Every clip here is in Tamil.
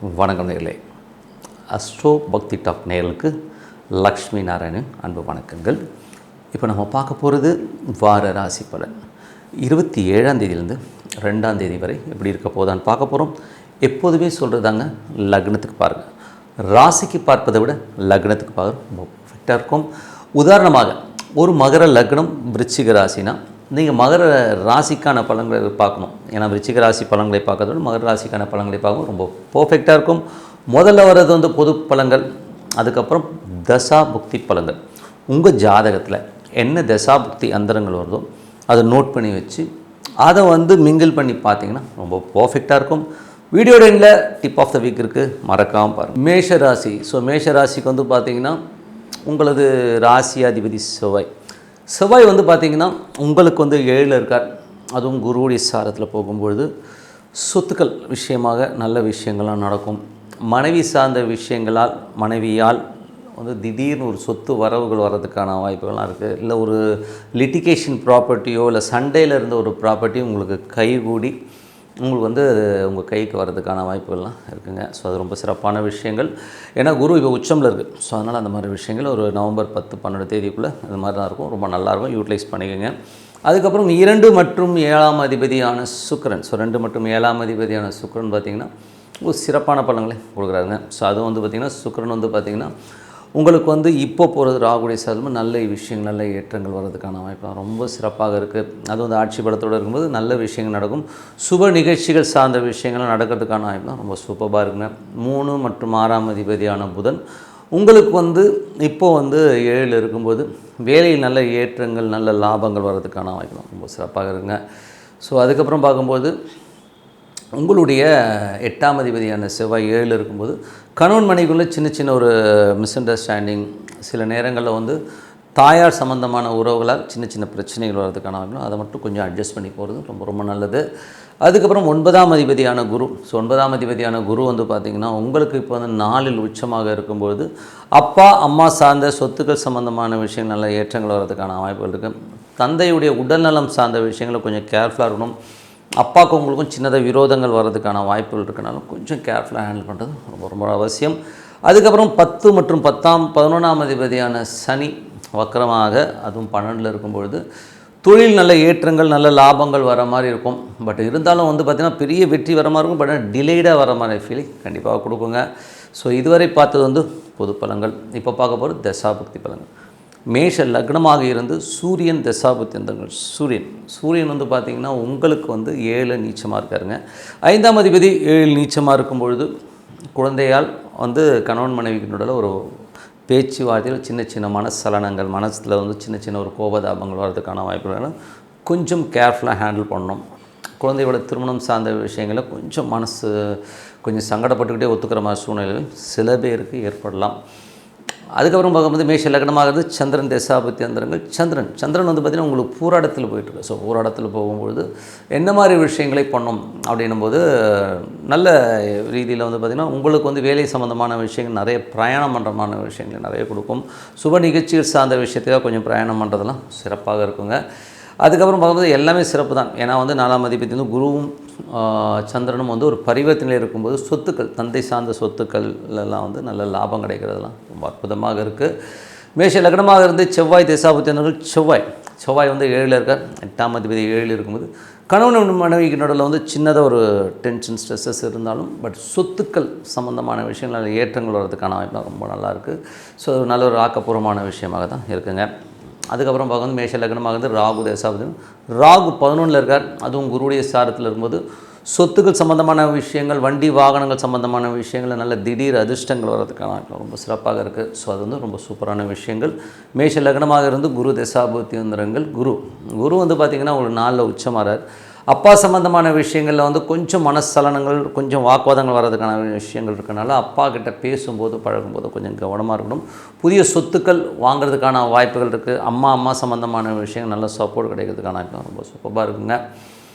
வணக்கம் நேயர்களே. அஸ்ட்ரோ பக்தி டாக் நேயர்களுக்கு லக்ஷ்மி நாராயணன் அன்பு வணக்கங்கள். இப்போ நம்ம பார்க்க போகிறது வார ராசி பலன் 27ஆம் தேதியிலேருந்து 2ஆம் தேதி வரை எப்படி இருக்க போதான்னு பார்க்க போகிறோம். எப்போதுமே சொல்கிறதாங்க, லக்னத்துக்கு பாருங்கள். ராசிக்கு பார்ப்பதை விட லக்னத்துக்கு பார்க்க ரொம்ப ஃபிட்டாக இருக்கும். உதாரணமாக ஒரு மகர லக்னம் விருச்சிக ராசினா நீங்கள் மகர ராசிக்கான பலன்களை பார்க்கணும். ஏன்னா விருச்சிக ராசி பலன்களை பார்க்கறத விட மகர ராசிக்கான பலன்களை பார்க்கணும் ரொம்ப பர்ஃபெக்டாக இருக்கும். முதல்ல வர்றது பொது பலன்கள், அதுக்கப்புறம் தசா புக்தி பலன்கள். உங்கள் ஜாதகத்தில் என்ன தசா புக்தி அந்தரங்கள் வருதோ அதை நோட் பண்ணி வச்சு அதை மிங்கிள் பண்ணி பார்த்தீங்கன்னா ரொம்ப பர்ஃபெக்டாக இருக்கும். வீடியோட எண்டில் டிப் ஆஃப் த வீக் இருக்குது, மறக்காமல் பாருங்கள். மேஷ ராசி. மேஷ ராசிக்கு பார்த்தீங்கன்னா உங்களது ராசி அதிபதி செவ்வாய் பார்த்திங்கன்னா உங்களுக்கு 7 இருக்கார். அதுவும் குருவுடைய சாரத்தில் போகும்பொழுது சொத்துக்கள் விஷயமாக நல்ல விஷயங்கள்லாம் நடக்கும். மனைவி சார்ந்த விஷயங்களால் மனைவியால் திடீர்னு ஒரு சொத்து வரவுகள் வர்றதுக்கான வாய்ப்புகள்லாம் இருக்குது. இல்லை ஒரு லிட்டிகேஷன் ப்ராப்பர்ட்டியோ இல்லை சண்டையில் இருந்த ஒரு ப்ராப்பர்ட்டியும் உங்களுக்கு கைகூடி உங்களுக்கு உங்கள் கைக்கு வர்றதுக்கான வாய்ப்புகள்லாம் இருக்குங்க. அது ரொம்ப சிறப்பான விஷயங்கள். ஏன்னா குரு இப்போ உச்சமில் இருக்குது. அதனால் அந்த மாதிரி விஷயங்கள் ஒரு நவம்பர் 10-12 தேதிக்குள்ளே அது மாதிரி தான் இருக்கும். ரொம்ப நல்லாயிருக்கும், யூட்டிலைஸ் பண்ணிக்கோங்க. அதுக்கப்புறம் 2 மற்றும் 7ஆம் அதிபதியான சுக்கிரன். 2 மற்றும் 7ஆம் அதிபதியான சுக்கிரன் பார்த்திங்கன்னா ஒரு சிறப்பான பலன்களை கொடுக்குறாருங்க. அதுவும் பார்த்திங்கன்னா சுக்கிரன் பார்த்திங்கன்னா உங்களுக்கு இப்போ போகிறது ராகுடைய சாதமும் நல்ல விஷயங்கள், நல்ல ஏற்றங்கள் வர்றதுக்கான வாய்ப்பு ரொம்ப சிறப்பாக இருக்குது. அது ஆட்சி பலத்தோடு இருக்கும்போது நல்ல விஷயங்கள் நடக்கும். சுப நிகழ்ச்சிகள் சார்ந்த விஷயங்கள் நடக்கிறதுக்கான வாய்ப்பு தான் ரொம்ப சூப்பராக இருக்குங்க. 3 மற்றும் 6ஆம் அதிபதியான புதன் உங்களுக்கு இப்போது 7 இருக்கும்போது வேலையில் நல்ல ஏற்றங்கள், நல்ல லாபங்கள் வர்றதுக்கான வாய்ப்பு தான் ரொம்ப சிறப்பாக இருக்குங்க. அதுக்கப்புறம் பார்க்கும்போது உங்களுடைய 8ஆம் அதிபதியான செவ்வாய் 7 இருக்கும்போது கணவன் மனைவிக்குள்ளே சின்ன ஒரு மிஸ் அண்டர்ஸ்டாண்டிங், சில நேரங்களில் தாயார் சம்மந்தமான உறவுகளால் சின்ன பிரச்சனைகள் வர்றதுக்கான வாய்ப்பு. அதை மட்டும் கொஞ்சம் அட்ஜஸ்ட் பண்ணி போகிறது ரொம்ப நல்லது. அதுக்கப்புறம் 9ஆம் அதிபதியான குரு. 9ஆம் அதிபதியான குரு பார்த்திங்கன்னா உங்களுக்கு இப்போ 4இல் உச்சமாக இருக்கும்பொழுது அப்பா அம்மா சார்ந்த சொத்துக்கள் சம்மந்தமான விஷயங்கள் நல்ல ஏற்றங்கள் வர்றதுக்கான வாய்ப்புகள் இருக்குது. தந்தையுடைய உடல்நலம் சார்ந்த விஷயங்களை கொஞ்சம் கேர்ஃபுல்லாக இருக்கணும். அப்பாவுக்கு உங்களுக்கும் சின்னதாக விரோதங்கள் வர்றதுக்கான வாய்ப்புகள் இருக்கனாலும் கொஞ்சம் கேர்ஃபுல்லாக ஹேண்டில் பண்ணுறது ரொம்ப அவசியம். அதுக்கப்புறம் 10 மற்றும் 11ஆம் அதிபதியான சனி வக்கரமாக அதுவும் 12 இருக்கும்பொழுது தொழில் நல்ல ஏற்றங்கள், நல்ல லாபங்கள் வர மாதிரி இருக்கும். பட் இருந்தாலும் பார்த்திங்கன்னா பெரிய வெற்றி வர மாதிரி இருக்கும். பட் டிலேடாக வர மாதிரி ஃபீலிங் கண்டிப்பாக கொடுக்குங்க. இதுவரை பார்த்தது பொது பலன்கள். இப்போ பார்க்க போகிறது தசாபுக்தி பலன்கள். மேஷ லக்னமாக இருந்து சூரியன் தசாபுக்தி அந்தங்கள். சூரியன் பார்த்திங்கன்னா உங்களுக்கு 7 நீச்சமாக இருக்காருங்க. 5ஆம் அதிபதி 7 நீச்சமாக இருக்கும்பொழுது குழந்தையால் கணவன் மனைவிக்கிட்ட ஒரு பேச்சுவார்த்தையில் சின்ன மனசலனங்கள், மனசில் சின்ன ஒரு கோபதாபங்கள் வர்றதுக்கான வாய்ப்புகள் கொஞ்சம் கேர்ஃபுல்லாக ஹேண்டில் பண்ணணும். குழந்தையோட திருமணம் சார்ந்த விஷயங்களில் கொஞ்சம் சங்கடப்பட்டுக்கிட்டே ஒத்துக்கிற மாதிரி சூழ்நிலைகள் சில பேருக்கு ஏற்படலாம். அதுக்கப்புறம் பார்க்கும்போது மேஷ லக்னமாகிறது சந்திரன் தசாபுக்தி அந்தரங்கள். சந்திரன் பார்த்திங்கன்னா உங்களுக்கு பூராடத்தில் போயிட்டுருக்கு. பூராடத்தில் போகும்பொழுது என்ன மாதிரி விஷயங்களை பண்ணோம் அப்படின்னும்போது நல்ல ரீதியில் பார்த்திங்கன்னா உங்களுக்கு வேலை சம்மந்தமான விஷயங்கள், நிறைய பிரயாணம் பண்ணுறமான விஷயங்கள் நிறைய கொடுக்கும். சுப நிகழ்ச்சிகள் சார்ந்த விஷயத்தில் கொஞ்சம் பிரயாணம் பண்ணுறதெல்லாம் சிறப்பாக இருக்குங்க. அதுக்கப்புறம் பார்க்கும்போது எல்லாமே சிறப்பு தான். ஏன்னா 4ஆம் அதிபதி குருவும் சந்திரனும் ஒரு பரிவர்த்தனையில் இருக்கும்போது சொத்துக்கள், தந்தை சார்ந்த சொத்துக்கள்லாம் நல்ல லாபம் கிடைக்கிறதுலாம் ரொம்ப அற்புதமாக இருக்குது. மேஷ லக்னமாக இருந்து செவ்வாய் தசாபுத்தியர்கள். செவ்வாய் 7 இருக்கார். 8ஆம் அதிபதி 7 இருக்கும்போது கணவன் மனைவிக்கு நடுவில் சின்னதாக ஒரு டென்ஷன், ஸ்ட்ரெஸ்ஸஸ் இருந்தாலும் பட் சொத்துக்கள் சம்மந்தமான விஷயங்கள் நல்ல ஏற்றங்கள் வர்றதுக்கான வாய்ப்பு ரொம்ப நல்லாயிருக்கு. நல்ல ஒரு ஆக்கப்பூர்வமான விஷயமாக தான் இருக்குங்க. அதுக்கப்புறம் பார்க்கும்போது மேஷ லக்னமாக ராகு தசாபுத்தி. ராகு 11 இருக்கார். அதுவும் குருவுடைய சாரத்தில் இருக்கும்போது சொத்துக்கள் சம்மந்தமான விஷயங்கள், வண்டி வாகனங்கள் சம்மந்தமான விஷயங்கள் நல்ல திடீர் அதிர்ஷ்டங்கள் வர்றதுக்கான ரொம்ப சிறப்பாக இருக்குது. அது ரொம்ப சூப்பரான விஷயங்கள். மேஷ லக்னமாக இருந்து குரு தசாபுத்தி அந்தரங்கள். குரு பார்த்திங்கன்னா ஒரு 4 உச்சமாகிறார். அப்பா சம்மந்தமான விஷயங்களில் கொஞ்சம் மனசலனங்கள், கொஞ்சம் வாக்குவாதங்கள் வர்றதுக்கான விஷயங்கள் இருக்கனால அப்பா கிட்ட பேசும்போது பழகும்போது கொஞ்சம் கவனமாக இருக்கணும். புதிய சொத்துக்கள் வாங்கிறதுக்கான வாய்ப்புகள் இருக்குது. அம்மா சம்மந்தமான விஷயங்கள் நல்ல சப்போர்ட் கிடைக்கிறதுக்கான வாய்ப்பு ரொம்ப சூப்பராக இருக்குங்க.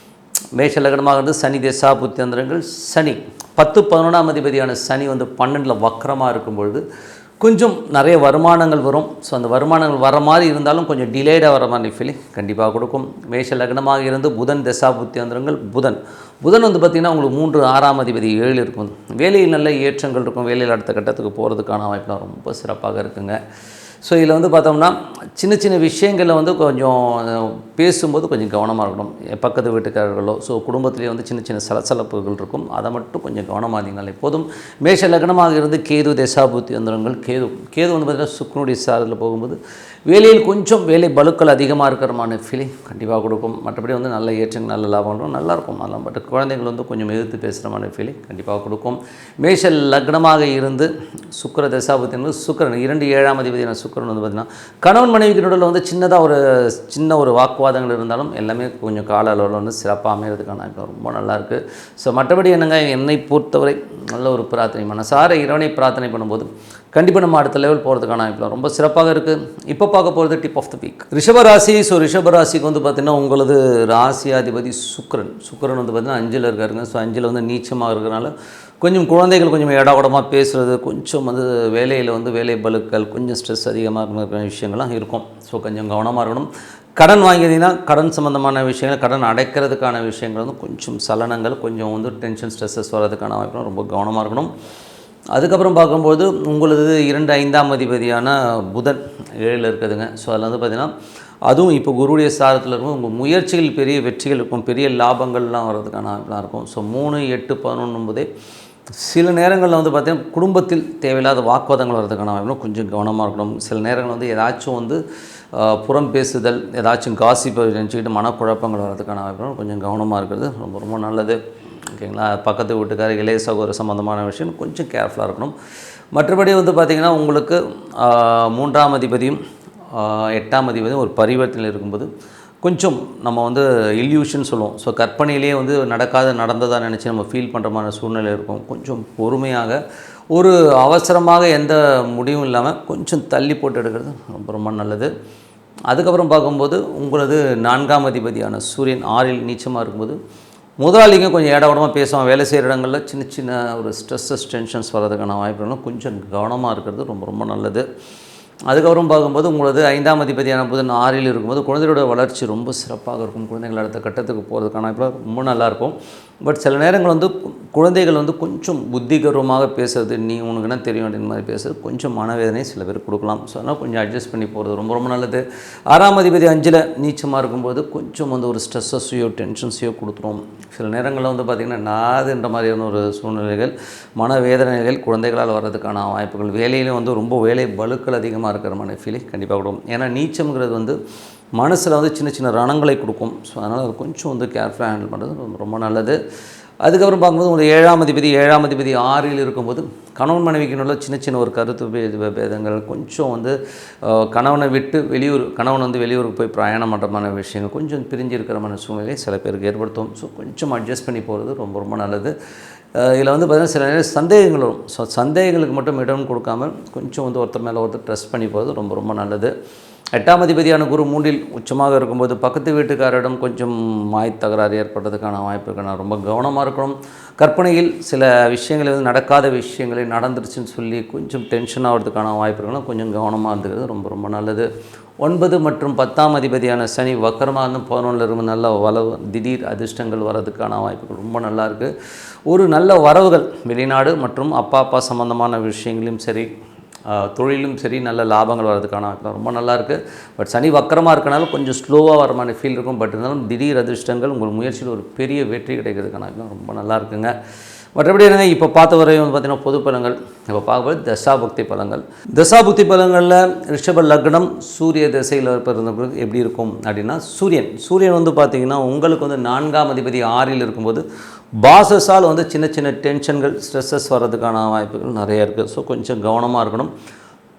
மேஷ லக்னமாக இருந்து சனி தசாபுத்தி அந்தரங்கள். சனி 10-11ஆம் அதிபதியான சனி 12 வக்கரமாக இருக்கும்பொழுது கொஞ்சம் நிறைய வருமானங்கள் வரும். ஸோ அந்த வருமானங்கள் வர மாதிரி இருந்தாலும் கொஞ்சம் டிலேடாக வர மாதிரி ஃபீலிங் கண்டிப்பாக கொடுக்கும். மேஷ லக்னமாக இருந்து புதன் தசாபுத்தி அந்தரங்கள் புதன் வந்து பார்த்திங்கன்னா உங்களுக்கு 3 6ஆம் அதிபதி 7 இருக்கும். வேலையில் நல்ல ஏற்றங்கள் இருக்கும். வேலையில் அடுத்த கட்டத்துக்கு போகிறதுக்கான வாய்ப்புலாம் ரொம்ப சிறப்பாக இருக்குங்க. ஸோ இதில் வந்து பார்த்தோம்னா சின்ன சின்ன விஷயங்களில் வந்து கொஞ்சம் பேசும்போது கொஞ்சம் கவனமாக இருக்கணும். பக்கத்து வீட்டுக்காரர்களோ குடும்பத்திலேயே வந்து சின்ன சின்ன சலசலப்புகள் இருக்கும். அதை மட்டும் கொஞ்சம் கவனமாக இருந்தீங்கனாலே போதும். மேஷ லக்னமாக இருந்து கேது தசாபுத்தி அந்தரங்கள் கேது வந்து பார்த்திங்கன்னா சுக்கிரனுடைய சாரத்தில் போகும்போது வேலையில் கொஞ்சம் வேலை பலுக்கள் அதிகமாக இருக்கிறமான ஃபீலிங் கண்டிப்பாக கொடுக்கும். மற்றபடி வந்து நல்ல ஏற்றங்கள் நல்ல லாபங்களும் நல்லாயிருக்கும். நல்லா பட் குழந்தைகள் வந்து கொஞ்சம் எதிர்த்து பேசுகிறமான ஃபீலிங் கண்டிப்பாக கொடுக்கும். மேஷ லக்னமாக இருந்து சுக்கிர தசாபுத்தி என்பது சுக்கிரன் 2 7ஆம் அதிபதியான சுக்கிரன் வந்து பார்த்திங்கன்னா கணவன் மனைவிக்கு நடுவில் வந்து சின்ன ஒரு வாக்குவாதங்கள் இருந்தாலும் எல்லாமே கொஞ்சம் கால அளவில் வந்து சிறப்பாக அமைகிறதுக்கான ரொம்ப நல்லாயிருக்கு. ஸோ மற்றபடி என்னை பொறுத்தவரை நல்ல ஒரு பிரார்த்தனை மனசார இறைவனை பிரார்த்தனை பண்ணும்போது கண்டிப்பாக நம்ம அடுத்த லெவல் போகிறதுக்கான வாய்ப்புலாம் ரொம்ப சிறப்பாக இருக்குது. இப்போ பார்க்க போகிறது டிப் ஆஃப் த வீக் ரிஷபராசி. ரிஷபராசிக்கு வந்து பார்த்திங்கன்னா உங்களது ராசியாதிபதி சுக்கிரன் வந்து பார்த்திங்கன்னா 5ல் இருக்காருங்க. 5ல் வந்து நீச்சமாக இருக்கிறனால கொஞ்சம் குழந்தைகள் கொஞ்சம் இடகுடமாக பேசுகிறது, கொஞ்சம் வந்து வேலையில் வந்து வேலை பலுக்கள், கொஞ்சம் ஸ்ட்ரெஸ் அதிகமாக இருக்கிற விஷயங்கள்லாம் இருக்கும். கொஞ்சம் கவனமாக இருக்கணும். கடன் வாங்கியதுன்னா கடன் சம்மந்தமான விஷயங்கள், கடன் அடைக்கிறதுக்கான விஷயங்கள் வந்து கொஞ்சம் சலனங்கள், கொஞ்சம் வந்து டென்ஷன் ஸ்ட்ரெஸ்ஸஸ் வர்றதுக்கான வாய்ப்புலாம் ரொம்ப கவனமாக இருக்கணும். அதுக்கப்புறம் பார்க்கும்போது உங்களது 2 5ஆம் அதிபதியான புதன் 7ல் இருக்குதுங்க. அதில் வந்து பார்த்திங்கன்னா அதுவும் இப்போ குருடைய சாரத்தில் இருக்கும். உங்கள் முயற்சிகள் பெரிய வெற்றிகள் இருக்கும், பெரிய லாபங்கள்லாம் வர்றதுக்கான வாய்ப்புலாம் இருக்கும். 3 8 11 சில நேரங்களில் வந்து பார்த்திங்கன்னா குடும்பத்தில் தேவையில்லாத வாக்குவாதங்கள் வர்றதுக்கான வாய்ப்புலாம் கொஞ்சம் கவனமாக இருக்கணும். சில நேரங்கள் வந்து ஏதாச்சும் வந்து புறம் பேசுதல், ஏதாச்சும் காசிப்பை நினச்சிக்கிட்டு மனக்குழப்பங்கள் வர்றதுக்கான வாய்ப்புலாம் கொஞ்சம் கவனமாக இருக்கிறது ரொம்ப ரொம்ப நல்லது. ஓகேங்களா. பக்கத்து வீட்டுக்கார இளைய சகோதர சம்மந்தமான விஷயம் கொஞ்சம் கேர்ஃபுல்லாக இருக்கணும். மற்றபடி வந்து பார்த்திங்கன்னா உங்களுக்கு 3ஆம் அதிபதியும் 8ஆம் அதிபதியும் ஒரு பரிவர்த்தனையில் இருக்கும்போது கொஞ்சம் நம்ம வந்து இல்யூஷன் சொல்லுவோம். கற்பனையிலே வந்து நடந்ததாக நினச்சி நம்ம ஃபீல் பண்ணுற மாதிரி சூழ்நிலை இருக்கும். கொஞ்சம் பொறுமையாக ஒரு அவசரமாக எந்த முடிவும் இல்லாமல் கொஞ்சம் தள்ளி போட்டு எடுக்கிறது ரொம்ப ரொம்ப நல்லது. அதுக்கப்புறம் பார்க்கும்போது உங்களது 4ஆம் அதிபதியான சூரியன் 6ல் நீச்சமாக இருக்கும்போது முதலாளிங்க கொஞ்சம் இடவிடமாக பேசுவாங்க. வேலை செய்கிற இடங்களில் சின்ன சின்ன ஒரு ஸ்ட்ரெஸ்ஸஸ் டென்ஷன்ஸ் வர்றதுக்கான வாய்ப்புகளும் கொஞ்சம் கவனமாக இருக்கிறது ரொம்ப ரொம்ப நல்லது. அதுக்கப்புறம் பார்க்கும்போது உங்களது 5ஆம் அதிபதியான புதன் 6ல் இருக்கும்போது குழந்தையோட வளர்ச்சி ரொம்ப சிறப்பாக இருக்கும். குழந்தைகள் அடுத்த கட்டத்துக்கு போகிறதுக்கான வாய்ப்பு ரொம்ப நல்லாயிருக்கும். பட் சில நேரங்கள் வந்து குழந்தைகள் வந்து கொஞ்சம் புத்திகரமாக பேசுறது, நீ உனக்கு என்ன தெரியும் அப்படின்ற மாதிரி பேசுறது கொஞ்சம் மனவேதனை சில பேர் கொடுக்கலாம். அதனால் கொஞ்சம் அட்ஜஸ்ட் பண்ணி போகிறது ரொம்ப ரொம்ப நல்லது. 6ஆம் அதிபதி 5ல் நீச்சமாக இருக்கும்போது கொஞ்சம் வந்து ஒரு ஸ்ட்ரெஸ்ஸஸையோ டென்ஷன்ஸையோ கொடுத்துரும். சில நேரங்களில் வந்து பார்த்திங்கன்னா நாதுன்ற மாதிரியான ஒரு சூழ்நிலைகள், மனவேதனைகள் குழந்தைகளால் வர்றதுக்கான வாய்ப்புகள், வேலையிலும் வந்து ரொம்ப வேலை பலுக்கள் அதிகமாக இருக்கிற மாதிரி ஃபீலிங் கண்டிப்பாக கொடுக்கும். ஏன்னா நீச்சம்ங்கிறது வந்து மனசில் வந்து சின்ன சின்ன ரணங்களை கொடுக்கும். அதனால் அது கொஞ்சம் வந்து கேர்ஃபுல்லாக ஹேண்டில் பண்ணுறது ரொம்ப நல்லது. அதுக்கப்புறம் பார்க்கும்போது உங்களுக்கு 7ஆம் அதிபதி 6ல் இருக்கும்போது கணவன் மனைவிக்குள்ள சின்ன சின்ன ஒரு கருத்து பேதங்கள், கொஞ்சம் வந்து கணவன் வந்து வெளியூருக்கு போய் பிரயாணம் பண்ணுறமான விஷயங்கள், கொஞ்சம் பிரிஞ்சு இருக்கிறமான சூழ்நிலையை சில பேருக்கு ஏற்படுத்தும். கொஞ்சம் அட்ஜஸ்ட் பண்ணி போகிறது ரொம்ப ரொம்ப நல்லது. இதில் வந்து பார்த்திங்கன்னா சில நேரம் சந்தேகங்கள் வரும். சந்தேகங்களுக்கு மட்டும் இடம் கொடுக்காமல் கொஞ்சம் வந்து ஒருத்தர் மேலே ஒருத்தர் ட்ரஸ்ட் பண்ணி போகிறது ரொம்ப ரொம்ப நல்லது. 8ஆம் அதிபதியான குரு 3ல் உச்சமாக இருக்கும்போது பக்கத்து வீட்டுக்காரிடம் கொஞ்சம் தகராறு ஏற்படுறதுக்கான வாய்ப்புகள் ரொம்ப கவனமாக இருக்கணும். கற்பனையில் சில விஷயங்கள் வந்து நடக்காத விஷயங்களை நடந்துருச்சுன்னு சொல்லி கொஞ்சம் டென்ஷன் ஆகிறதுக்கான வாய்ப்புகளும் கொஞ்சம் கவனமாக இருந்துக்கிறது ரொம்ப ரொம்ப நல்லது. 9 மற்றும் 10ஆம் அதிபதியான சனி வக்கரமாக இருந்து 11ல் இருந்து நல்ல திடீர் அதிர்ஷ்டங்கள் வர்றதுக்கான வாய்ப்புகள் ரொம்ப நல்லாயிருக்கு. ஒரு நல்ல வரவுகள் வெளிநாடு மற்றும் அப்பா சம்பந்தமான விஷயங்களையும் சரி, தொழிலும் சரி, நல்ல லாபங்கள் வர்றதுக்கான ரொம்ப நல்லாயிருக்கு. பட் சனி வக்கரமாக இருக்கனால கொஞ்சம் ஸ்லோவாக வர மாதிரி ஃபீல் இருக்கும். பட் இருந்தாலும் திடீர் அதிர்ஷ்டங்கள் உங்கள் முயற்சியில் ஒரு பெரிய வெற்றி கிடைக்கிறதுக்கான ரொம்ப நல்லா இருக்குங்க. மற்றபடி இப்போ பார்த்த வரையும் வந்து பார்த்திங்கன்னா பொது பலங்கள். இப்போ பார்க்கும்போது தசாபுக்தி பலங்களில் ரிஷப லக்னம் சூரிய திசையில் இருந்தவங்களுக்கு எப்படி இருக்கும் அப்படின்னா, சூரியன் வந்து பார்த்திங்கன்னா உங்களுக்கு வந்து 4ஆம் அதிபதி 6ல் இருக்கும்போது பாசஸால் வந்து சின்ன சின்ன டென்ஷன்கள் ஸ்ட்ரெஸ்ஸஸ் வர்றதுக்கான வாய்ப்புகள் நிறையா இருக்குது. கொஞ்சம் கவனமாக இருக்கணும்.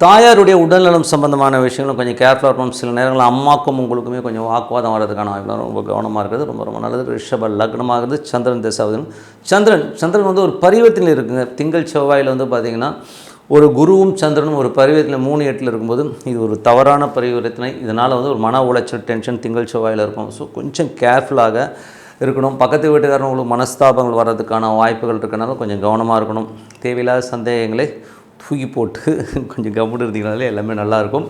தாயாருடைய உடல்நலம் சம்பந்தமான விஷயங்களும் கொஞ்சம் கேர்ஃபுல்லாக இருக்கணும். சில நேரங்களில் அம்மாக்கும் உங்களுக்குமே கொஞ்சம் வாக்குவாதம் வர்றதுக்கான வாய்ப்பு ரொம்ப கவனமாக இருக்கிறது ரொம்ப ரொம்ப நல்லது. ரிஷப லக்னமாகிறது சந்திரன் திசாவதிலும் சந்திரன் வந்து ஒரு பரிவர்த்தனையில் இருக்குங்க. திங்கள் செவ்வாயில் வந்து பார்த்திங்கன்னா ஒரு குருவும் சந்திரனும் ஒரு பரிவர்த்தனை 3 8ல் இருக்கும்போது இது ஒரு தவறான பரிவர்த்தனை. இதனால் வந்து ஒரு மன உளைச்சல் டென்ஷன் திங்கள் செவ்வாயில் இருக்கும். கொஞ்சம் கேர்ஃபுல்லாக இருக்கணும். பக்கத்து வீட்டுக்காரன் உங்களுக்கு மனஸ்தாபங்கள் வர்றதுக்கான வாய்ப்புகள் இருக்கனால கொஞ்சம் கவனமாக இருக்கணும். தேவையில்லாத சந்தேகங்களை தூக்கி போட்டு கொஞ்சம் கம்முன்னு இருந்தீங்கனாலே எல்லாமே நல்லாயிருக்கும்.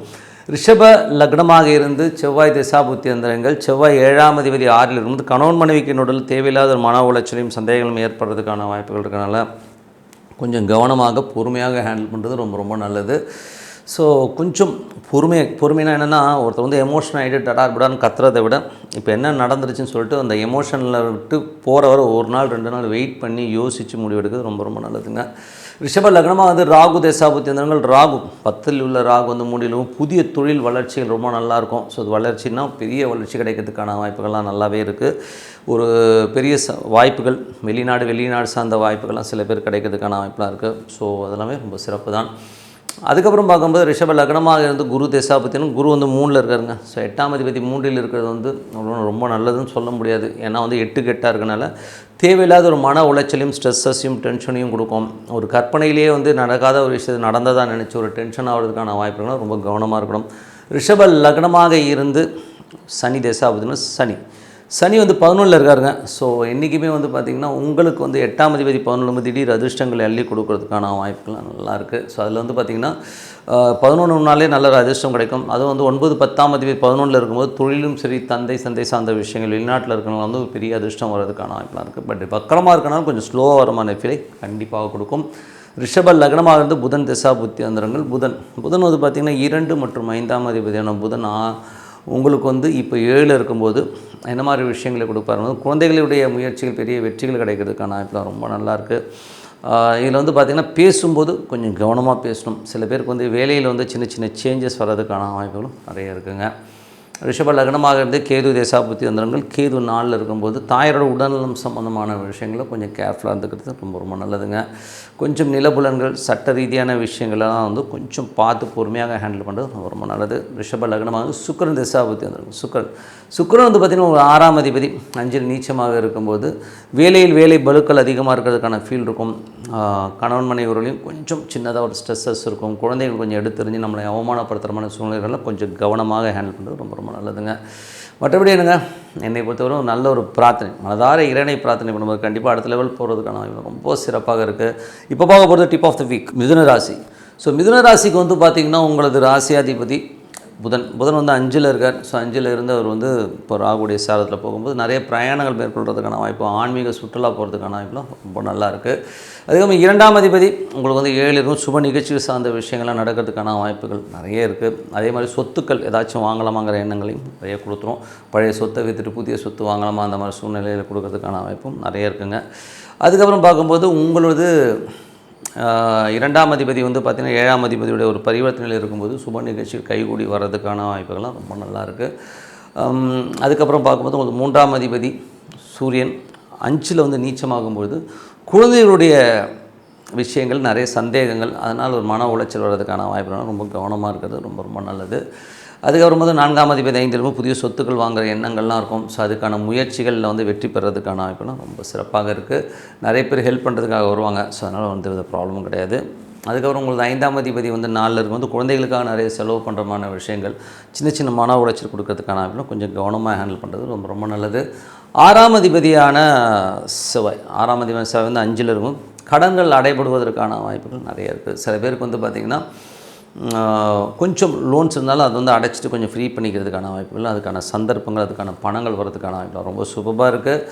ரிஷப லக்னமாக இருந்து செவ்வாய் திசாபுத்தி அந்தரங்கள், செவ்வாய் 7ஆம் அதிபதி 6ல் இருக்கும்போது கணவன் மனைவிக்கு நடுவில் தேவையில்லாத ஒரு மன உளைச்சலையும் சந்தேகங்களும் ஏற்படுறதுக்கான வாய்ப்புகள் இருக்கனால கொஞ்சம் கவனமாக பொறுமையாக ஹேண்டில் பண்ணுறது ரொம்ப ரொம்ப நல்லது. ஸோ கொஞ்சம் பொறுமைனா என்னென்னா, ஒருத்தர் வந்து எமோஷன் ஆகிட்டு டடார்படான்னு கத்துறதை விட இப்போ என்ன நடந்துருச்சுன்னு சொல்லிட்டு அந்த எமோஷனில் விட்டு போகிறவரை ஒரு நாள் 2 நாள் வெயிட் பண்ணி யோசித்து முடிவெடுக்கிறது ரொம்ப ரொம்ப நல்லதுங்க. ரிஷப லக்னமாக வந்து ராகு தேசாபுத்தி அந்தரங்கள், ராகு 10ல் உள்ள ராகு வந்து மூடிலும் புதிய தொழில் வளர்ச்சிகள் ரொம்ப நல்லாயிருக்கும். ஸோ அது வளர்ச்சின்னா பெரிய வளர்ச்சி கிடைக்கிறதுக்கான வாய்ப்புகள்லாம் நல்லாவே இருக்குது. ஒரு பெரிய வாய்ப்புகள் வெளிநாடு சார்ந்த வாய்ப்புகள்லாம் சில பேர் கிடைக்கிறதுக்கான வாய்ப்புலாம் இருக்குது. ஸோ அதெல்லாமே ரொம்ப சிறப்பு தான். அதுக்கப்புறம் பார்க்கும்போது ரிஷப லக்னமாக இருந்து குரு தேசாபத்தினும், குரு வந்து 3ல் இருக்காருங்க. ஸோ 8ஆம் அதிபதி 3ல் இருக்கிறது வந்து ரொம்ப நல்லதுன்னு சொல்ல முடியாது. ஏன்னா வந்து 8க்கு 8ஆக இருக்கனால தேவையில்லாத ஒரு மன உளைச்சலையும் ஸ்ட்ரெஸ்ஸையும் டென்ஷனையும் கொடுக்கும். ஒரு கற்பனையிலேயே வந்து நடக்காத ஒரு விஷயத்தை நடந்ததாக நினச்சி ஒரு டென்ஷன் ஆகிறதுக்கான வாய்ப்புகள் ரொம்ப கவனமாக இருக்கணும். ரிஷப லக்னமாக இருந்து சனி தேசாபத்தினும், சனி வந்து 11ல் இருக்காருங்க. ஸோ என்றைக்குமே வந்து பார்த்திங்கன்னா உங்களுக்கு வந்து 8ஆம் அதிபதி 11 திடீர் அதிர்ஷ்டங்களை அள்ளி கொடுக்கறதுக்கான வாய்ப்புகள்லாம் நல்லாயிருக்கு. ஸோ அதில் வந்து பார்த்திங்கன்னா 11 நல்ல ஒரு அதிர்ஷ்டம் கிடைக்கும். அதுவும் வந்து 9, 10ஆம் அதிபதி 11ல் இருக்கும்போது தொழிலும் சரி, தந்தை சார்ந்த விஷயங்கள் வெளிநாட்டில் இருக்கிறவங்க வந்து ஒரு பெரிய அதிர்ஷ்டம் வர்றதுக்கான வாய்ப்புலாம் இருக்குது. பட் வக்கரமாக இருக்கனால கொஞ்சம் ஸ்லோவாக வரமான ஃபீலை கண்டிப்பாக கொடுக்கும். ரிஷப லக்னமாக இருந்து புதன் திசா புத்தி அந்தரங்கள், புதன் வந்து பார்த்திங்கன்னா 2 மற்றும் 5ஆம் அதிபதியான புதன் உங்களுக்கு வந்து இப்போ 7ல் இருக்கும்போது என்ன மாதிரி விஷயங்களை கொடுப்பாரு, குழந்தைகளுடைய முயற்சிகள் பெரிய வெற்றிகள் கிடைக்கிறதுக்கான வாய்ப்புலாம் ரொம்ப நல்லாயிருக்கு. இதில் வந்து பார்த்திங்கன்னா பேசும்போது கொஞ்சம் கவனமாக பேசணும். சில பேருக்கு வந்து வேலையில் வந்து சின்ன சேஞ்சஸ் வர்றதுக்கான வாய்ப்புகளும் நிறைய இருக்குங்க. ரிஷப லக்னமாக இருந்து கேது தேசாபுத்தி அந்தரங்கள், கேது 4ல் இருக்கும்போது தாயாரோட உடல்நலம் சம்பந்தமான விஷயங்களை கொஞ்சம் கேர்ஃபுல்லாக இருந்துக்கிறது ரொம்ப நல்லதுங்க. கொஞ்சம் நிலபுலன்கள் சட்ட ரீதியான விஷயங்களெல்லாம் வந்து கொஞ்சம் பார்த்து பொறுமையாக ஹேண்டில் பண்ணுறது ரொம்ப நல்லது. ரிஷப லக்னமாக சுக்கிரன் தேசாபுத்தி அந்தரங்கள், சுக்கிரன் வந்து பார்த்திங்கன்னா ஒரு 6ஆம் அதிபதி 5ல் நீச்சமாக இருக்கும்போது வேலை பலுக்கள் அதிகமாக இருக்கிறதுக்கான ஃபீல் இருக்கும். கணவன் மனைவியோடையும் கொஞ்சம் சின்னதாக ஒரு ஸ்ட்ரெஸ்ஸஸ் இருக்கும். குழந்தைகள் கொஞ்சம் எடுத்தெறிஞ்சு நம்மளை அவமானப்படுத்துகிற சூழ்நிலைகளில் கொஞ்சம் கவனமாக ஹேண்டில் பண்ணுறது ரொம்ப நல்லதுங்க. மற்றபடி என்னங்க, என்னை பொறுத்தவரை நல்ல ஒரு பிரார்த்தனை, மனதார இறைவனை பிரார்த்தனை பண்ணும்போது கண்டிப்பாக அடுத்த லெவல் போகிறதுக்கான ரொம்ப சிறப்பாக இருக்குது. இப்போ பார்க்க போகிறது டிப் ஆஃப் த வீக், மிதுன ராசி. ஸோ மிதுன ராசிக்கு வந்து பார்த்திங்கன்னா உங்களது ராசியாதிபதி புதன் வந்து 5ல் இருக்கார். ஸோ 5ல் இருந்து அவர் வந்து இப்போ ராகுடைய சாரத்தில் போகும்போது நிறைய பிரயாணங்கள் மேற்கொள்கிறதுக்கான வாய்ப்பு, ஆன்மீக சுற்றுலா போகிறதுக்கான வாய்ப்புலாம் ரொம்ப நல்லாயிருக்கு. அதுக்கப்புறம் 2ஆம் அதிபதி உங்களுக்கு வந்து 7ல் இருக்கும். சுப நிகழ்ச்சிகள் சார்ந்த விஷயங்கள்லாம் நடக்கிறதுக்கான வாய்ப்புகள் நிறைய இருக்குது. அதே மாதிரி சொத்துக்கள் ஏதாச்சும் வாங்கலாமாங்கிற எண்ணங்களையும் நிறைய கொடுத்துரும். பழைய சொத்தை விற்றுட்டு புதிய சொத்து வாங்கலாமா அந்த மாதிரி சூழ்நிலையில் கொடுக்கறதுக்கான வாய்ப்பும் நிறைய இருக்குங்க. அதுக்கப்புறம் பார்க்கும்போது உங்களது 2ஆம் அதிபதி வந்து பார்த்திங்கன்னா 7ஆம் அதிபதியுடைய ஒரு பரிவர்த்தனையில் இருக்கும்போது சுப நிகழ்ச்சிகள் கைகூடி வர்றதுக்கான வாய்ப்புகள்லாம் ரொம்ப நல்லாயிருக்கு. அதுக்கப்புறம் பார்க்கும்போது உங்களுக்கு 3ஆம் அதிபதி சூரியன் 5ல் வந்து நீச்சமாகும்போது குழந்தைகளுடைய விஷயங்கள் நிறைய சந்தேகங்கள், அதனால் ஒரு மன உளைச்சல் வர்றதுக்கான வாய்ப்புகள் ரொம்ப கவனமாக இருக்கிறது ரொம்ப நல்லது. அதுக்கப்புறம் வந்து 4ஆம் அதிபதி 5ல் புதிய சொத்துக்கள் வாங்குகிற எண்ணங்கள்லாம் இருக்கும். ஸோ அதுக்கான முயற்சிகளில் வந்து வெற்றி பெறதுக்கான வாய்ப்புலாம் ரொம்ப சிறப்பாக இருக்குது. நிறைய பேர் ஹெல்ப் பண்ணுறதுக்காக வருவாங்க. ஸோ அதனால் வந்து எந்த ப்ராப்ளமும் கிடையாது. அதுக்கப்புறம் உங்களுக்கு 5ஆம் அதிபதி வந்து 4ல் இருக்கும்போது குழந்தைகளுக்காக நிறைய செலவு பண்ணுறமான விஷயங்கள், சின்ன மன உளைச்சல் கொடுக்கறதுக்கான வாய்ப்புலாம் கொஞ்சம் கவனமாக ஹேண்டில் பண்ணுறது ரொம்ப நல்லது. 6ஆம் அதிபதியான செவ்வாய் வந்து 5ல் இருக்கும். கடன்கள் அடைபடுவதற்கான வாய்ப்புகள் நிறைய இருக்குது. சில பேருக்கு வந்து பார்த்திங்கன்னா கொஞ்சம் லோன்ஸ் இருந்தாலும் அது வந்து அடைச்சிட்டு கொஞ்சம் ஃப்ரீ பண்ணிக்கிறதுக்கான வாய்ப்புகள், அதுக்கான சந்தர்ப்பங்கள், அதுக்கான பணங்கள் வரதுக்கான வாய்ப்புகள் ரொம்ப சூப்பராக இருக்குது.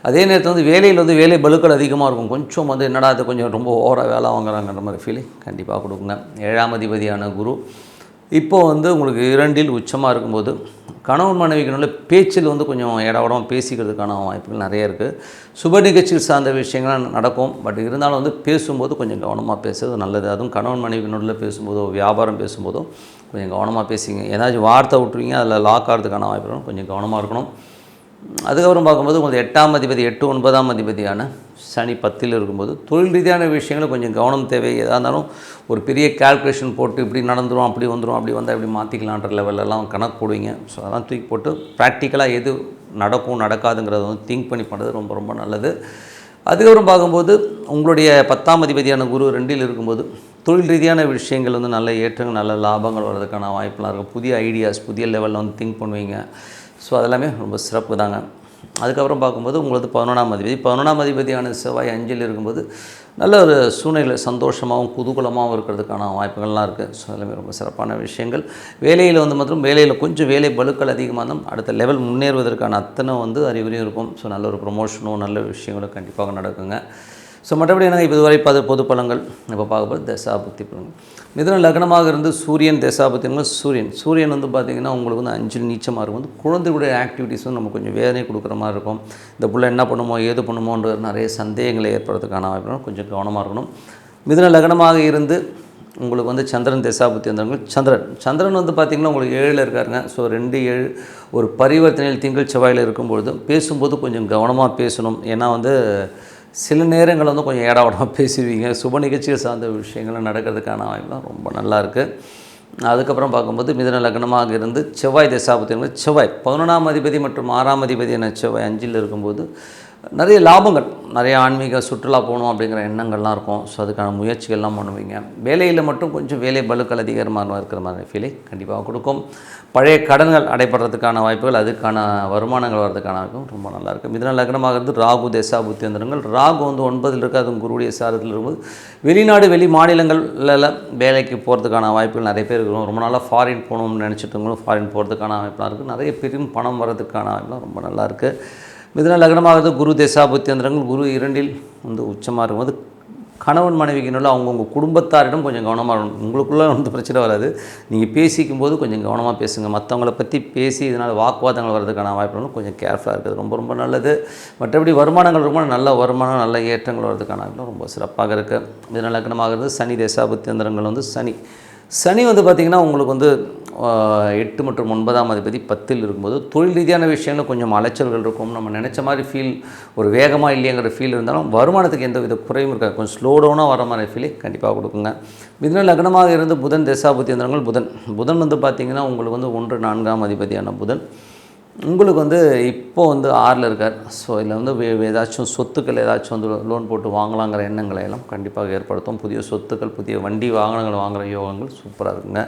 அதே நேரத்தில் வந்து வேலையில் வந்து வேலை பலுக்கள் அதிகமாக இருக்கும். கொஞ்சம் வந்து என்னடா அது கொஞ்சம் ரொம்ப ஓவராக வேலை வாங்குறாங்கன்ற மாதிரி ஃபீலிங் கண்டிப்பாக கொடுக்குங்க. 7ஆம் அதிபதியான குரு இப்போது வந்து உங்களுக்கு 2ல் உச்சமாக இருக்கும்போது கணவன் மனைவிக்கு பேச்சில் வந்து கொஞ்சம் இடவடம் பேசிக்கிறதுக்கான வாய்ப்புகள் நிறைய இருக்குது. சுப நிகழ்ச்சிகள் சார்ந்த விஷயங்கள் நடக்கும். பட் இருந்தாலும் வந்து பேசும்போது கொஞ்சம் கவனமாக பேசுறது நல்லது. அதுவும் கணவன் மனைவிக்கு பேசும்போதோ வியாபாரம் பேசும்போதோ கொஞ்சம் கவனமாக பேசிங்க. ஏதாச்சும் வார்த்தை விட்டுருவீங்க, அதில் லாக் ஆகிறதுக்கான வாய்ப்புகளும் கொஞ்சம் கவனமாக இருக்கணும். அதுக்கப்புறம் பார்க்கும்போது உங்களுக்கு 8ஆம் அதிபதி 8, 9ஆம் அதிபதியான சனி 10ல் இருக்கும்போது தொழில் ரீதியான விஷயங்களை கொஞ்சம் கவனம் தேவை. எதாக இருந்தாலும் ஒரு பெரிய கால்குலேஷன் போட்டு இப்படி நடந்துடும், அப்படி வந்துடும், அப்படி வந்தால் இப்படி மாற்றிக்கலான்ற லெவலெல்லாம் கணக்கு போடுவீங்க. ஸோ அதெல்லாம் தூக்கி போட்டு ப்ராக்டிக்கலாக எது நடக்கும் நடக்காதுங்கிறத வந்து திங்க் பண்ணி பண்ணுறது ரொம்ப நல்லது. அதுக்கப்புறம் பார்க்கும்போது உங்களுடைய 10ஆம் அதிபதியான குரு 2ல் இருக்கும்போது தொழில் ரீதியான விஷயங்கள் வந்து நல்ல ஏற்றங்கள், நல்ல லாபங்கள் வர்றதுக்கான வாய்ப்புலாம் இருக்கும். புதிய ஐடியாஸ், புதிய லெவலில் வந்து திங்க் பண்ணுவீங்க. ஸோ அதெல்லாமே ரொம்ப சிறப்பு தாங்க. அதுக்கப்புறம் பார்க்கும்போது உங்களுக்கு 11ஆம் அதிபதியான செவ்வாய் 5ல் இருக்கும்போது நல்ல ஒரு சூழ்நிலை சந்தோஷமாகவும் குதூகலமாகவும் இருக்கிறதுக்கான வாய்ப்புகள்லாம் இருக்குது. ஸோ எல்லாமே ரொம்ப சிறப்பான விஷயங்கள். வேலையில் வந்து மற்றும் வேலையில் கொஞ்சம் வேலை பளுக்கள் அதிகமாக இருந்தாலும் அடுத்த லெவல் முன்னேறுவதற்கான அத்தனை வந்து அறிகுறியும் இருக்கும். ஸோ நல்ல ஒரு ப்ரொமோஷனும் நல்ல விஷயங்களும் கண்டிப்பாக நடக்குங்க. ஸோ மற்றபடி எனக்கு இதுவரை பொது பலன்கள் இப்போ பார்க்கும்போது தசாபுக்தி பலன்கள். மிதுன லக்னமாக இருந்து சூரியன் தசாபுக்திகள் சூரியன் வந்து பார்த்திங்கன்னா உங்களுக்கு வந்து 5 நீச்சமாக இருக்கும். வந்து குழந்தைகளுடைய ஆக்டிவிட்டீஸ் வந்து நம்ம கொஞ்சம் வேதனை கொடுக்குற மாதிரி இருக்கும். இந்த புள்ள என்ன பண்ணுமோ ஏது பண்ணுமோன்ற நிறைய சந்தேகங்களை ஏற்படுறதுக்கான வாய்ப்பு கொஞ்சம் கவனமாக இருக்கணும். மிதுன லக்னமாக இருந்து உங்களுக்கு வந்து சந்திரன் தசாபுக்தி வந்தவங்க சந்திரன் வந்து பார்த்திங்கன்னா உங்களுக்கு 7ல் இருக்காருங்க. ஸோ 2, 7 ஒரு பரிவர்த்தனையில் திங்கள் செவ்வாயில் இருக்கும்பொழுது பேசும்போது கொஞ்சம் கவனமாக பேசணும். ஏன்னா வந்து சில நேரங்கள் வந்து கொஞ்சம் ஏடாவடமாக பேசுவீங்க. சுப நிகழ்ச்சிகள் சார்ந்த விஷயங்கள் நடக்கிறதுக்கான வாய்ப்புலாம் ரொம்ப நல்லாயிருக்கு. அதுக்கப்புறம் பார்க்கும்போது மிதுன லக்னமாக இருந்து செவ்வாய் தசாபுக்தி செவ்வாய் 11ஆம் அதிபதி மற்றும் 6ஆம் அதிபதி என செவ்வாய் 5ல் இருக்கும்போது நிறைய லாபங்கள், நிறைய ஆன்மீக சுற்றுலா போகணும் அப்படிங்கிற எண்ணங்கள்லாம் இருக்கும். ஸோ அதுக்கான முயற்சிகள்லாம் பண்ணுவீங்க. வேலையில் மட்டும் கொஞ்சம் வேலை பளுக்கள் அதிகமாக இருக்கிற மாதிரி ஃபீலை கண்டிப்பாக கொடுக்கும். பழைய கடன்கள் அடைப்படுறதுக்கான வாய்ப்புகள், அதுக்கான வருமானங்கள் வர்றதுக்கான வாய்ப்பும் ரொம்ப நல்லாயிருக்கு. மிதுன லக்னமாக இருந்து ராகு தசாபுக்தி வந்துடுங்கள். ராகு வந்து 9ல் இருக்குது, அதுவும் குருவுடைய சாரத்தில் இருக்கும்போது வெளிநாடு வெளி மாநிலங்களில் வேலைக்கு போகிறதுக்கான வாய்ப்புகள் நிறைய பேர் இருக்கும். ரொம்ப நாளாக ஃபாரின் போகணும்னு நினச்சிட்டுங்களும் ஃபாரின் போகிறதுக்கான வாய்ப்புலாம் இருக்குது. நிறைய பெரும் பணம் வர்றதுக்கான வாய்ப்புலாம் ரொம்ப நல்லாயிருக்கு. மிதுன லக்னமாகிறது குரு தசாபுக்தி வந்துடுங்கள். குரு 2ல் வந்து உச்சமாக இருக்கும்போது கணவன் மனைவிக்குள்ள அவங்கவுங்க குடும்பத்தாரிடம் கொஞ்சம் கவனமாக இருக்கணும். உங்களுக்குள்ளே வந்து பிரச்சனை வராது. நீங்கள் பேசிக்கும் போது கொஞ்சம் கவனமாக பேசுங்க. மற்றவங்களை பற்றி பேசி இதனால் வாக்குவாதங்கள் வர்றதுக்கான வாய்ப்புகளும் கொஞ்சம் கேர்ஃபுல்லாக இருக்குது. ரொம்ப ரொம்ப நல்லது. மற்றபடி வருமானங்கள் ரொம்ப நல்ல வருமானம், நல்ல ஏற்றங்கள் வர்றதுக்கான வாய்ப்புகளும் ரொம்ப சிறப்பாக இருக்குது. மிதுன லக்னமாகிறது சனி தசாபுக்தி வந்துடுங்கள். வந்து சனி வந்து பார்த்திங்கன்னா உங்களுக்கு வந்து 8 மற்றும் 9ஆம் அதிபதி 10ல் இருக்கும்போது தொழில் ரீதியான விஷயங்கள் கொஞ்சம் அலைச்சல்கள் இருக்கும். நம்ம நினச்ச மாதிரி ஒரு வேகமாக இல்லைங்கிற ஃபீல் இருந்தாலும் வருமானத்துக்கு எந்த வித குறையும் இருக்காது. கொஞ்சம் ஸ்லோ டவுனாக வர மாதிரி ஃபீலை கண்டிப்பாக கொடுக்குங்க. மிதுன லக்னமாக இருந்து புதன் தசாபுக்தி வந்துடுங்கள். புதன் வந்து பார்த்திங்கன்னா உங்களுக்கு வந்து 1, 4ஆம் அதிபதியான புதன் உங்களுக்கு வந்து இப்போ வந்து 6ல் இருக்கார். ஸோ இதில் வந்து ஏதாச்சும் சொத்துக்கள் ஏதாச்சும் வந்து லோன் போட்டு வாங்கலாங்கிற எண்ணங்களை எல்லாம் கண்டிப்பாக ஏற்படுத்தும். புதிய சொத்துக்கள், புதிய வண்டி வாகனங்கள் வாங்குகிற யோகங்கள் சூப்பராக இருக்குங்க.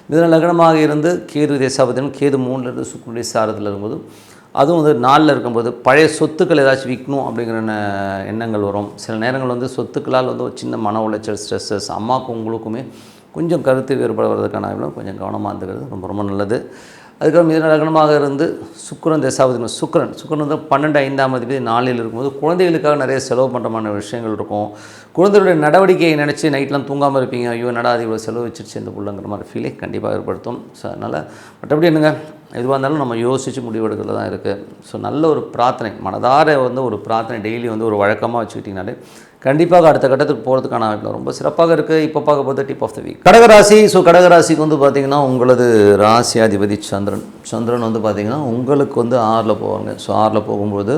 மிதுன லக்னமாக இருந்து கேது தசாபுக்தி, கேது 3ல் இருந்து சுக்கிரனுடைய சாரத்தில் இருக்கும்போது அதுவும் வந்து 4ல் இருக்கும்போது பழைய சொத்துக்கள் ஏதாச்சும் விற்கணும் அப்படிங்கிற எண்ணங்கள் வரும். சில நேரங்கள் வந்து சொத்துக்களால் வந்து ஒரு சின்ன மன உளைச்சல், ஸ்ட்ரெஸ்ஸஸ், அம்மாவுக்கும் உங்களுக்குமே கொஞ்சம் கருத்து வேறுபாடு வர்றதுக்கான கொஞ்சம் கவனமாக இருந்துக்கிறது ரொம்ப ரொம்ப நல்லது. அதுக்கப்புறம் மிதுன லக்னமாக இருந்து சுக்கிரன் தசாபுக்தி சுக்கிரன் வந்து 12, 5ஆம் அதிபதி 4ல் இருக்கும்போது குழந்தைகளுக்காக நிறைய செலவு பண்ணுறமான விஷயங்கள் இருக்கும். குழந்தைகளுடைய நடவடிக்கையை நினச்சி நைட்லாம் தூங்காமல் இருப்பீங்க. ஐயோ என்னடா அது இவ்வளோ செலவு வச்சிருச்சு இந்த புள்ளங்கிற மாதிரி ஃபீலை கண்டிப்பாக ஏற்படுத்தும். ஸோ அதனால் மற்றபடி என்னங்க எதுவாக இருந்தாலும் நம்ம யோசித்து முடிவெடுக்கிறது தான் இருக்குது. ஸோ நல்ல ஒரு பிரார்த்தனை, மனதார வந்து ஒரு பிரார்த்தனை டெய்லி வந்து ஒரு வழக்கமாக வச்சுக்கிட்டிங்கனாலே கண்டிப்பாக அடுத்த கட்டத்துக்கு போகிறதுக்கான வாய்ப்பு ரொம்ப சிறப்பாக இருக்குது. இப்போ பார்க்க போது டிப் ஆஃப் த வீக் கடகராசி. ஸோ கடகராசிக்கு வந்து பார்த்திங்கன்னா உங்களது ராசி அதிபதி சந்திரன் வந்து பார்த்திங்கன்னா உங்களுக்கு வந்து 6ல் போவாங்க. ஸோ 6ல் போகும்போது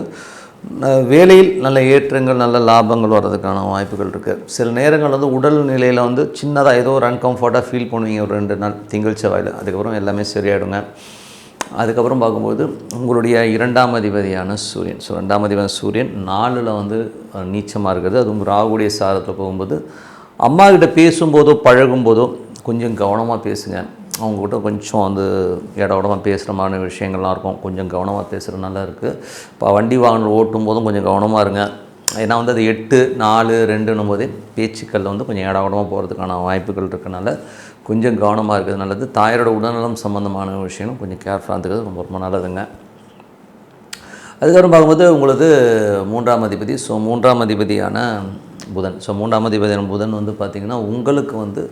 வேலையில் நல்ல ஏற்றங்கள், நல்ல லாபங்கள் வர்றதுக்கான வாய்ப்புகள் இருக்குது. சில நேரங்கள் வந்து உடல் நிலையில் வந்து சின்னதாக ஏதோ ஒரு அன்கம்ஃபர்ட்டாக ஃபீல் பண்ணுவீங்க ஒரு 2 நாள் திங்கள் செவ்வாயில். அதுக்கப்புறம் எல்லாமே சரியாயிடுங்க. அதுக்கப்புறம் பார்க்கும்போது உங்களுடைய 2ஆம் அதிபதியான சூரியன். ஸோ 2ஆம் அதிபதியான சூரியன் 4ல் வந்து நீச்சமாக இருக்கிறது. அதுவும் ராகுடைய சாரத்தில் போகும்போது அம்மாக்கிட்ட பேசும்போதோ பழகும்போதோ கொஞ்சம் கவனமாக பேசுங்க. அவங்ககிட்ட கொஞ்சம் வந்து இடமா பேசுகிற மாதிரி விஷயங்கள்லாம் இருக்கும். கொஞ்சம் கவனமாக பேசுகிற நல்லா இருக்குது. இப்போ வண்டி வாகனம் ஓட்டும் போதும் கொஞ்சம் கவனமாக இருங்க. ஏன்னா வந்து அது 8, 4, 2ன்னும் போதே பேச்சுக்களில் வந்து கொஞ்சம் இடமா போகிறதுக்கான வாய்ப்புகள் இருக்கனால கொஞ்சம் கவனமாக இருக்கிறது நல்லது. தாயாரோட உடல்நலம் சம்மந்தமான விஷயங்களும் கொஞ்சம் கேர்ஃபுல்லாக இருக்கிறது ரொம்ப ரொம்ப நல்லதுங்க. அதுக்கப்புறம் பார்க்கும்போது உங்களுக்கு 3ஆம் அதிபதி. ஸோ 3ஆம் அதிபதியான புதன். ஸோ 3ஆம் அதிபதியான புதன் வந்து பார்த்திங்கன்னா உங்களுக்கு வந்து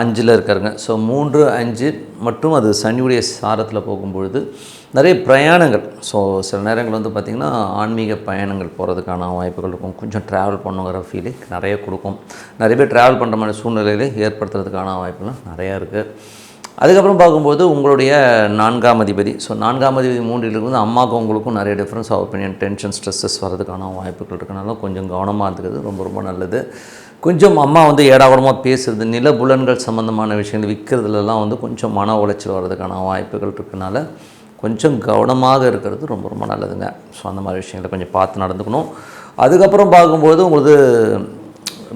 5ல் இருக்காருங்க. ஸோ 3, 5 மற்றும் அது சனியுடைய சாரத்தில் போகும்பொழுது நிறைய பிரயாணங்கள். ஸோ சில நேரங்கள் வந்து பார்த்திங்கன்னா ஆன்மீக பயணங்கள் போகிறதுக்கான வாய்ப்புகள் இருக்கும். கொஞ்சம் ட்ராவல் பண்ணுங்கிற ஃபீலை நிறைய கொடுக்கும். நிறைய பேர் ட்ராவல் பண்ணுற மாதிரி சூழ்நிலையிலே ஏற்படுத்துறதுக்கான வாய்ப்புலாம் நிறையா இருக்குது. அதுக்கப்புறம் பார்க்கும்போது உங்களுடைய 4ஆம் அதிபதி. ஸோ 4ஆம் அதிபதி 3ல் இருக்கும்போது அம்மாவுக்கும் உங்களுக்கும் நிறைய difference of opinion, tension, stresses வரதுக்கான வாய்ப்புகள் இருக்கனால கொஞ்சம் கவனமாக இருக்கிறது ரொம்ப ரொம்ப நல்லது. கொஞ்சம் அம்மா வந்து ஏடாவடமாக பேசுகிறது, நிலபுலன்கள் சம்மந்தமான விஷயங்கள் விற்கிறதுலலாம் வந்து கொஞ்சம் மன உளைச்சல் வர்றதுக்கான வாய்ப்புகள் இருக்கனால கொஞ்சம் கவனமாக இருக்கிறது ரொம்ப ரொம்ப நல்லதுங்க. ஸோ அந்த மாதிரி விஷயங்களை கொஞ்சம் பார்த்து நடந்துக்கணும். அதுக்கப்புறம் பார்க்கும்போது உங்களுக்கு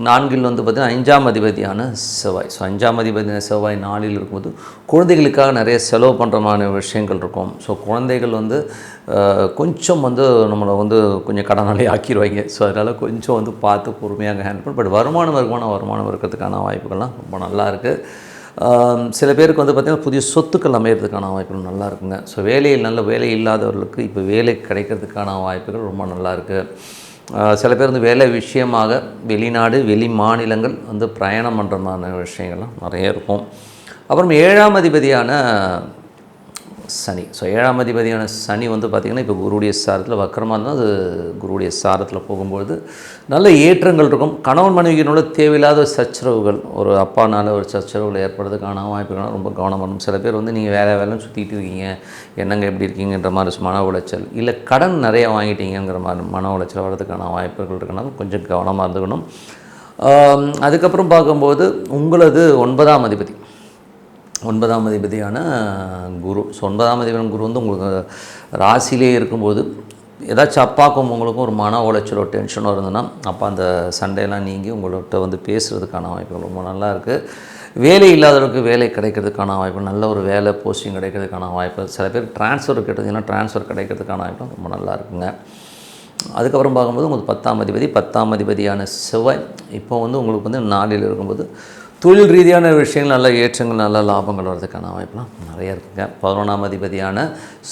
4 வந்து பார்த்திங்கன்னா 5ஆம் அதிபதியான செவ்வாய். ஸோ 5ஆம் அதிபதியான செவ்வாய் 4 இருக்கும்போது குழந்தைகளுக்காக நிறைய செலவு பண்ணுறமான விஷயங்கள் இருக்கும். ஸோ குழந்தைகள் வந்து கொஞ்சம் வந்து நம்மளை வந்து கொஞ்சம் கடனாளி ஆக்கிடுவாங்க. ஸோ அதனால் கொஞ்சம் வந்து பார்த்து பொறுமையாக ஹேண்டில் பண்ணி, பட் வருமானம் இருக்கிறதுக்கான வாய்ப்புகள்லாம் ரொம்ப நல்லாயிருக்கு. சில பேருக்கு வந்து பார்த்திங்கன்னா புதிய சொத்துக்கள் அமைகிறதுக்கான வாய்ப்புகள் நல்லா இருக்குங்க. ஸோ நல்ல வேலை இல்லாதவர்களுக்கு இப்போ வேலை கிடைக்கிறதுக்கான வாய்ப்புகள் ரொம்ப நல்லாயிருக்கு. சில பேர் வந்து வேலை விஷயமாக வெளிநாடு வெளி மாநிலங்கள் வந்து பிரயாணம் பண்ணுற மாதிரி விஷயங்கள்லாம் நிறைய இருக்கும். அப்புறம் 7ஆம் அதிபதியான சனி. ஸோ 7ஆம் அதிபதியான சனி வந்து பார்த்திங்கன்னா இப்போ குருவுடைய சாரத்தில் வக்கரமாக இருந்தால் அது குருவுடைய சாரத்தில் போகும்பொழுது நல்ல ஏற்றங்கள் இருக்கும். கணவன் மனைவியினோட தேவையில்லாத சச்சரவுகள், ஒரு அப்பானால் ஒரு சச்சரவுகள் ஏற்படுறதுக்கான வாய்ப்புகள்லாம் ரொம்ப கவனம் பண்ணணும். சில பேர் வந்து நீங்கள் வேலைன்னு சுற்றிட்டு இருக்கீங்க, என்னங்க எப்படி இருக்கீங்கன்ற மாதிரி மன உளைச்சல், இல்லை கடன் நிறைய வாங்கிட்டீங்கிற மாதிரி மன உளைச்சல் வர்றதுக்கான வாய்ப்புகள் இருக்கனால கொஞ்சம் கவனமாக இருந்துக்கணும். அதுக்கப்புறம் பார்க்கும்போது உங்களது 9ஆம் அதிபதியான குரு. ஸோ 9ஆம் அதிபதியான குரு வந்து உங்களுக்கு ராசியிலே இருக்கும்போது ஏதாச்சும் அப்பாவுக்கும் உங்களுக்கும் ஒரு மன உளைச்சலோ டென்ஷனோ இருந்ததுன்னா அப்போ அந்த சண்டையெல்லாம் நீங்கி உங்கள்கிட்ட வந்து பேசுகிறதுக்கான வாய்ப்புகள் ரொம்ப நல்லா இருக்குது. வேலை இல்லாதவர்களுக்கு வேலை கிடைக்கிறதுக்கான வாய்ப்பு, நல்ல ஒரு வேலை போஸ்டிங் கிடைக்கிறதுக்கான வாய்ப்பு, சில பேர் ட்ரான்ஸ்ஃபர் கேட்டதுன்னா ட்ரான்ஸ்ஃபர் கிடைக்கிறதுக்கான வாய்ப்பு ரொம்ப நல்லா இருக்குங்க. அதுக்கப்புறம் பார்க்கும்போது உங்களுக்கு 10ஆம் அதிபதியான செவ்வாய் இப்போ வந்து உங்களுக்கு வந்து 4 இருக்கும்போது தொழில் ரீதியான விஷயங்கள், நல்ல ஏற்றங்கள், நல்ல லாபங்கள் வர்றதுக்கான வாய்ப்புலாம் நிறையா இருக்குங்க. 11ஆம் அதிபதியான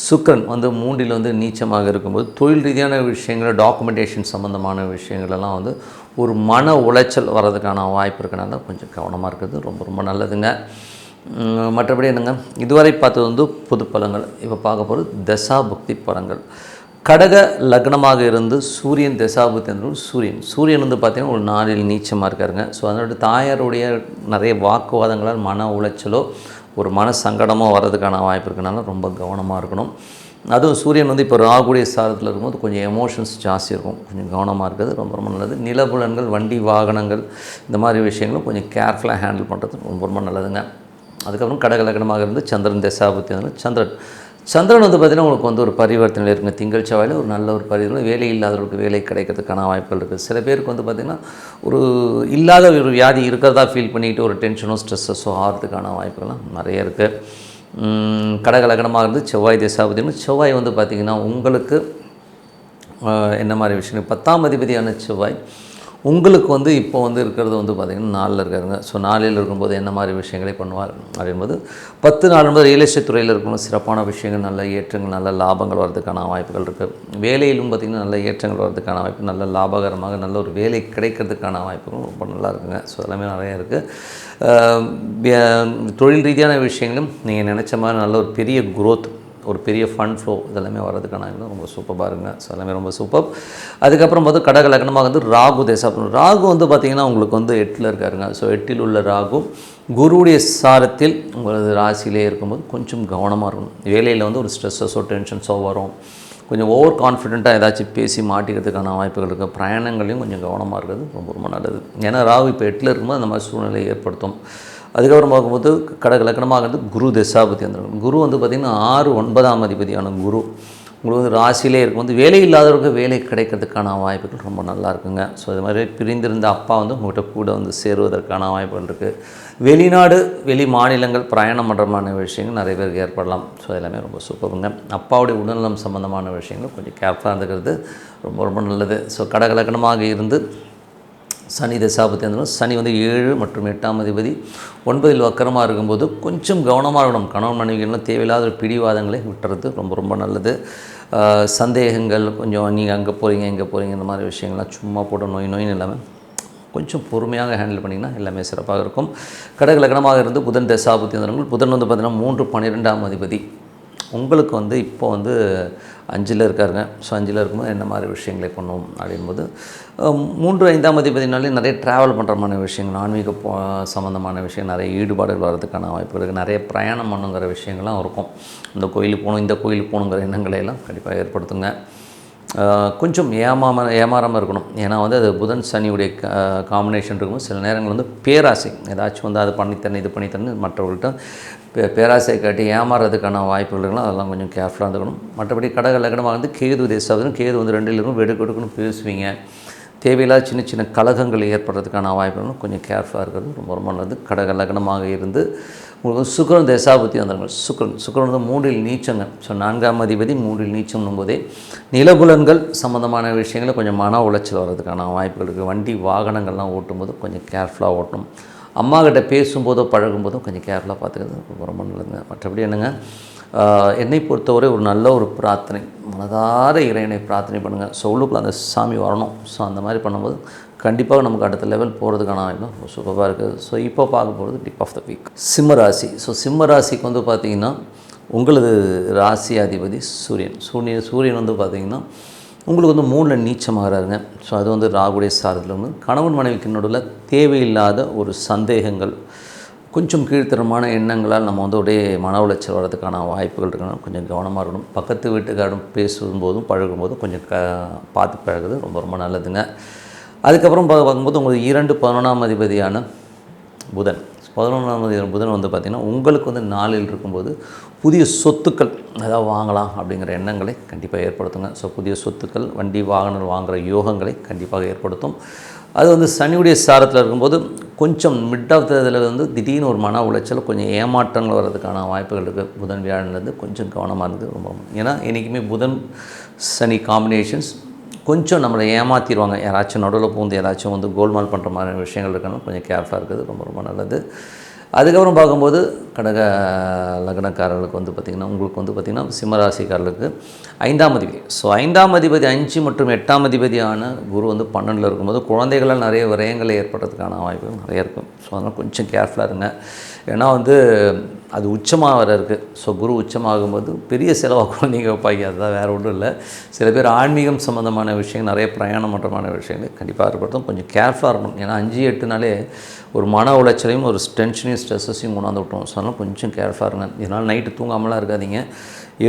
சுக்கிரன் வந்து 3 வந்து நீச்சமாக இருக்கும்போது தொழில் ரீதியான விஷயங்கள், டாக்குமெண்டேஷன் சம்மந்தமான விஷயங்களெல்லாம் வந்து ஒரு மன உளைச்சல் வர்றதுக்கான வாய்ப்பு இருக்கனால கொஞ்சம் கவனமாக இருக்கிறது ரொம்ப ரொம்ப நல்லதுங்க. மற்றபடி என்னங்க, இதுவரை பார்த்தது வந்து பொது பலன்கள். இப்போ பார்க்க போகிறது தசாபுக்தி பலன்கள். கடக லக்னமாக இருந்து சூரியன் தசாபுக்தி சூரியன் வந்து பார்த்திங்கன்னா ஒரு 4 நீச்சமாக இருக்காருங்க. ஸோ அதனோட தாயாருடைய நிறைய வாக்குவாதங்களால் மன உளைச்சலோ ஒரு மன சங்கடமோ வர்றதுக்கான வாய்ப்பு இருக்கனால ரொம்ப கவனமாக இருக்கணும். அதுவும் சூரியன் வந்து இப்போ ராகுடைய சாரத்தில் இருக்கும்போது கொஞ்சம் எமோஷன்ஸ் ஜாஸ்தி இருக்கும், கொஞ்சம் கவனமாக இருக்கிறது ரொம்ப ரொம்ப நல்லது. நிலபுலன்கள், வண்டி வாகனங்கள், இந்த மாதிரி விஷயங்களும் கொஞ்சம் கேர்ஃபுல்லாக ஹேண்டில் பண்ணுறது ரொம்ப ரொம்ப நல்லதுங்க. அதுக்கப்புறம் கடக லக்னமாக இருந்து சந்திரன் தசாபுக்தி சந்திரன் வந்து பார்த்திங்கன்னா உங்களுக்கு வந்து ஒரு பரிவர்த்தனை இருக்குங்க. திங்கள் செவ்வாயில் ஒரு நல்ல ஒரு பரிவர்த்தனை, வேலை இல்லாதவர்களுக்கு வேலை கிடைக்கிறதுக்கான வாய்ப்புகள் இருக்குது. சில பேருக்கு வந்து பார்த்திங்கன்னா ஒரு இல்லாத ஒரு வியாதி இருக்கிறதா ஃபீல் பண்ணிக்கிட்டு ஒரு டென்ஷனோ ஸ்ட்ரெஸ்ஸஸோ ஆகிறதுக்கான வாய்ப்புகள்லாம் நிறைய இருக்குது. கடக லக்னமாக இருந்து செவ்வாய் செவ்வாய் வந்து பார்த்திங்கன்னா உங்களுக்கு என்ன மாதிரி விஷயம், 10ஆம் அதிபதியான செவ்வாய் உங்களுக்கு வந்து இப்போ வந்து இருக்கிறது வந்து பார்த்திங்கன்னா 4 இருக்காருங்க. ஸோ 4 இருக்கும்போது என்ன மாதிரி விஷயங்களை பண்ணுவார் அப்படின்போது 10 4 ரியல் எஸ்டேட் துறையில் இருக்கணும், சிறப்பான விஷயங்கள், நல்ல ஏற்றங்கள், நல்ல லாபங்கள் வர்றதுக்கான வாய்ப்புகள் இருக்குது. வேலையிலும் பார்த்திங்கன்னா நல்ல ஏற்றங்கள் வர்றதுக்கான வாய்ப்பு, நல்ல லாபகரமாக நல்ல ஒரு வேலை கிடைக்கிறதுக்கான வாய்ப்புகளும் ரொம்ப நல்லா இருக்குங்க. ஸோ எல்லாமே நிறைய இருக்குது. தொழில் ரீதியான விஷயங்களும் நீங்கள் நினச்ச மாதிரி நல்ல ஒரு பெரிய குரோத், ஒரு பெரிய ஃபண்ட் ஃப்ளோ இதெல்லாமே வர்றதுக்கான ரொம்ப சூப்பராக இருங்க. ஸோ எல்லாமே ரொம்ப சூப்பர். அதுக்கப்புறம் வந்து கடக லக்னமாக வந்து ராகு ராகு வந்து பார்த்திங்கன்னா உங்களுக்கு வந்து 8 இருக்காருங்க. ஸோ 8 உள்ள ராகு குருவுடைய சாரத்தில் உங்களது ராசியிலே இருக்கும்போது கொஞ்சம் கவனமாக இருக்கணும். வேலையில் வந்து ஒரு ஸ்ட்ரெஸ்ஸஸோ டென்ஷன்ஸோ வரும், கொஞ்சம் ஓவர் கான்ஃபிடென்ட்டாக ஏதாச்சும் பேசி மாட்டிக்கிறதுக்கான வாய்ப்புகள் இருக்குது. பிரயாணங்களையும் கொஞ்சம் கவனமாக இருக்கிறது ரொம்ப ரொம்ப நல்லது. ஏன்னா ராகு இப்போ 8 இருக்கும்போது அந்த மாதிரி சூழ்நிலை ஏற்படுத்தும். அதுக்கப்புறம் பார்க்கும்போது கடக லக்னமாக வந்து குரு தசாபுக்தி குரு வந்து பார்த்திங்கன்னா 6 9ஆம் அதிபதியான குரு உங்களுக்கு வந்து ராசியிலே இருக்கும்போது வேலை இல்லாதவருக்கு வேலை கிடைக்கிறதுக்கான வாய்ப்புகள் ரொம்ப நல்லா இருக்குங்க. ஸோ இது மாதிரி பிரிந்திருந்த அப்பா வந்து உங்கள்கிட்ட கூட வந்து சேருவதற்கான வாய்ப்புகள் இருக்குது. வெளிநாடு வெளி மாநிலங்கள் பிரயாணம் பண்ணுறமான விஷயங்கள் நிறைய பேருக்கு ஏற்படலாம். ஸோ எல்லாமே ரொம்ப சூப்பருங்க. அப்பாவுடைய உடல்நலம் சம்மந்தமான விஷயங்கள் கொஞ்சம் கேர்ஃபுல்லாக இருந்துக்கிறது ரொம்ப ரொம்ப நல்லது. ஸோ கடக லக்னமாக இருந்து சனி தசாபுக்தி சனி வந்து 7 மற்றும் 8ஆம் அதிபதி 9 வக்கரமாக இருக்கும்போது கொஞ்சம் கவனமாக இருக்கணும். கணவன் மனைவிகள்லாம் தேவையில்லாத ஒரு பிடிவாதங்களை விட்டுறது ரொம்ப ரொம்ப நல்லது. சந்தேகங்கள், கொஞ்சம் நீங்கள் அங்கே போகிறீங்க இங்கே போகிறீங்க இந்த மாதிரி விஷயங்கள்லாம் சும்மா போட்டு நோயின்னு இல்லாமல் கொஞ்சம் பொறுமையாக ஹேண்டில் பண்ணிங்கன்னா எல்லாமே சிறப்பாக இருக்கும். கடக லக்னமாக இருந்து புதன் தசாபுக்தி புதன் வந்து பார்த்திங்கன்னா 3 12ஆம் அதிபதி உங்களுக்கு வந்து இப்போ வந்து 5 இருக்காருங்க. ஸோ 5 இருக்கும்போது என்ன மாதிரி விஷயங்களை பண்ணுவோம் அப்படின்போது 3 5ஆம் அதிபதினாலே நிறைய ட்ராவல் பண்ணுறமான விஷயங்கள், ஆன்மீக சம்மந்தமான விஷயம், நிறைய ஈடுபாடுகள் வர்றதுக்கான வாய்ப்பு இருக்குது. நிறைய பிரயாணம் பண்ணுங்கிற விஷயங்கள்லாம் இருக்கும். இந்த கோயிலுக்கு போகணும் இந்த கோயிலுக்கு போகணுங்கிற எண்ணங்களை எல்லாம் கண்டிப்பாக ஏற்படுத்துங்க. கொஞ்சம் ஏமாறாமல் இருக்கணும். ஏன்னா வந்து அது புதன் சனியுடைய காம்பினேஷன் இருக்கும்போது சில நேரங்கள் வந்து பேராசை, ஏதாச்சும் வந்து அது பண்ணித்தரேன் இது பண்ணித்தரேன்னு மற்றவர்கள்ட்ட பேராசை காட்டி ஏமாறதுக்கான வாய்ப்புகள் இருக்கலாம். அதெல்லாம் கொஞ்சம் கேர்ஃபுல்லாக இருந்துக்கணும். மற்றபடி கடக லக்னமாக வந்து கேது வந்து 2 இருக்கும், வெடுக்கணும் பேசுவீங்க, தேவையில்லாத சின்ன சின்ன கலகங்கள் ஏற்படுறதுக்கான வாய்ப்புகளும் கொஞ்சம் கேர்ஃபுல்லாக இருக்கிறது ரொம்ப ரொம்ப நல்லது. கடக லக்னமாக இருந்து உங்களுக்கு வந்து சுக்கிரன் தசாபுத்தி வந்தாங்க. சுக்கிரன் வந்து 3இல் நீச்சங்க. ஸோ 4ஆம் அதிபதி 3இல் நீச்சம் போதே நிலபுலன்கள் சம்மந்தமான விஷயங்களில் கொஞ்சம் மன உளைச்சல் வர்றதுக்கான வாய்ப்புகள் இருக்குது. வண்டி வாகனங்கள்லாம் ஓட்டும்போது கொஞ்சம் கேர்ஃபுல்லாக ஓட்டணும். அம்மா கிட்ட பேசும்போதோ பழகும்போதும் கொஞ்சம் கேர்ஃபுல்லாக பார்த்துக்கிறது ரொம்ப ரொம்ப நல்லதுங்க. மற்றபடி என்னங்க, என்னை பொறுத்தவரை ஒரு நல்ல ஒரு பிரார்த்தனை, மனதார இறைவனை பிரார்த்தனை பண்ணுங்கள். ஸோ உள்ளுக்குள்ள அந்த சாமி வரணும். ஸோ அந்த மாதிரி பண்ணும்போது கண்டிப்பாக நமக்கு அடுத்த லெவல் போகிறதுக்கான வாய்ப்பு சூப்பராக இருக்குது. ஸோ இப்போ பார்க்க போகிறது டிப் ஆஃப் த வீக் சிம்ம ராசி. ஸோ சிம்ம ராசிக்கு வந்து பார்த்திங்கன்னா உங்களது ராசி அதிபதி சூரியன் வந்து பார்த்திங்கன்னா உங்களுக்கு வந்து 3இல் நீச்சமாகறாருங்க. ஸோ அது வந்து ராகுடைய சாரத்தில் வந்து கணவன் மனைவிக்கு நடுவில் தேவையில்லாத ஒரு சந்தேகங்கள், கொஞ்சம் கீழ்த்தரமான எண்ணங்களால் நம்ம வந்து அப்படியே மன உளைச்சல் வர்றதுக்கான வாய்ப்புகள் இருக்கணும். கொஞ்சம் கவனமாக இருக்கணும். பக்கத்து வீட்டுக்காரரும் பேசும்போதும் பழகும்போதும் கொஞ்சம் பார்த்து பழகுது ரொம்ப ரொம்ப நல்லதுங்க. அதுக்கப்புறம் பார்க்கும்போது உங்களுக்கு 11ஆம் அதிபதியான புதன் 11ஆம் அதிபதி புதன் வந்து பார்த்திங்கன்னா உங்களுக்கு வந்து 4இல் இருக்கும்போது புதிய சொத்துக்கள் ஏதாவது வாங்கலாம் அப்படிங்கிற எண்ணங்களை கண்டிப்பாக ஏற்படுத்துங்க. ஸோ புதிய சொத்துக்கள், வண்டி வாகனம் வாங்குகிற யோகங்களை கண்டிப்பாக ஏற்படுத்தும். அது வந்து சனியுடைய சாரத்தில் இருக்கும்போது கொஞ்சம் மிட் ஆஃப் இதில் வந்து திடீர்னு ஒரு மன உளைச்சல், கொஞ்சம் ஏமாற்றங்கள் வர்றதுக்கான வாய்ப்புகள் இருக்குது. புதன் வியாழன்லேருந்து கொஞ்சம் கவனமாக இருக்குது ரொம்ப. ஏன்னா என்றைக்குமே புதன் சனி காம்பினேஷன்ஸ் கொஞ்சம் நம்மளை ஏமாற்றிடுவாங்க. யாராச்சும் நடுவில் பூந்து ஏதாச்சும் வந்து கோல்மால் பண்ணுற மாதிரி விஷயங்கள் இருக்கணும். கொஞ்சம் கேர்ஃபுல்லாக இருக்குது ரொம்ப ரொம்ப நல்லது. அதுக்கப்புறம் பார்க்கும்போது கடக லக்னக்காரர்களுக்கு வந்து பார்த்திங்கன்னா உங்களுக்கு வந்து பார்த்திங்கன்னா சிம்மராசிக்காரர்களுக்கு 5ஆம் அதிபதி. ஸோ 5ஆம் அதிபதி 5 மற்றும் 8ஆம் அதிபதியான குரு வந்து 12இல் இருக்கும்போது குழந்தைகளால் நிறைய விரயங்கள் ஏற்படுறதுக்கான வாய்ப்புகள் நிறைய இருக்கும். ஸோ அதனால் கொஞ்சம் கேர்ஃபுல்லாக இருங்க. ஏன்னா வந்து அது உச்சமாக வர இருக்குது. ஸோ குரு உச்சமாகும்போது பெரிய செலவாக குழந்தைங்க வைப்பாங்க. அதுதான் வேறு ஒன்றும் இல்லை. சில பேர் ஆன்மீகம் சம்மந்தமான விஷயங்கள், நிறைய பிரயாணம் மற்றமான விஷயங்கள் கண்டிப்பாக ஏற்படுத்தும். கொஞ்சம் கேர்ஃபுல்லாக இருக்கணும். ஏன்னா 5, 8நாலே ஒரு மன உளைச்சலையும் ஒரு டென்ஷனையும் ஸ்ட்ரெஸ்ஸையும் கொண்டாந்து விட்டோம். ஸோ அதனால் கொஞ்சம் கேர்ஃபுல்லாக இருங்க. இதனால் நைட்டு தூங்காமலாம் இருக்காதீங்க.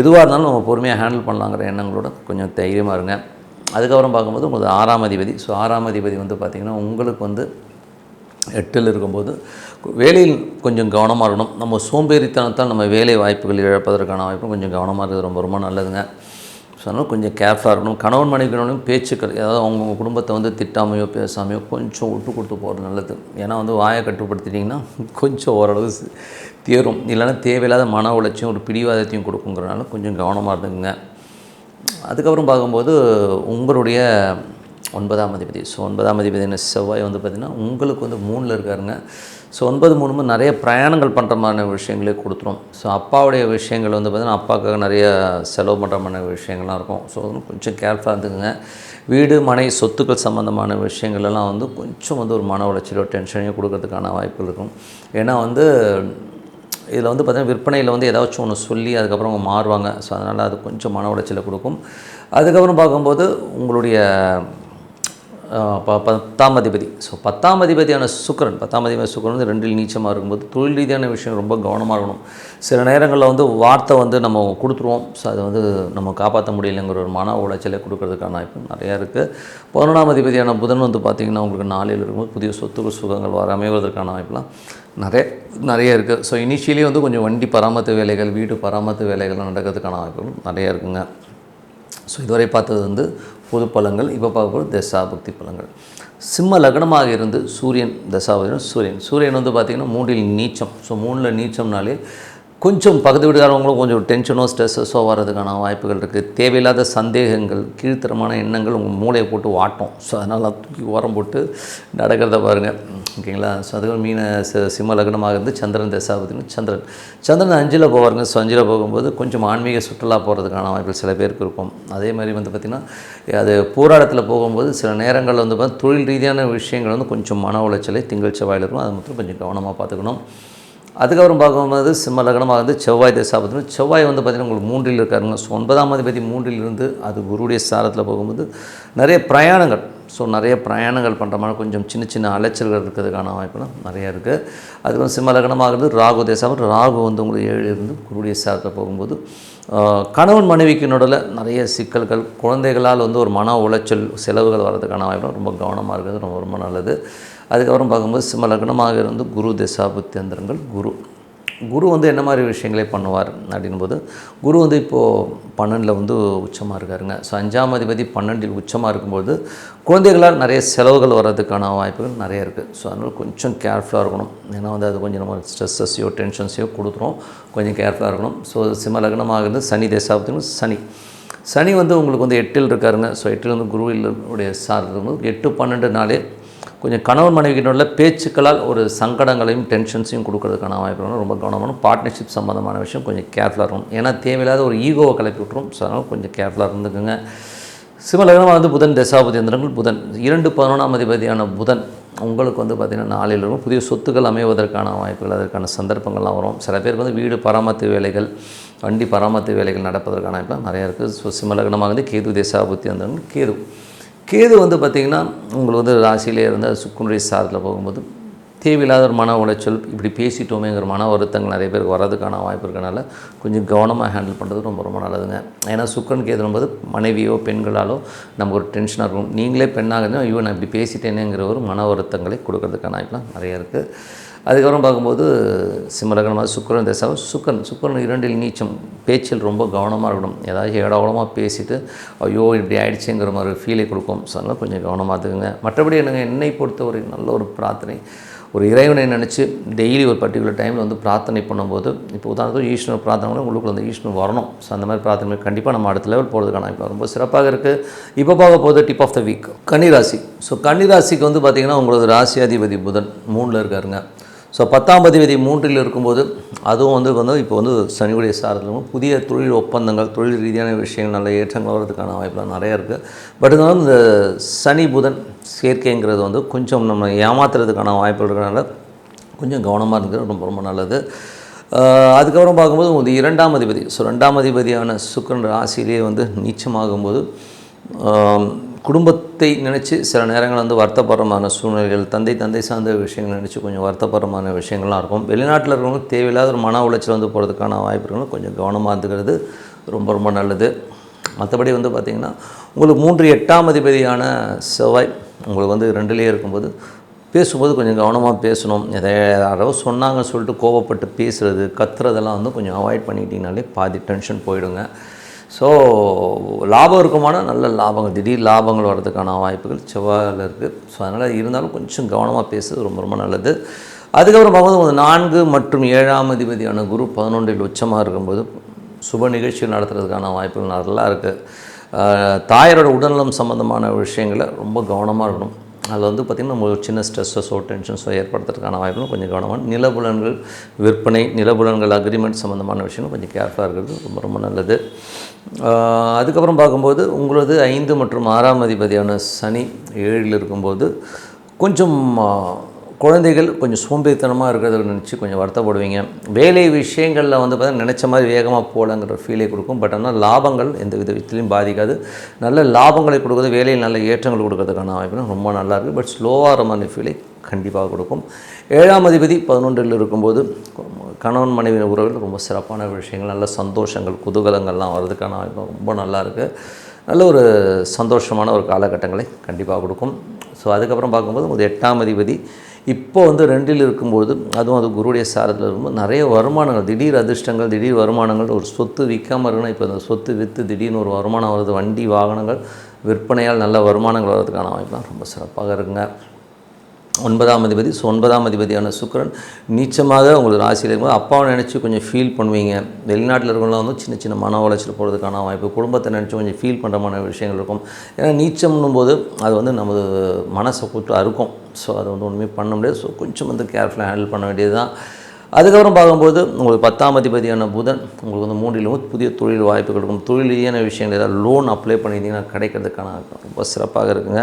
எதுவாக இருந்தாலும் நம்ம பொறுமையாக ஹேண்டில் பண்ணலாங்கிற எண்ணங்களோட கொஞ்சம் தைரியமாக இருங்க. அதுக்கப்புறம் பார்க்கும்போது உங்களுக்கு 6ஆம் அதிபதி. ஸோ 6ஆம் அதிபதி வந்து பார்த்திங்கன்னா உங்களுக்கு வந்து 8இல் இருக்கும்போது வேலையில் கொஞ்சம் கவனமாக இருக்கணும். நம்ம சோம்பேறித்தனத்தால் நம்ம வேலை வாய்ப்புகள் இழப்பதற்கான வாய்ப்பு கொஞ்சம் கவனமாக இருக்கிறது ரொம்ப ரொம்ப நல்லதுங்க. ஸோ அதனால் கொஞ்சம் கேர்ஃபுல்லாக இருக்கணும். கணவன் மனைவிக்கணும் பேச்சுக்கள், ஏதாவது அவங்க குடும்பத்தை வந்து திட்டாமையோ பேசாமையோ கொஞ்சம் விட்டு கொடுத்து போகிறது நல்லது. ஏன்னா வந்து வாயை கட்டுப்படுத்திட்டிங்கன்னா கொஞ்சம் ஓரளவு தேரும். இல்லைன்னா தேவையில்லாத மன உளைச்சியும் ஒரு பிடிவாதத்தையும் கொடுக்குங்கிறனால கொஞ்சம் கவனமாக இருந்துங்க. அதுக்கப்புறம் பார்க்கும்போது உங்களுடைய 9ஆம் அதிபதி. ஸோ 9ஆம் அதிபதியான செவ்வாய் வந்து பார்த்திங்கன்னா உங்களுக்கு வந்து 3இல் இருக்காருங்க. ஸோ 9, 3 நிறைய பிரயாணங்கள் பண்ணுற மாதிரி விஷயங்களே கொடுத்துரும். ஸோ அப்பாவுடைய விஷயங்கள் வந்து பார்த்திங்கன்னா அப்பாவுக்காக நிறைய செலவு பண்ணுற மாதிரி விஷயங்கள்லாம் இருக்கும். ஸோ கொஞ்சம் கேர்ஃபுல்லாக இருந்துக்குங்க. வீடு மனை சொத்துக்கள் சம்மந்தமான விஷயங்கள்லாம் வந்து கொஞ்சம் வந்து ஒரு மன உளைச்சலோ டென்ஷனையோ கொடுக்கறதுக்கான வாய்ப்புகள் இருக்கும். ஏன்னா வந்து இதில் வந்து பார்த்திங்கன்னா விற்பனையில் வந்து ஏதாச்சும் ஒன்று சொல்லி அதுக்கப்புறம் அவங்க மாறுவாங்க. ஸோ அதனால் அது கொஞ்சம் மன உளைச்சலை கொடுக்கும். அதுக்கப்புறம் பார்க்கும்போது உங்களுடைய 10ஆம் அதிபதி. ஸோ 10ஆம் அதிபதியான சுக்கிரன் வந்து 2இல் நீச்சமாக இருக்கும்போது தொழில் ரீதியான விஷயம் ரொம்ப கவனமாக இருக்கணும். சில நேரங்களில் வந்து வார்த்தை வந்து நம்ம கொடுத்துருவோம். ஸோ அதை வந்து நம்ம காப்பாற்ற முடியலைங்கிற ஒரு மன உளைச்சலை கொடுக்கறதுக்கான வாய்ப்பு நிறையா இருக்குது. 11ஆம் அதிபதியான புதன் வந்து பார்த்திங்கன்னா உங்களுக்கு 4இல் இருக்கும்போது புதிய சொத்துக்கள் சுகங்கள் அமைவதற்கான வாய்ப்புலாம் நிறைய இருக்குது. ஸோ இனிஷியலி வந்து கொஞ்சம் வண்டி பராமரிப்பு வேலைகள், வீட்டு பராமரிப்பு வேலைகள் நடக்கிறதுக்கான வாய்ப்புகள் நிறையா இருக்குங்க. ஸோ இதுவரை பார்த்தது வந்து பொது பலன்கள். இப்போ பார்க்கும்போது தசாபக்தி பலன்கள். சிம்ம லக்னமாக இருந்து சூரியன் தசாபதினா சூரியன் வந்து பார்த்திங்கன்னா 3இல் நீச்சம். ஸோ 3இல் நீச்சம்னாலே கொஞ்சம் பக்கத்து வீட்டுக்காரவங்களும் கொஞ்சம் டென்ஷனோ ஸ்ட்ரெஸ்ஸோ வர்றதுக்கான வாய்ப்புகள் இருக்குது. தேவையில்லாத சந்தேகங்கள், கீழ்த்தரமான எண்ணங்கள் உங்கள் மூளையை போட்டு வாட்டும். ஸோ அதனால் தூக்கி ஓரம் போட்டு நடக்கிறத பாருங்கள். ஓகேங்களா? ஸோ அதுக்கு சிம்ம லக்னமாக இருந்து சந்திரன் தசாபதினு சந்திரன் 5இல் போவாருங்க. ஸோ 5இல் போகும்போது கொஞ்சம் ஆன்மீக சுற்றுலா போகிறதுக்கான வாய்ப்புகள் சில பேருக்கு இருக்கும். அதே மாதிரி வந்து பார்த்திங்கன்னா அது போராட்டத்தில் போகும்போது சில நேரங்களில் வந்து பார்த்திங்கன்னா தொழில் ரீதியான விஷயங்கள் வந்து கொஞ்சம் மன உளைச்சலை திங்கள் செவ்வாயில் இருக்கும். அது மட்டும் கொஞ்சம் கவனமாக பார்த்துக்கணும். அதுக்கப்புறம் பார்க்கும்போது சிம்ம லக்னமாக வந்து செவ்வாய் தசாபதி. செவ்வாய் வந்து பார்த்திங்கன்னா உங்களுக்கு 3இல் இருக்காருங்க. ஸோ 9ஆம் அதிபதி 3இல் இருந்து அது குருடைய சாரத்தில் போகும்போது நிறைய பிரயாணங்கள், ஸோ நிறைய பிரயாணங்கள் பண்ணுற மாதிரி கொஞ்சம் சின்ன சின்ன அலைச்சல்கள் இருக்கிறதுக்கான வாய்ப்புலாம் நிறையா இருக்குது. அதுக்கு வந்து சிம்ம லக்னமாகிறது ராகு தசாபதி. ராகு வந்து உங்களுக்கு 7இல் இருந்து குருடைய சாரத்தில் போகும்போது கணவன் மனைவிக்கு நடுவில் நிறைய சிக்கல்கள், குழந்தைகளால் வந்து ஒரு மன உளைச்சல் செலவுகள் வர்றதுக்கான வாய்ப்பு ரொம்ப கவனமாக இருக்கிறது ரொம்ப நல்லது. அதுக்கப்புறம் பார்க்கும்போது சிம்ம லக்னமாக இருந்து குரு தசாபுத்தியந்திரங்கள் குரு வந்து என்ன மாதிரி விஷயங்களே பண்ணுவார் அப்படின்போது, குரு வந்து இப்போது 12ல் வந்து உச்சமாக இருக்காருங்க. ஸோ 5ஆம் அதிபதி 12ல் உச்சமாக இருக்கும்போது குழந்தைகளால் நிறைய செலவுகள் வர்றதுக்கான வாய்ப்புகள் நிறைய இருக்குது. ஸோ அதனால் கொஞ்சம் கேர்ஃபுல்லாக இருக்கணும். ஏன்னா வந்து அது கொஞ்சம் நம்ம ஸ்ட்ரெஸ்ஸையோ டென்ஷன்ஸையோ கொடுத்துரும். கொஞ்சம் கேர்ஃபுல்லாக இருக்கணும். ஸோ சிம்ம லக்னமாகிறது சனி தசாபத்திலும் சனி வந்து உங்களுக்கு வந்து 8ல் இருக்காருங்க. ஸோ 8ல் வந்து குருவிலுடைய சார்ந்து 8, 12 நாளே கொஞ்சம் கணவன் மனைவிக்கிட்ட பேச்சுக்களால் ஒரு சங்கடங்களையும் டென்ஷன்ஸையும் கொடுக்கறதுக்கான வாய்ப்புகள் ரொம்ப கவனமானும். பார்ட்னர்ஷிப் சம்மந்தமான விஷயம் கொஞ்சம் கேர்ஃபுல்லாக இருக்கணும். ஏன்னா தேவையில்லாத ஒரு ஈகோவை கிளப்பி விட்டுரும். ஸோ அதனால் கொஞ்சம் கேர்ஃபுல்லாக இருந்துக்குங்க. சிம்ம லக்னமாக வந்து புதன் தசாபதி எந்திரங்கள் புதன் 2, 11ஆம் அதிபதியான புதன் உங்களுக்கு வந்து பார்த்திங்கன்னா 4ல் இருக்கும். புதிய சொத்துக்கள் அமைவதற்கான வாய்ப்புகள், அதற்கான சந்தர்ப்பங்கள்லாம் வரும். சில பேருக்கு வந்து வீடு பராமரிப்பு வேலைகள், வண்டி பராமரிப்பு வேலைகள் நடப்பதற்கான வாய்ப்புலாம் நிறையா இருக்குது. ஸோ சிம்ம லக்னமாக வந்து கேது தசாபதி எந்திரங்கள் கேது வந்து பார்த்திங்கன்னா உங்களுக்கு வந்து ராசியிலே இருந்தால் சுக்குனுடைய சாரத்தில் போகும்போது தேவையில்லாத ஒரு மன உளைச்சல், இப்படி பேசிட்டோமேங்கிற மன வருத்தங்கள் நிறைய பேருக்கு வர்றதுக்கான வாய்ப்பு இருக்கனால கொஞ்சம் கவனமாக ஹேண்டில் பண்ணுறது ரொம்ப நல்லதுங்க. ஏன்னா சுக்கரன் கேதும்போது மனைவியோ பெண்களாலோ நமக்கு ஒரு டென்ஷனாக இருக்கும். நீங்களே பெண்ணாக ஐயோ நான் இப்படி பேசிட்டேனேங்கிற ஒரு மன வருத்தங்களை கொடுக்கறதுக்கான வாய்ப்புலாம் நிறைய இருக்குது. அதுக்கப்புறம் பார்க்கும்போது சிம்ம லக்னமாக சுக்கரன் தசாவும் சுக்கரன் 2ல் நீச்சம், பேச்சில் ரொம்ப கவனமாக இருக்கணும். ஏதாச்சும் ஏடாவளமாக பேசிட்டு ஐயோ இப்படி ஆயிடுச்சுங்கிற மாதிரி ஃபீலை கொடுக்கும். ஸோ அதனால் கொஞ்சம் கவனமாக இருக்குங்க. மற்றபடி என்னை பொறுத்தவரை நல்ல ஒரு பிரார்த்தனை, ஒரு இறைவனை நினச்சி டெய்லி ஒரு பர்டிகுலர் டைமில் வந்து பிரார்த்தனை பண்ணும்போது, இப்போ உதாரணத்துக்கு ஈஸ்வரன் பிரார்த்தனை உங்களுக்கு வந்து ஈஸ்வரன் வரணும். ஸோ அந்த மாதிரி பிரார்த்தனை கண்டிப்பாக நம்ம அடுத்த லெவல் போகிறதுக்கான இப்போ ரொம்ப சிறப்பாக இருக்குது. இப்போ பார்க்க போகுது டிப் ஆஃப் த வீக் கன்னிராசி. ஸோ கன்னிராசிக்கு வந்து பார்த்திங்கன்னா உங்களது ராசி அதிபதி புதன் 3ல் இருக்காருங்க. ஸோ 10ஆம் அதிபதி 3ல் இருக்கும்போது அதுவும் வந்து இப்போ வந்து சனியுடைய சாரத்திலும் புதிய தொழில் ஒப்பந்தங்கள், தொழில் ரீதியான விஷயங்கள் நல்ல ஏற்றங்கள் வர்றதுக்கான வாய்ப்புலாம் நிறையா இருக்குது. பட் இருந்தாலும் இந்த சனி புதன் சேர்க்கைங்கிறது வந்து கொஞ்சம் நம்ம ஏமாத்துறதுக்கான வாய்ப்புகள் இருக்கிறனால கொஞ்சம் கவனமாக இருக்கிறது ரொம்ப நல்லது. அதுக்கப்புறம் பார்க்கும்போது வந்து 2ஆம் அதிபதி, ஸோ 2ஆம் அதிபதியான சுக்கிரன் ராசியிலே வந்து நீச்சமாகும்போது குடும்பத்தை நினச்சி சில நேரங்கள் வந்து வருத்தப்படுறமான சூழ்நிலைகள், தந்தை சார்ந்த விஷயங்கள் நினச்சி கொஞ்சம் வருத்தப்படுறமான விஷயங்கள்லாம் இருக்கும். வெளிநாட்டில் இருக்கிறவங்க தேவையில்லாத ஒரு மன உளைச்சல் வந்து போகிறதுக்கான வாய்ப்புகளும் கொஞ்சம் கவனமாக இருந்துக்கிறது ரொம்ப நல்லது. மற்றபடி வந்து பார்த்திங்கன்னா உங்களுக்கு 3, 8ஆம் அதிபதியான செவ்வாய் உங்களுக்கு வந்து 2லேயே இருக்கும்போது பேசும்போது கொஞ்சம் கவனமாக பேசணும். யாரோ சொன்னாங்கன்னு சொல்லிட்டு கோவப்பட்டு பேசுகிறது, கத்துறதெல்லாம் வந்து கொஞ்சம் அவாய்ட் பண்ணிக்கிட்டிங்கனாலே பாதி டென்ஷன் போயிடுங்க. ஸோ லாபம் இருக்குமான நல்ல லாபங்கள், திடீர் லாபங்கள் வர்றதுக்கான வாய்ப்புகள் செவ்வாயில் இருக்குது. ஸோ அதனால் இருந்தாலும் கொஞ்சம் கவனமாக பேசுறது ரொம்ப நல்லது. அதுக்கப்புறம் பார்க்கும்போது 4 மற்றும் 7ஆம் அதிபதியான குரு 11ல் உச்சமாக இருக்கும்போது சுப நிகழ்ச்சிகள் நடத்துறதுக்கான வாய்ப்புகள் நல்லா இருக்குது. தாயாரோட உடல்நலம் சம்மந்தமான விஷயங்களை ரொம்ப கவனமாக இருக்கணும். அதில் வந்து பார்த்திங்கன்னா நம்ம ஒரு சின்ன ஸ்ட்ரெஸ்ஸோ டென்ஷன்ஸோ ஏற்படுத்துறதுக்கான வாய்ப்புகளும் கொஞ்சம் கவனமாக, நிலபுலன்கள் விற்பனை, நிலபுலன்கள் அக்ரிமெண்ட் சம்மந்தமான விஷயங்களும் கொஞ்சம் கேர்ஃபுல்லாக இருக்கிறது ரொம்ப நல்லது. அதுக்கப்புறம் பார்க்கும்போது உங்களது 5 மற்றும் 6ஆம் அதிபதியான சனி 7ல் இருக்கும்போது கொஞ்சம் குழந்தைகள் கொஞ்சம் சோம்பேறித்தனமாக இருக்கிறத நினச்சி கொஞ்சம் வருத்தப்படுவீங்க. வேலை விஷயங்களில் வந்து பார்த்தீங்கன்னா நினச்ச மாதிரி வேகமாக போகலங்கிற ஃபீலே கொடுக்கும். பட் ஆனால் லாபங்கள் எந்த விதத்திலையும் பாதிக்காது. நல்ல லாபங்களை கொடுக்குறது, வேலையில் நல்ல ஏற்றங்கள் கொடுக்கறதுக்கான வாய்ப்புகள் ரொம்ப நல்லாயிருக்கு. பட் ஸ்லோவாகிற மாதிரி ஃபீலை கண்டிப்பாக கொடுக்கும். 7ஆம் அதிபதி 11ல் இருக்கும்போது கணவன் மனைவி உறவுகள் ரொம்ப சிறப்பான விஷயங்கள், நல்ல சந்தோஷங்கள், குதூகலங்கள்லாம் வர்றதுக்கான வாய்ப்பு ரொம்ப நல்லாயிருக்கு. நல்ல ஒரு சந்தோஷமான ஒரு காலகட்டங்களை கண்டிப்பாக கொடுக்கும். ஸோ அதுக்கப்புறம் பார்க்கும்போது ஒரு 8ஆம் அதிபதி இப்போ வந்து 2ல் இருக்கும்போது அதுவும் அது குருடைய சாரத்தில் இருக்கும்போது நிறைய வருமானங்கள், திடீர் அதிர்ஷ்டங்கள், திடீர் வருமானங்கள், ஒரு சொத்து விற்காமல் இருக்குன்னா இப்போ அந்த சொத்து விற்று திடீர்னு ஒரு வருமானம் வருது, வண்டி வாகனங்கள் விற்பனையால் நல்ல வருமானங்கள் வர்றதுக்கான வாய்ப்புலாம் ரொம்ப சிறப்பாக இருக்குங்க. 9ஆம் அதிபதி, ஸோ 9ஆம் அதிபதியான சுக்கிரன் நீச்சமாக உங்களுக்கு ராசியில் இருக்கும்போது அப்பாவை நினச்சி கொஞ்சம் ஃபீல் பண்ணுவீங்க. வெளிநாட்டில் இருக்கவங்களாம் வந்து சின்ன மன உளைச்சல் போகிறதுக்கான வாய்ப்பு, குடும்பத்தை நினச்சி கொஞ்சம் ஃபீல் பண்ணுறமான விஷயங்கள் இருக்கும். ஏன்னா நீச்சம்னும் போது அது வந்து நமது மனசை போட்டு அறுக்கும். ஸோ அதை வந்து ஒன்றுமே பண்ண முடியாது. ஸோ கொஞ்சம் வந்து கேர்ஃபுல்லாக ஹேண்டில் பண்ண வேண்டியது தான். அதுக்கப்புறம் பார்க்கும்போது உங்களுக்கு 10ஆம் அதிபதியான புதன் உங்களுக்கு வந்து 3ல் புதிய தொழில் வாய்ப்புகள் இருக்கும். தொழில் ரீதியான விஷயங்கள் ஏதாவது லோன் அப்ளை பண்ணியிருந்தீங்கன்னா கிடைக்கிறதுக்கான ரொம்ப சிறப்பாக இருக்குங்க.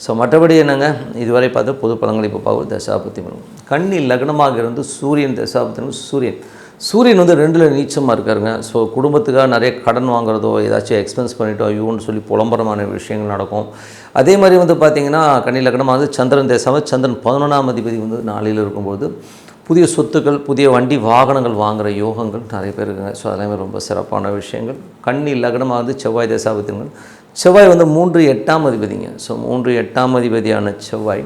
ஸோ மற்றபடி என்னங்க, இதுவரை பார்த்து பொது பலன்கள் இப்போ பார்க்க தசாபத்தி கன்னி லக்னமாக இருந்து சூரியன் தசாபத்தி சூரியன் வந்து 2ல் நீச்சமாக இருக்காருங்க. ஸோ குடும்பத்துக்காக நிறைய கடன் வாங்குறதோ ஏதாச்சும் எக்ஸ்பென்ஸ் பண்ணிட்டோ ஐயோன்னு சொல்லி புலம்பரமான விஷயங்கள் நடக்கும். அதே மாதிரி வந்து பார்த்திங்கன்னா கன்னி லக்னமாக வந்து சந்திரன் சந்திரன் 11ஆம் அதிபதி வந்து 4ல் இருக்கும்போது புதிய சொத்துக்கள், புதிய வண்டி வாகனங்கள் வாங்குகிற யோகங்கள் நிறைய பேர் இருக்குங்க. ஸோ அதெல்லாமே ரொம்ப சிறப்பான விஷயங்கள். கன்னி லக்னமாக வந்து செவ்வாய் தசாபத்திகள், செவ்வாய் வந்து 3, 8ஆம் அதிபதிங்க. ஸோ 3, 8ஆம் அதிபதியான செவ்வாய்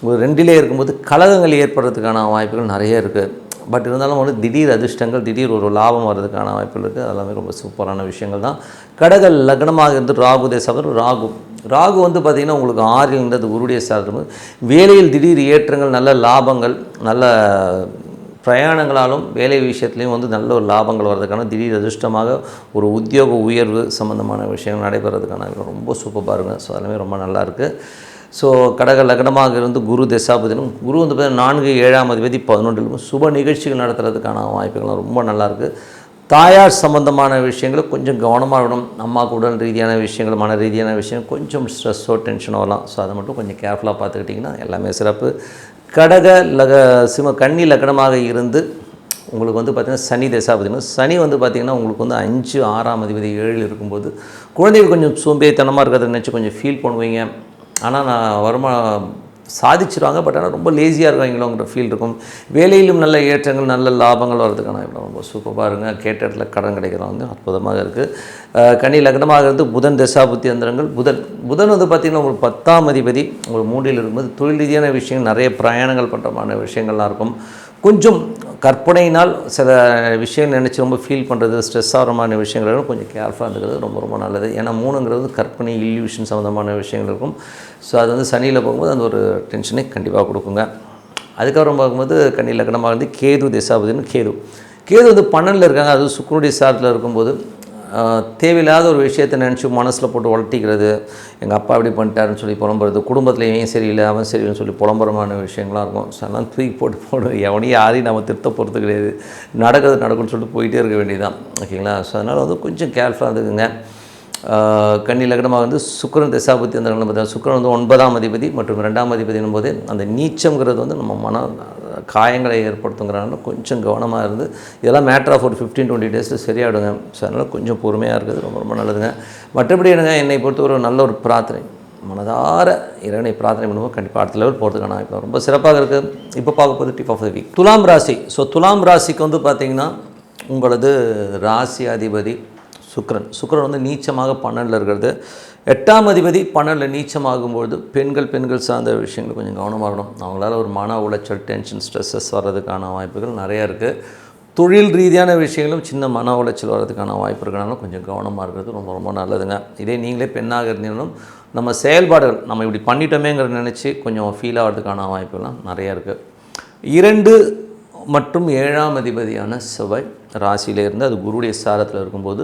ஒரு 2லே இருக்கும்போது கலகங்கள் ஏற்படுறதுக்கான வாய்ப்புகள் நிறைய இருக்குது. பட் இருந்தாலும் ஒரு திடீர் அதிர்ஷ்டங்கள், திடீர் ஒரு லாபம் வர்றதுக்கான வாய்ப்புகள் இருக்குது. அதெல்லாமே ரொம்ப சூப்பரான விஷயங்கள் தான். கடக லக்னமாக இருந்து ராகு தேசம் ராகு வந்து பார்த்திங்கன்னா உங்களுக்கு 6ல் இருந்தது குருடைய சார்ந்து வேலையில் திடீர் ஏற்றங்கள், நல்ல லாபங்கள், நல்ல பிரயாணங்களாலும் வேலை விஷயத்துலையும் வந்து நல்ல ஒரு லாபங்கள் வர்றதுக்கான திடீர் அதிர்ஷ்டமாக ஒரு உத்தியோக உயர்வு சம்மந்தமான விஷயங்கள் நடைபெறதுக்கான ரொம்ப சூப்பராக இருங்க. ஸோ அதெல்லாமே ரொம்ப நல்லாயிருக்கு. ஸோ கடக லக்னமாக இருந்து குரு தசாபதினும் குரு வந்து பார்த்தீங்கன்னா 4, 7ஆம் அதிபதி 11லும் சுப நிகழ்ச்சிகள் நடத்துறதுக்கான வாய்ப்புகள்லாம் ரொம்ப நல்லாயிருக்கு. தாயார் சம்பந்தமான விஷயங்கள் கொஞ்சம் கவனமாக இருக்கணும். அம்மாவுக்கு உடல் ரீதியான விஷயங்கள், மன ரீதியான விஷயங்கள் கொஞ்சம் ஸ்ட்ரெஸ்ஸோ டென்ஷனோ வரலாம். ஸோ அதை மட்டும் கொஞ்சம் கேர்ஃபுல்லாக பார்த்துக்கிட்டிங்கன்னா எல்லாமே சிறப்பு. கடக கன்னி லக்னமாக இருந்து உங்களுக்கு வந்து பார்த்திங்கன்னா சனி தசாபதினும் சனி வந்து பார்த்திங்கன்னா உங்களுக்கு வந்து 5, 6ஆம் அதிபதி 7ல் இருக்கும்போது குழந்தைகள் கொஞ்சம் சோம்பேறித்தனமாக இருக்கிறத நினச்சி கொஞ்சம் ஃபீல் பண்ணுவீங்க. ஆனால் நான் சாதிச்சிருவாங்க, பட் ஆனால் ரொம்ப லேசியாக இருக்காங்களோங்கிற ஃபீல் இருக்கும். வேலையிலும் நல்ல ஏற்றங்கள், நல்ல லாபங்கள் வர்றதுக்கான ரொம்ப சூப்பராக இருங்க. கேட்ட இடத்துல கடன் கிடைக்கிறோம் வந்து அற்புதமாக இருக்குது. கன்னி லக்னமாக இருந்து புதன் தசாபுத்தி அந்தரங்கள் புதன் வந்து பார்த்திங்கன்னா உங்களுக்கு 10ஆம் அதிபதி உங்களுக்கு 3ல் இருக்கும்போது தொழில் ரீதியான விஷயங்கள், நிறைய பிரயாணங்கள் பண்ணுறமான விஷயங்கள்லாம் இருக்கும். கொஞ்சம் கற்பனையினால் சில விஷயங்கள் நினச்சி ரொம்ப ஃபீல் பண்ணுறது, ஸ்ட்ரெஸ் ஆகிறமான விஷயங்களும் கொஞ்சம் கேர்ஃபுல்லாக இருந்துக்கிறது ரொம்ப நல்லது. ஏன்னா 3ங்கிறது கற்பனை, இல்யூஷன் சம்மந்தமான விஷயங்கள் இருக்கும். ஸோ அது வந்து சனியில் போகும்போது அந்த ஒரு டென்ஷனை கண்டிப்பாக கொடுக்குங்க. அதுக்கப்புறம் பார்க்கும்போது கன்னி லக்னமாக இருந்து கேது தசாபதினு கேது வந்து 12ல் இருக்காங்க. அது சுக்கிரனுடைய சாரத்தில் இருக்கும்போது தேவையில்லாத ஒரு விஷயத்தை நினச்சி மனசில் போட்டு உழட்டிக்கிறது, எங்கள் அப்பா இப்படி பண்ணிட்டாருன்னு சொல்லி புலம்புறது, குடும்பத்தில் ஏன் சரியில்லை அவன் சரியில்லைன்னு சொல்லி புலம்புறமான விஷயங்கள்லாம் இருக்கும். ஸோ அதெல்லாம் தூக்கி போட்டு எவனையும் யாரையும் நம்ம திருத்த போகிறது கிடையாது, நடக்கும்னு சொல்லிட்டு போயிட்டே இருக்க வேண்டியதுதான். ஓகேங்களா? ஸோ அதனால் வந்து கொஞ்சம் கேர்ஃபுல்லாக இருக்குங்க. கன்னி லக்னமாக வந்து சுக்கிரன் தசாபுத்தி அந்த பார்த்தீங்கன்னா சுக்கிரன் வந்து 9ஆம் அதிபதி மற்றும் 2ஆம் அதிபதினும் போது அந்த நீச்சங்கிறது வந்து நம்ம மன காயங்களை ஏற்படுத்துங்கிறனால கொஞ்சம் கவனமாக இருந்து இதெல்லாம் மேட்டர் ஆஃப் ஒரு 15-20 டேஸில் சரியாயிடுங்க. ஸோ அதனால் கொஞ்சம் பொறுமையாக இருக்குது, ரொம்ப நல்லதுங்க. மற்றபடி என்னை பொறுத்த ஒரு நல்ல ஒரு பிரார்த்தனை, மனதார இறைவனை பிரார்த்தனை பண்ணும்போது கண்டிப்பாக அடுத்த லெவல் போகிறதுக்கான இப்போ ரொம்ப சிறப்பாக இருக்குது. இப்போ பார்க்க போது டிப் ஆஃப் த வீக் துலாம் ராசி. ஸோ துலாம் ராசிக்கு வந்து பார்த்திங்கன்னா உங்களது ராசி அதிபதி சுக்கிரன் வந்து நீச்சமாக 12ல் இருக்கிறது. 8ஆம் அதிபதி 12ல் நீச்சமாகும்போது பெண்கள் சார்ந்த விஷயங்கள் கொஞ்சம் கவனமாக இருக்கணும். அவங்களால ஒரு மன உளைச்சல், டென்ஷன், ஸ்ட்ரெஸ்ஸஸ் வர்றதுக்கான வாய்ப்புகள் நிறையா இருக்குது. தொழில் ரீதியான விஷயங்களும் சின்ன மன உளைச்சல் வர்றதுக்கான வாய்ப்பு இருக்கிறனால கொஞ்சம் கவனமாக இருக்கிறது ரொம்ப நல்லதுங்க. இதே நீங்களே பெண்ணாக இருந்தீங்களும் நம்ம செயல்பாடுகள் நம்ம இப்படி பண்ணிட்டோமேங்கிறத நினச்சி கொஞ்சம் ஃபீல் ஆகிறதுக்கான வாய்ப்புகள்லாம் நிறையா இருக்குது. 2 மற்றும் 7ஆம் அதிபதியான செவ்வாய் ராசியிலேருந்து அது குருடைய சாரத்தில் இருக்கும்போது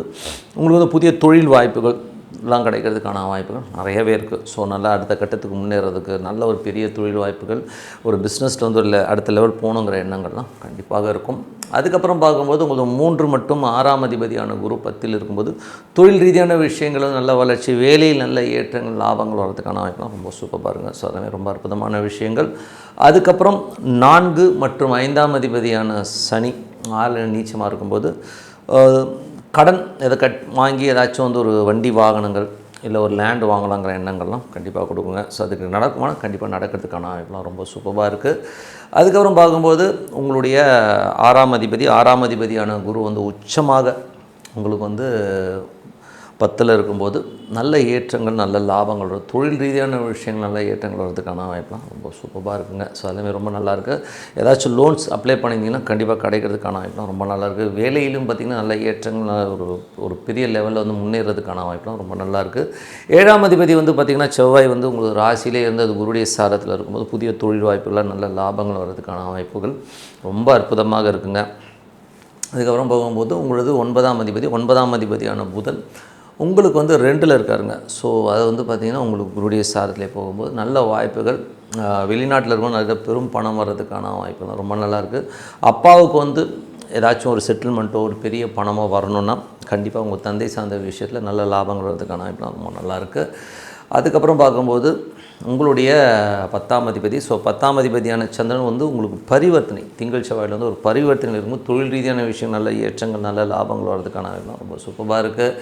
உங்களுக்கு வந்து புதிய தொழில் வாய்ப்புகள் எல்லாம் கிடைக்கிறதுக்கான வாய்ப்புகள் நிறையவே இருக்குது. ஸோ நல்லா அடுத்த கட்டத்துக்கு முன்னேறதுக்கு நல்ல ஒரு பெரிய தொழில் வாய்ப்புகள், ஒரு பிஸ்னஸில் வந்து ஒரு அடுத்த லெவல் போகணுங்கிற எண்ணங்கள்லாம் கண்டிப்பாக இருக்கும். அதுக்கப்புறம் பார்க்கும்போது உங்களுக்கு 3 மற்றும் 6ஆம் அதிபதியான குரு 10ல் இருக்கும்போது தொழில் ரீதியான விஷயங்களும் நல்ல வளர்ச்சி, வேலையில் நல்ல ஏற்றங்கள், லாபங்கள் வர்றதுக்கான வாய்ப்புலாம் ரொம்ப சூப்பராக இருங்க. ஸோ அதே ரொம்ப அற்புதமான விஷயங்கள். அதுக்கப்புறம் 4 மற்றும் 5ஆம் அதிபதியான சனி 6ல் நீச்சமாக இருக்கும்போது கடன் வாங்கி ஏதாச்சும் வந்து ஒரு வண்டி வாகனங்கள் இல்லை ஒரு லேண்டு வாங்கலாங்கிற எண்ணங்கள்லாம் கண்டிப்பாக கொடுக்குங்க. ஸோ அதுக்கு நடக்குமானா கண்டிப்பாக நடக்கிறதுக்கான வாய்ப்புலாம் ரொம்ப சூப்பராக இருக்குது. அதுக்கப்புறம் பார்க்கும்போது உங்களுடைய 6ஆம் அதிபதியான குரு வந்து உச்சமாக உங்களுக்கு வந்து 10ல் இருக்கும்போது நல்ல ஏற்றங்கள், நல்ல லாபங்கள் வரும். தொழில் ரீதியான விஷயங்கள் நல்ல ஏற்றங்கள் வர்றதுக்கான வாய்ப்புலாம் ரொம்ப சூப்பராக இருக்குங்க. ஸோ அதுலேயுமே ரொம்ப நல்லாயிருக்கு. ஏதாச்சும் லோன்ஸ் அப்ளை பண்ணியிருந்தீங்கன்னா கண்டிப்பாக கிடைக்கிறதுக்கான வாய்ப்புலாம் ரொம்ப நல்லாயிருக்கு. வேலையிலும் பார்த்திங்கன்னா நல்ல ஏற்றங்கள், ஒரு பெரிய லெவலில் வந்து முன்னேறதுக்கான வாய்ப்புலாம் ரொம்ப நல்லாயிருக்கு. 7ஆம் அதிபதி வந்து பார்த்திங்கன்னா செவ்வாய் வந்து உங்களுக்கு ராசியிலே இருந்து அது குருடைய சாரத்தில் இருக்கும்போது புதிய தொழில் வாய்ப்புகள், நல்ல லாபங்கள் வர்றதுக்கான வாய்ப்புகள் ரொம்ப அற்புதமாக இருக்குங்க. அதுக்கப்புறம் போகும்போது உங்களது 9ஆம் அதிபதியான புதன் உங்களுக்கு வந்து 2ல் இருக்காருங்க. ஸோ அது வந்து பார்த்திங்கன்னா உங்களுக்கு குருடைய சாரத்திலே போகும்போது நல்ல வாய்ப்புகள், வெளிநாட்டில் இருக்கும் நிறைய பெரும் பணம் வர்றதுக்கான வாய்ப்புகள் ரொம்ப நல்லாயிருக்கு. அப்பாவுக்கு வந்து ஏதாச்சும் ஒரு செட்டில்மெண்ட்டோ ஒரு பெரிய பணமோ வரணுன்னா கண்டிப்பாக உங்கள் தந்தை சார்ந்த விஷயத்தில் நல்ல லாபங்கள் வர்றதுக்கான வாய்ப்புலாம் ரொம்ப நல்லாயிருக்கு. அதுக்கப்புறம் பார்க்கும்போது உங்களுடைய 10ஆம் அதிபதி, ஸோ 10ஆம் அதிபதியான சந்திரன் வந்து உங்களுக்கு பரிவர்த்தனை, திங்கள் செவ்வாயில் வந்து ஒரு பரிவர்த்தனை இருக்கும்போது தொழில் ரீதியான விஷயம், நல்ல ஏற்றங்கள், நல்ல லாபங்கள் வர்றதுக்கான வாய்ப்புலாம் ரொம்ப சூப்பராக இருக்குது.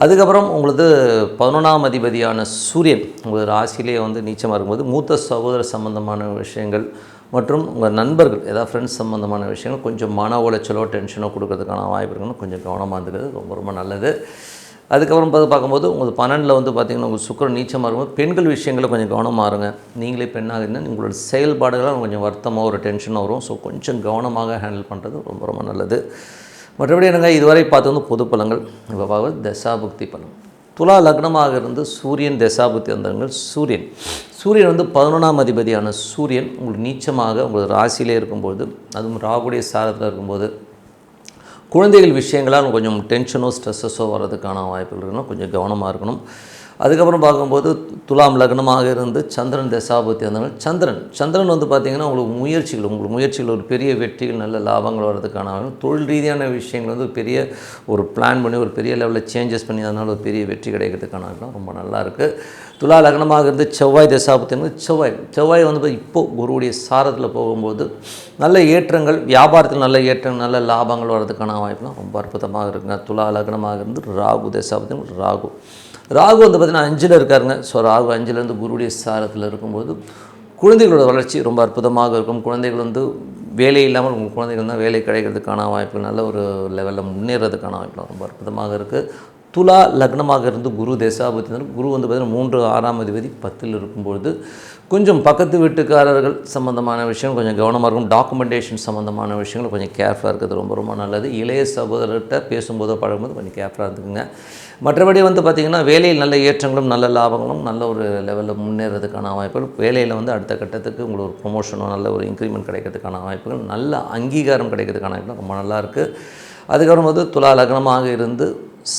அதுக்கப்புறம் உங்களுக்கு 11ஆம் அதிபதியான சூரியன் உங்கள் ராசியிலே வந்து நீச்சமாக இருக்கும்போது மூத்த சகோதர சம்பந்தமான விஷயங்கள் மற்றும் உங்கள் நண்பர்கள் ஏதாவது ஃப்ரெண்ட்ஸ் சம்மந்தமான விஷயங்கள் கொஞ்சம் மன உளைச்சலோ டென்ஷனோ கொடுக்கறதுக்கான வாய்ப்பு இருக்குன்னு கொஞ்சம் கவனமாக இருந்துக்கிறது ரொம்ப நல்லது. அதுக்கப்புறம் பார்க்கும்போது உங்களுக்கு 12ல் வந்து பார்த்திங்கன்னா உங்களுக்கு சுக்கிரன் நீச்சமாக இருக்கும்போது பெண்கள் விஷயங்களில் கொஞ்சம் கவனமாக இருங்க. நீங்களே பெண்ணாக இருந்தால் உங்களோட செயல்பாடுகளாக கொஞ்சம் வருத்தமாக ஒரு டென்ஷனாக வரும். ஸோ கொஞ்சம் கவனமாக ஹேண்டில் பண்ணுறது ரொம்ப ரொம்ப நல்லது. மற்றபடி என்னங்க இதுவரை பார்த்து வந்து பொது பலன்கள். இப்போ பார்க்குறது தசாபுக்தி பலன். துலா லக்னமாக இருந்து சூரியன் தசாபுக்தி வந்தவங்கள் சூரியன் வந்து 11ஆம் அதிபதியான சூரியன் உங்களுக்கு நீச்சமாக உங்களுக்கு ராசியிலே இருக்கும்போது, அதுவும் ராகுடைய சாரத்தில் இருக்கும்போது குழந்தைகள் விஷயங்களால் கொஞ்சம் டென்ஷனோ ஸ்ட்ரெஸ்ஸஸோ வர்றதுக்கான வாய்ப்புகள் இருக்கணும். கொஞ்சம் கவனமாக இருக்கணும். அதுக்கப்புறம் பார்க்கும்போது துலாம் லக்னமாக இருந்து சந்திரன் தசாபுத்தி வந்தவங்க சந்திரன் வந்து பார்த்திங்கன்னா உங்களுக்கு முயற்சிகள் ஒரு பெரிய வெற்றிகள் நல்ல லாபங்கள் வர்றதுக்கான தொழில் ரீதியான விஷயங்கள் வந்து பெரிய ஒரு பிளான் பண்ணி ஒரு பெரிய லெவலில் சேஞ்சஸ் பண்ணி அதனால் ஒரு பெரிய வெற்றி கிடைக்கிறதுக்கான ரொம்ப நல்லா இருக்குது. துலா லக்னமாக இருந்து செவ்வாய் தசாபுத்தி வந்து செவ்வாய் வந்து இப்போது குருவுடைய சாரத்தில் போகும்போது நல்ல ஏற்றங்கள் வியாபாரத்தில் நல்ல ஏற்றங்கள் நல்ல லாபங்கள் வர்றதுக்கான வாய்ப்புலாம் ரொம்ப அற்புதமாக இருக்குங்க. துலா லக்னமாக இருந்து ராகு தசாபுத்தி ராகு வந்து பார்த்திங்கன்னா 5ல் இருக்காருங்க. ஸோ ராகு 5லேருந்து குருவுடைய சாரத்தில் இருக்கும்போது குழந்தைகளோட வளர்ச்சி ரொம்ப அற்புதமாக இருக்கும். குழந்தைகள் வந்து வேலை இல்லாமல் உங்கள் குழந்தைகள் தான் வேலை கிடைக்கிறதுக்கான வாய்ப்பு நல்ல ஒரு லெவலில் முன்னேறதுக்கான வாய்ப்பு ரொம்ப அற்புதமாக இருக்குது. துலா லக்னமாக இருந்து குரு தசாபுத்தி குரு வந்து பார்த்திங்கன்னா 3 6ஆம் அதிபதி 10ல் இருக்கும்பொழுது கொஞ்சம் பக்கத்து வீட்டுக்காரர்கள் சம்மந்தமான விஷயம் கொஞ்சம் கவனமாக இருக்கும். டாக்குமெண்டேஷன் சம்மந்தமான விஷயங்கள் கொஞ்சம் கேர்ஃபுல்லாக இருக்கிறது ரொம்ப ரொம்ப நல்லது. இளைய சகோதரர்கிட்ட பேசும்போதோ பழகும்போது கொஞ்சம் கேர்ஃபுல்லாக இருந்துக்குங்க. மற்றபடி வந்து பார்த்திங்கன்னா வேலையில் நல்ல ஏற்றங்களும் நல்ல லாபங்களும் நல்ல ஒரு லெவலில் முன்னேறதுக்கான வாய்ப்புகள், வேலையில் வந்து அடுத்த கட்டத்துக்கு உங்களுக்கு ஒரு ப்ரொமோஷனோ நல்ல ஒரு இன்க்ரிமெண்ட் கிடைக்கிறதுக்கான வாய்ப்புகள், நல்ல அங்கீகாரம் கிடைக்கிறதுக்கான வாய்ப்புகள் ரொம்ப நல்லா இருக்குது. அதுக்கப்புறம் வந்து துலா லக்னமாக இருந்து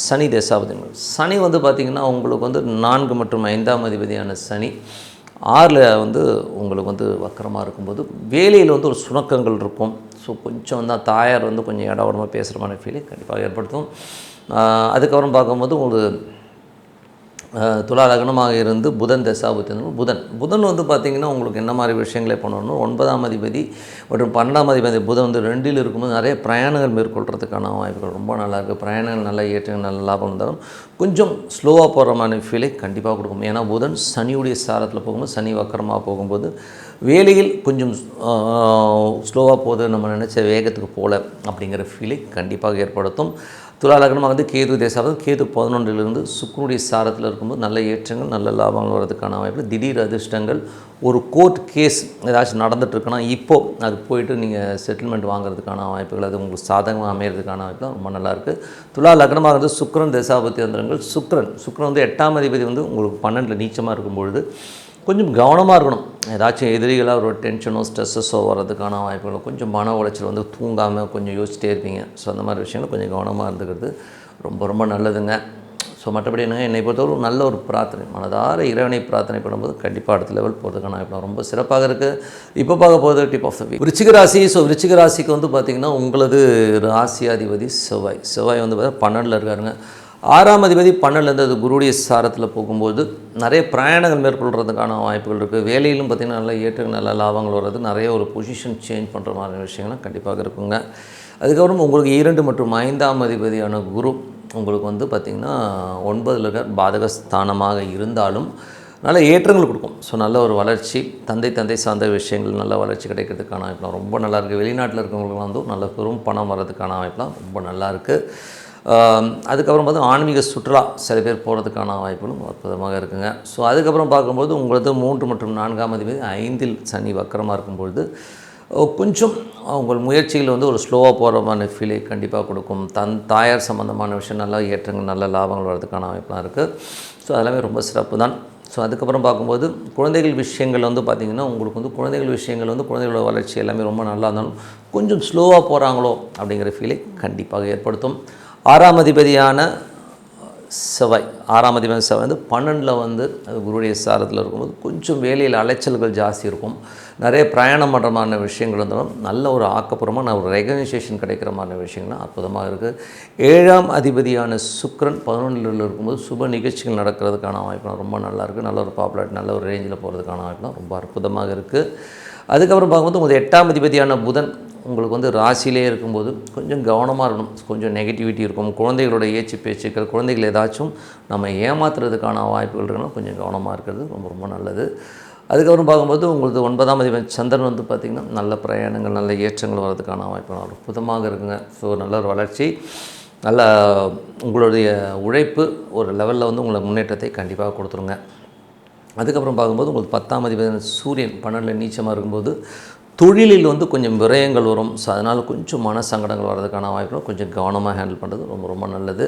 சனி தசாபதிகள் சனி வந்து பார்த்திங்கன்னா உங்களுக்கு வந்து 4 மற்றும் 5ஆம் அதிபதியான சனி 6ல் வந்து உங்களுக்கு வந்து வக்கரமாக இருக்கும்போது வேலையில் வந்து ஒரு சுணக்கங்கள் இருக்கும். ஸோ கொஞ்சம் வந்து தாயார் வந்து கொஞ்சம் இடவடமாக பேசுகிற மாதிரி ஃபீலிங் கண்டிப்பாக ஏற்படுத்தும். அதுக்கப்புறம் பார்க்கும்போது உங்களுக்கு துலா லக்னமாக இருந்து புதன் தசாபுத்தி புதன் வந்து பார்த்திங்கன்னா உங்களுக்கு என்ன மாதிரி விஷயங்களே பண்ணணும். 9ஆம் அதிபதி மற்றும் 12ஆம் அதிபதி புதன் வந்து 2ல் இருக்கும்போது நிறைய பிரயாணங்கள் மேற்கொள்கிறதுக்கான வாய்ப்புகள் ரொம்ப நல்லாயிருக்கு. பிரயாணங்கள் நல்ல ஏற்றங்கள் நல்ல லாபம் இருந்தாலும் கொஞ்சம் ஸ்லோவாக போகிற மாதிரி ஃபீலை கண்டிப்பாக கொடுக்கும். ஏன்னா புதன் சனியுடைய சாரத்தில் போகும்போது சனி வக்கரமாக போகும்போது வேலையில் கொஞ்சம் ஸ்லோவாக போகுது நம்ம நினச்ச வேகத்துக்கு போகல அப்படிங்கிற ஃபீலை கண்டிப்பாக ஏற்படுத்தும். துலா லக்னமாக வந்து கேது தேசாவது கேது 11லிருந்து சுக்கிரனுடைய சாரத்தில் இருக்கும்போது நல்ல ஏற்றங்கள் நல்ல லாபங்கள் வர்றதுக்கான வாய்ப்பு, திடீர் அதிர்ஷ்டங்கள், ஒரு கோர்ட் கேஸ் ஏதாச்சும் நடந்துகிட்ருக்குன்னா இப்போது அது போயிட்டு நீங்கள் செட்டில்மெண்ட் வாங்குறதுக்கான வாய்ப்புகள் அது உங்களுக்கு சாதகமாக அமைகிறதுக்கான வாய்ப்புலாம் ரொம்ப நல்லாயிருக்கு. துலா லக்னமாக வந்து சுக்கிரன் தசாபுத்தி வந்திரங்கள் சுக்கிரன் வந்து 8ஆம் அதிபதி வந்து உங்களுக்கு 12ல் நீச்சமாக இருக்கும்பொழுது கொஞ்சம் கவனமாக இருக்கணும். ஏதாச்சும் எதிரிகளாக ஒரு டென்ஷனோ ஸ்ட்ரெஸ்ஸஸோ வர்றதுக்கான வாய்ப்புகள், கொஞ்சம் மன உளைச்சல் வந்து தூங்காமல் கொஞ்சம் யோசிச்சிட்டே இருப்பீங்க. ஸோ அந்த மாதிரி விஷயங்கள் கொஞ்சம் கவனமாக இருந்துக்கிறது ரொம்ப ரொம்ப நல்லதுங்க. ஸோ மற்றபடி என்னை பொறுத்தவரை நல்ல ஒரு பிரார்த்தனை மனதார இறைவனை பிரார்த்தனை பண்ணும்போது கண்டிப்பாக அடுத்த லெவல் போகிறதுக்கான வாய்ப்பு ரொம்ப சிறப்பாக இருக்குது. இப்போ பார்க்க போகிறது டிப் ஆஃப் த வீக் விருச்சிக ராசி. ஸோ விருச்சிக ராசிக்கு வந்து பார்த்திங்கன்னா உங்களது ராசியாதிபதி செவ்வாய் வந்து பார்த்தா 12ல் இருக்காருங்க. 6ஆம் அதிபதி 12லேருந்து அது குருடைய சாரத்தில் போகும்போது நிறைய பிரயாணங்கள் மேற்கொள்கிறதுக்கான வாய்ப்புகள் இருக்குது. வேலையிலும் பார்த்திங்கன்னா நல்ல ஏற்றங்கள் நல்ல லாபங்கள் வர்றது, நிறைய ஒரு பொசிஷன் சேஞ்ச் பண்ணுற மாதிரி விஷயங்கள்லாம் கண்டிப்பாக இருக்குங்க. அதுக்கப்புறம் உங்களுக்கு 2 மற்றும் 5ஆம் அதிபதியான குரு உங்களுக்கு வந்து பார்த்திங்கன்னா 9ல் இருக்க பாதகஸ்தானமாக இருந்தாலும் நல்ல ஏற்றங்கள் கொடுக்கும். ஸோ நல்ல ஒரு வளர்ச்சி, தந்தை சார்ந்த விஷயங்கள் நல்ல வளர்ச்சி கிடைக்கிறதுக்கான வாய்ப்புலாம் ரொம்ப நல்லாயிருக்கு. வெளிநாட்டில் இருக்கிறவங்களுக்கு வந்து நல்ல பெரும் பணம் வர்றதுக்கான வாய்ப்புலாம் ரொம்ப நல்லாயிருக்கு. அதுக்கப்புறம் பார்த்தா ஆன்மீக சுற்றுலா சில பேர் போகிறதுக்கான வாய்ப்புகளும் அற்புதமாக இருக்குங்க. ஸோ அதுக்கப்புறம் பார்க்கும்போது உங்களது 3 மற்றும் 4ஆம் அதிபதி 5ல் சனி வக்கரமாக இருக்கும்பொழுது கொஞ்சம் உங்கள் முயற்சிகள் வந்து ஒரு ஸ்லோவாக போகிற மாதிரி ஃபீலை கண்டிப்பாக கொடுக்கும். தாயார் சம்மந்தமான விஷயம் நல்லா ஏற்றங்கள் நல்ல லாபங்கள் வர்றதுக்கான வாய்ப்புலாம் இருக்குது. ஸோ அதெல்லாமே ரொம்ப சிறப்பு தான். ஸோ அதுக்கப்புறம் பார்க்கும்போது குழந்தைகள் விஷயங்கள் வந்து பார்த்திங்கன்னா உங்களுக்கு வந்து குழந்தைகளோட குழந்தைகளோட வளர்ச்சி எல்லாமே ரொம்ப நல்லா இருந்தாலும் கொஞ்சம் ஸ்லோவாக போகிறாங்களோ அப்படிங்கிற ஃபீலை கண்டிப்பாக ஏற்படுத்தும். 6ஆம் அதிபதியான செவ்வாய் வந்து 12ல் வந்து அது குருடைய சாரத்தில் இருக்கும்போது கொஞ்சம் வேலையில் அலைச்சல்கள் ஜாஸ்தி இருக்கும். நிறைய பிரயாணம் பண்ணுற மாதிரி விஷயங்கள் இருந்தாலும் நல்ல ஒரு ஆக்கப்பூர்வமான ஒரு ரெகனைசேஷன் கிடைக்கிற மாதிரி விஷயங்கள்லாம் அற்புதமாக இருக்குது. 7ஆம் அதிபதியான சுக்கிரன் 11ல் இருக்கும்போது சுப நிகழ்ச்சிகள் நடக்கிறதுக்கான வாய்ப்புலாம் ரொம்ப நல்லாயிருக்கு. நல்ல ஒரு பாப்புலாரிட்டி நல்ல ஒரு ரேஞ்சில் போகிறதுக்கான வாய்ப்புலாம் ரொம்ப அற்புதமாக இருக்குது. அதுக்கப்புறம் பார்க்கும்போது உங்களுக்கு 8ஆம் அதிபதியான புதன் உங்களுக்கு வந்து ராசியிலே இருக்கும்போது கொஞ்சம் கவனமாக இருக்கணும். கொஞ்சம் நெகட்டிவிட்டி இருக்கும். குழந்தைகளோட ஏச்சு பேச்சுக்கள், குழந்தைகள் ஏதாச்சும் நம்ம ஏமாத்துறதுக்கான வாய்ப்புகள் இருக்குன்னா கொஞ்சம் கவனமாக இருக்கிறது ரொம்ப ரொம்ப நல்லது. அதுக்கப்புறம் பார்க்கும்போது உங்களுக்கு 9ஆம் அதிபதி சந்திரன் வந்து பார்த்திங்கன்னா நல்ல பிரயாணங்கள் நல்ல ஏற்றங்கள் வர்றதுக்கான வாய்ப்பு அற்புதமாக இருக்குங்க. ஸோ நல்ல ஒரு வளர்ச்சி. நல்ல உங்களுடைய உழைப்பு ஒரு லெவலில் வந்து உங்களை முன்னேற்றத்தை கண்டிப்பாக கொடுத்துருங்க. அதுக்கப்புறம் பார்க்கும்போது உங்களுக்கு 10ஆம் அதிபதி சூரியன் 12 நீச்சமாக இருக்கும்போது தொழிலில் வந்து கொஞ்சம் விரயங்கள் வரும். ஸோ அதனால் கொஞ்சம் மன சங்கடங்கள் வர்றதுக்கான வாய்ப்புகள், கொஞ்சம் கவனமாக ஹேண்டில் பண்ணுறது ரொம்ப ரொம்ப நல்லது.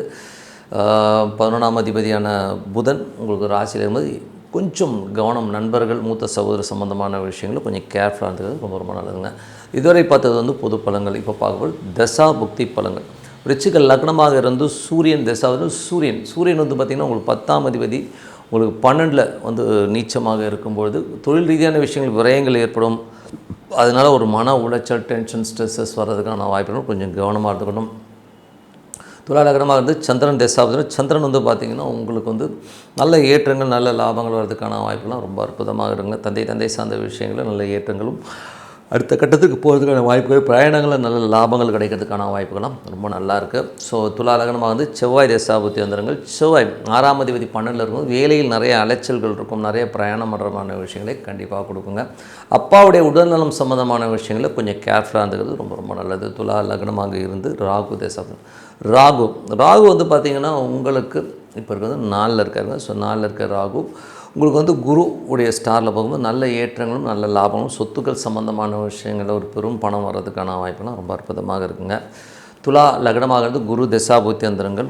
11ஆம் அதிபதியான புதன் உங்களுக்கு ராசியில் இருக்கும்போது கொஞ்சம் கவனம், நண்பர்கள் மூத்த சகோதர சம்பந்தமான விஷயங்களும் கொஞ்சம் கேர்ஃபுல்லாக இருந்தது ரொம்ப ரொம்ப நல்லதுங்க. இதுவரை பார்த்தது வந்து பொது பலன்கள். இப்போ பார்க்கும்போது தசா புக்தி பலன்கள். விருச்சிக லக்னமாக இருந்து சூரியன் தசா சூரியன் வந்து பார்த்திங்கன்னா உங்களுக்கு 10ஆம் அதிபதி உங்களுக்கு 12ல் வந்து நீச்சமாக இருக்கும்பொழுது தொழில் ரீதியான விஷயங்கள் விரயங்கள் ஏற்படும். அதனால் ஒரு மன உளைச்சல், டென்ஷன், ஸ்ட்ரெஸ்ஸஸ் வர்றதுக்கான வாய்ப்புகள் கொஞ்சம் கவனமாக இருந்துக்கணும். துலா லக்னமாக இருந்து சந்திரன் தசாபதி, சந்திரன் வந்து பார்த்திங்கன்னா உங்களுக்கு வந்து நல்ல ஏற்றங்கள், நல்ல லாபங்கள் வர்றதுக்கான வாய்ப்புலாம் ரொம்ப அற்புதமாக இருக்குங்க. தந்தை சார்ந்த விஷயங்களில் நல்ல ஏற்றங்களும், அடுத்த கட்டத்துக்கு போகிறதுக்கான வாய்ப்புகள், பிரயாணங்களில் நல்ல லாபங்கள் கிடைக்கிறதுக்கான வாய்ப்புகள்லாம் ரொம்ப நல்லா இருக்குது. ஸோ துலா லக்னமாக வந்து செவ்வாய் தசாபுத்தி வந்துடுங்கள். செவ்வாய் 6ஆம் அதிபதி 12ல் இருக்கும். வேலையில் நிறைய அலைச்சல்கள் இருக்கும், நிறைய பிரயாணம் பண்ணுறமான விஷயங்களை கண்டிப்பாக கொடுக்குங்க. அப்பாவுடைய உடல்நலம் சம்மந்தமான விஷயங்களில் கொஞ்சம் கேர்ஃபுல்லாக இருந்துக்கிறது ரொம்ப ரொம்ப நல்லது. துலா லக்னமாக இருந்து ராகு தசாபுத்தி. ராகு வந்து பார்த்திங்கன்னா உங்களுக்கு இப்போ இருக்கிறது 4ல் இருக்காருங்க. ஸோ 4ல் இருக்க ராகு உங்களுக்கு வந்து குரு உடைய ஸ்டாரில் போகும்போது நல்ல ஏற்றங்களும் நல்ல லாபங்களும், சொத்துக்கள் சம்மந்தமான விஷயங்களில் ஒரு பெரும் பணம் வர்றதுக்கான வாய்ப்புலாம் ரொம்ப அற்புதமாக இருக்குங்க. துலா லக்னமாக இருந்து குரு தசாபுத்தி அந்தரங்கள்.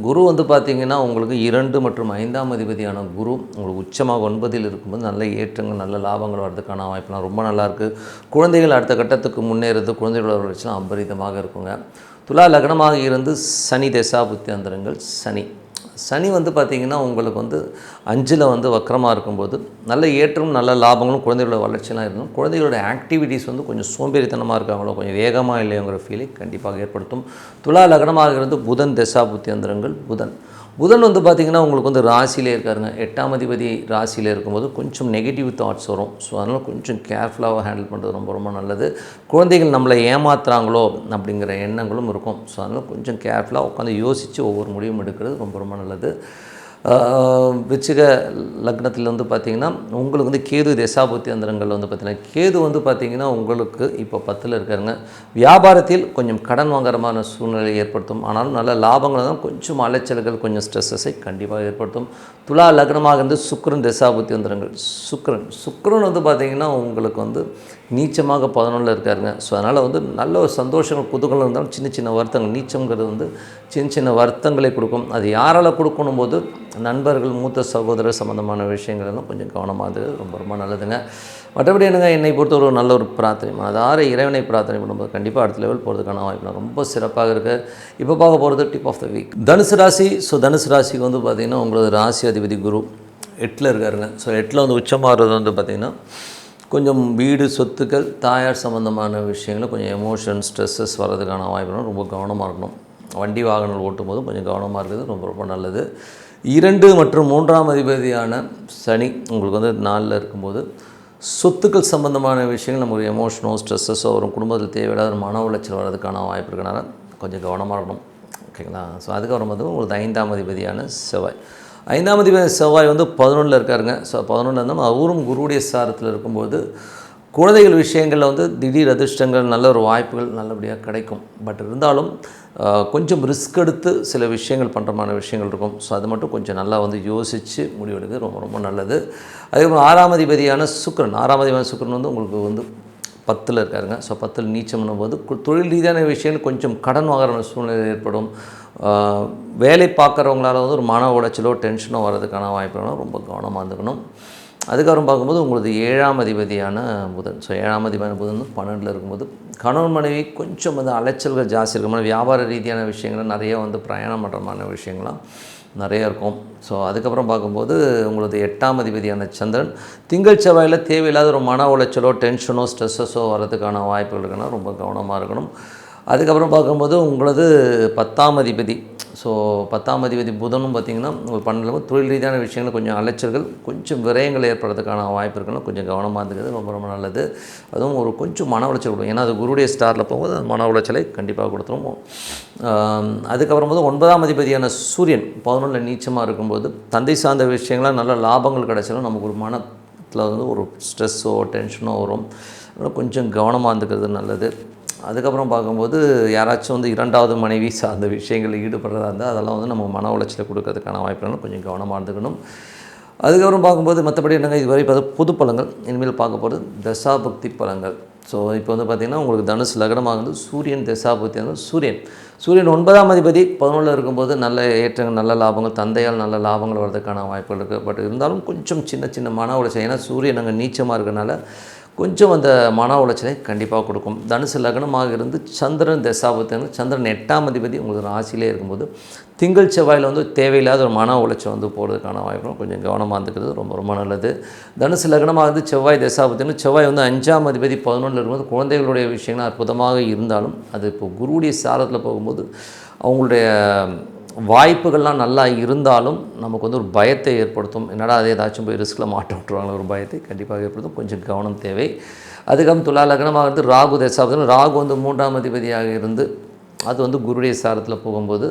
குரு வந்து பார்த்திங்கன்னா உங்களுக்கு 2 மற்றும் 5ஆம் அதிபதியான குரு உங்களுக்கு உச்சமாக 9ல் இருக்கும்போது நல்ல ஏற்றங்கள், நல்ல லாபங்கள் வர்றதுக்கான வாய்ப்புலாம் ரொம்ப நல்லாயிருக்கு. குழந்தைகள் அடுத்த கட்டத்துக்கு முன்னேறது, குழந்தைகளோட வளர்ச்சிலாம் அபரிதமாக இருக்குங்க. துலா லக்னமாக இருந்து சனி தசாபுத்தி அந்தரங்கள். சனி வந்து பார்த்திங்கன்னா உங்களுக்கு வந்து 5ல் வந்து வக்கரமாக இருக்கும்போது நல்ல ஏற்றமும் நல்ல லாபங்களும், குழந்தைகளோட வளர்ச்சியெலாம் இருக்கும். குழந்தைகளோட ஆக்டிவிட்டீஸ் வந்து கொஞ்சம் சோம்பேறித்தனமாக இருக்காங்களோ, கொஞ்சம் வேகமாக இல்லையோங்கிற ஃபீலை கண்டிப்பாக ஏற்படுத்தும். துலா லக்னமாக இருந்து புதன் தசாபுத்தி அந்தரங்கள். புதன் வந்து பார்த்திங்கன்னா உங்களுக்கு வந்து ராசியிலே இருக்காருங்க. 8ஆம் அதிபதி ராசியில் இருக்கும்போது கொஞ்சம் நெகட்டிவ் தாட்ஸ் வரும். ஸோ அதனால் கொஞ்சம் கேர்ஃபுல்லாக ஹேண்டில் பண்ணுறது ரொம்ப ரொம்ப நல்லது. குழந்தைகள் நம்மளை ஏமாத்துறாங்களோ அப்படிங்கிற எண்ணங்களும் இருக்கும். ஸோ அதனால் கொஞ்சம் கேர்ஃபுல்லாக உட்காந்து யோசித்து ஒவ்வொரு முடிவும் எடுக்கிறது ரொம்ப ரொம்ப நல்லது. விருச்சிக லக்னத்தில் வந்து பார்த்திங்கன்னா உங்களுக்கு வந்து கேது தசாபுத்தி அந்தரங்கள் வந்து பார்த்திங்கன்னா கேது வந்து பார்த்திங்கன்னா உங்களுக்கு இப்போ 10ல் இருக்காருங்க. வியாபாரத்தில் கொஞ்சம் கடன் வாங்குறமான சூழ்நிலை ஏற்படுத்தும். ஆனாலும் நல்ல லாபங்கள் தான், கொஞ்சம் அலைச்சல்கள், கொஞ்சம் ஸ்ட்ரெஸ்ஸஸை கண்டிப்பாக ஏற்படுத்தும். துலா லக்னமாக இருந்து சுக்கிரன் தசாபுத்தி அந்தரங்கள். சுக்கிரன் வந்து பார்த்திங்கன்னா உங்களுக்கு வந்து நீச்சமாக 11ல் இருக்காருங்க. ஸோ அதனால் வந்து நல்ல ஒரு சந்தோஷங்கள், குதூகலம் இருந்தாலும் சின்ன வருத்தங்கள், நீச்சங்கிறது வந்து சின்ன வருத்தங்களை கொடுக்கும். அது யாரால் கொடுக்கணும் போது நண்பர்கள், மூத்த சகோதரர் சம்மந்தமான விஷயங்கள் எல்லாம் கொஞ்சம் கவனமாக இருந்தது ரொம்ப ரொம்ப நல்லதுங்க. மற்றபடி என்னங்க, என்னை பொறுத்த ஒரு நல்ல ஒரு பிரார்த்தனை, அதாவது இறைவனை பிரார்த்தனை பண்ணும்போது கண்டிப்பாக அடுத்த லெவல் போகிறதுக்கான வாய்ப்பு ரொம்ப சிறப்பாக இருக்குது. இப்போ பார்க்க போகிறது டிப் ஆஃப் த வீக், தனுசு ராசி. ஸோ தனுசு ராசிக்கு வந்து பார்த்திங்கன்னா உங்களோட ராசி அதிபதி குரு 8ல் இருக்காருங்க. ஸோ 8ல் வந்து உச்சமாகிறது வந்து பார்த்திங்கன்னா கொஞ்சம் வீடு, சொத்துக்கள், தாயார் சம்மந்தமான விஷயங்களும் கொஞ்சம் எமோஷன், ஸ்ட்ரெஸ்ஸஸ் வர்றதுக்கான வாய்ப்புகளும் ரொம்ப கவனமாக இருக்கணும். வண்டி வாகனங்கள் ஓட்டும் போதும் கொஞ்சம் கவனமாக இருக்கிறது ரொம்ப ரொம்ப நல்லது. 2 மற்றும் 3ஆம் அதிபதியான சனி உங்களுக்கு வந்து 4ல் இருக்கும்போது சொத்துக்கள் சம்பந்தமான விஷயங்கள் நம்ம ஒரு எமோஷனோ, ஸ்ட்ரெஸ்ஸஸோ வரும். குடும்பத்தில் தேவையில்லாத மன உளைச்சல் வர்றதுக்கான வாய்ப்பு இருக்கிறனால கொஞ்சம் கவனமாக இருக்கணும். ஓகேங்களா? ஸோ அதுக்கப்புறம் வந்து உங்களுக்கு 5ஆம் அதிபதியான செவ்வாய். 5ஆம் அதிபதி செவ்வாய் வந்து 11ல் இருக்காருங்க. ஸோ 11ல் இருந்தால் அவரும் குருவுடைய சாரத்தில் இருக்கும்போது குழந்தைகள் விஷயங்களில் வந்து திடீர் அதிர்ஷ்டங்கள், நல்ல ஒரு வாய்ப்புகள் நல்லபடியாக கிடைக்கும். பட் இருந்தாலும் கொஞ்சம் ரிஸ்க் எடுத்து சில விஷயங்கள் பண்ணுறமான விஷயங்கள் இருக்கும். ஸோ அது மட்டும் கொஞ்சம் நல்லா வந்து யோசித்து முடிவெடுக்கிறது ரொம்ப ரொம்ப நல்லது. அதுக்கப்புறம் 6ஆம் அதிபதியான சுக்கிரன் வந்து உங்களுக்கு வந்து 10ல் இருக்காருங்க. ஸோ 10ல் நீச்சம்னும் போது தொழில் ரீதியான விஷயங்கள் கொஞ்சம் கடன் வாங்குற சூழ்நிலை ஏற்படும். வேலை பார்க்குறவங்களால வந்து ஒரு மன உளைச்சலோ, டென்ஷனோ வர்றதுக்கான வாய்ப்புகளும் ரொம்ப கவனமாக இருந்துக்கணும். அதுக்கப்புறம் பார்க்கும்போது உங்களுக்கு 7ஆம் அதிபதியான புதன். ஸோ 7ஆம் அதிபதியான புதன் வந்து 12ல் இருக்கும்போது கணவன் மனைவி கொஞ்சம் வந்து அலைச்சல்கள் ஜாஸ்தி இருக்கும். வியாபார ரீதியான விஷயங்கள் நிறைய வந்து பிரயாணம் பண்ணுறமான விஷயங்கள்லாம் நிறைய இருக்கும். ஸோ அதுக்கப்புறம் பார்க்கும்போது உங்களது 8ஆம் அதிபதியான சந்திரன் திங்கள் செவ்வாயில் தேவையில்லாத ஒரு மன உளைச்சலோ, டென்ஷனோ, ஸ்ட்ரெஸ்ஸஸோ வர்றதுக்கான வாய்ப்புகள் இருக்குன்னா ரொம்ப கவனமாக இருக்கணும். அதுக்கப்புறம் பார்க்கும்போது உங்களது 10ஆம் அதிபதி, ஸோ 10ஆம் அதிபதி புதனும் பார்த்திங்கன்னா உங்களுக்கு 12ல் தொழில் ரீதியான விஷயங்கள் கொஞ்சம் அலைச்சல்கள், கொஞ்சம் விரயங்கள் ஏற்படுறதுக்கான வாய்ப்பு இருக்குன்னா கொஞ்சம் கவனமாக இருந்துக்கிறது ரொம்ப ரொம்ப நல்லது. அதுவும் ஒரு கொஞ்சம் மன உளைச்சல் கொடுக்கும். ஏன்னா அது குருடைய ஸ்டாரில் போகும்போது அந்த மன உளைச்சலை கண்டிப்பாக கொடுத்துரும். அதுக்கப்புறம் வந்து 9ஆம் அதிபதியான சூரியன் 11ல் நீச்சமாக இருக்கும்போது தந்தை சார்ந்த விஷயங்களாக நல்ல லாபங்கள் கிடைச்சாலும் நமக்கு ஒரு மனத்தில் வந்து ஒரு ஸ்ட்ரெஸ்ஸோ, டென்ஷனோ வரும். கொஞ்சம் கவனமாக இருந்துக்கிறது நல்லது. அதுக்கப்புறம் பார்க்கும்போது யாராச்சும் வந்து 2வது மனைவி சார்ந்த விஷயங்களில் ஈடுபடுறதா இருந்தால் அதெல்லாம் வந்து நம்ம மன உளைச்சலை கொடுக்கறதுக்கான வாய்ப்புகளும் கொஞ்சம் கவனமாக இருந்துக்கணும். அதுக்கப்புறம் பார்க்கும்போது மற்றபடி என்னங்க இதுவரை பார்த்து பொது பலன்கள். இனிமேல் பார்க்க போகிறது தசாபக்தி பலன்கள். ஸோ இப்போ வந்து பார்த்திங்கன்னா உங்களுக்கு தனுசு லக்னமாகுது சூரியன் தசாபக்தி வந்து சூரியன் 9ஆம் அதிபதி 11 இருக்கும்போது நல்ல ஏற்றங்கள் நல்ல லாபங்கள் தந்தையால் நல்ல லாபங்கள் வர்றதுக்கான வாய்ப்புகள் இருக்குது. பட் இருந்தாலும் கொஞ்சம் சின்ன மன உளைச்சல், ஏன்னா சூரியன் அங்கே நீச்சமாக இருக்கிறனால கொஞ்சம் அந்த மன உளைச்சலை கண்டிப்பாக கொடுக்கும். தனுசு லக்னமாக இருந்து சந்திரன் தசாபக்தி, சந்திரன் 8ஆம் அதிபதி உங்களுக்கு ராசியிலே இருக்கும்போது திங்கள் செவ்வாயில் வந்து தேவையில்லாத ஒரு மன உளைச்சல் வந்து போகிறதுக்கான வாய்ப்பும் கொஞ்சம் கவனமாக இருந்துக்கிறது ரொம்ப நல்லது. தனுசு லக்னமாக இருந்து செவ்வாய் தசாபத்தின்னு செவ்வாய் வந்து 5ஆம் அதிபதி 11 இருக்கும்போது குழந்தைகளுடைய விஷயங்கள் அற்புதமாக இருந்தாலும் அது இப்போ குருவுடைய சாரத்தில் போகும்போது அவங்களுடைய வாய்ப்புகள்லாம் நல்லா இருந்தாலும் நமக்கு வந்து ஒரு பயத்தை ஏற்படுத்தும். என்னடா அது ஏதாச்சும் போய் ரிஸ்கில் மாட்ட விட்டுருவாங்க, ஒரு பயத்தை கண்டிப்பாக ஏற்படுத்தும். கொஞ்சம் கவனம் தேவை. அதுக்கப்புறம் துலா லக்னமாக இருந்து ராகு தசாபத்தின்னு ராகு வந்து 3ஆம் அதிபதியாக இருந்து அது வந்து குருடைய சாரத்தில் போகும்போது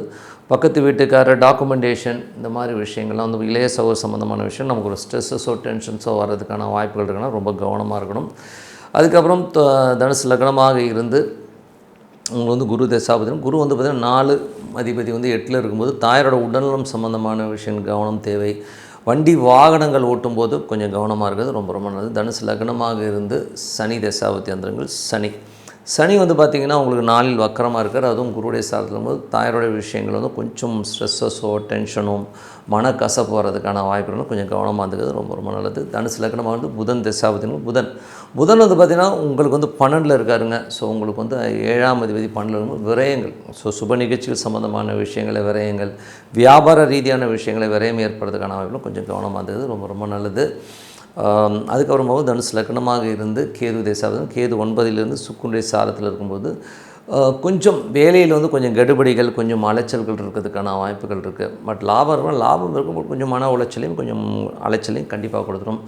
பக்கத்து வீட்டுக்காரர் டாக்குமெண்டேஷன் இந்த மாதிரி விஷயங்கள்லாம் வந்து இளைய சகோதர சம்மந்தமான விஷயம் நமக்கு ஒரு ஸ்ட்ரெஸ்ஸஸோ டென்ஷன்ஸோ வர்றதுக்கான வாய்ப்புகள் இருக்குன்னா ரொம்ப கவனமாக இருக்கணும். அதுக்கப்புறம் தனுசு லக்னமாக இருந்து உங்களுக்கு வந்து குரு தசாபதினம், குரு வந்து பார்த்திங்கன்னா 4 அதிபதி வந்து 8ல் இருக்கும்போது தாயாரோட உடல்நலம் சம்மந்தமான விஷயம் கவனம் தேவை. வண்டி வாகனங்கள் ஓட்டும்போது கொஞ்சம் கவனமாக இருக்கிறது ரொம்ப நல்லது. தனுசு லக்னமாக இருந்து சனி தசாபதி அந்தரங்கள் சனி வந்து பார்த்திங்கன்னா உங்களுக்கு 4இல் வக்கரமாக இருக்கார். அதுவும் குருடைய சாரத்தில் இருக்கும்போது தாயாரோட விஷயங்கள் வந்து கொஞ்சம் ஸ்ட்ரெஸ்ஸஸோ டென்ஷனும் மனக்கசப்பு வர்றதுக்கான வாய்ப்புகளும் கொஞ்சம் கவனமாக இருந்துக்கிறது ரொம்ப நல்லது. தனுசு லக்னமாக வந்து புதன் தசாபதினம் புதன் வந்து பார்த்திங்கன்னா உங்களுக்கு வந்து 12ல் இருக்காருங்க. ஸோ உங்களுக்கு வந்து 7ஆம் அதிபதி 12ல் இருக்கும்போது விரயங்கள், ஸோ சுப நிகழ்ச்சிகள் சம்மந்தமான விஷயங்களை விரயங்கள், வியாபார ரீதியான விஷயங்களை விரயம் ஏற்படுறதுக்கான வாய்ப்புகளும் கொஞ்சம் கவனமாக இருந்தது ரொம்ப நல்லது. அதுக்கப்புறமாக தனுசு லக்னமாக இருந்து கேது தசாபதினம், கேது 9லிருந்து சுக்கிரனுடைய சாரத்தில் இருக்கும்போது கொஞ்சம் வேலையில் வந்து கொஞ்சம் கெடுபடிகள் கொஞ்சம் அலைச்சல்கள் இருக்கிறதுக்கான வாய்ப்புகள் இருக்குது. பட் லாபம் இருக்கும்போது கொஞ்சம் மன உளைச்சலையும் கொஞ்சம் அலைச்சலையும் கண்டிப்பாக கொடுத்துரும்.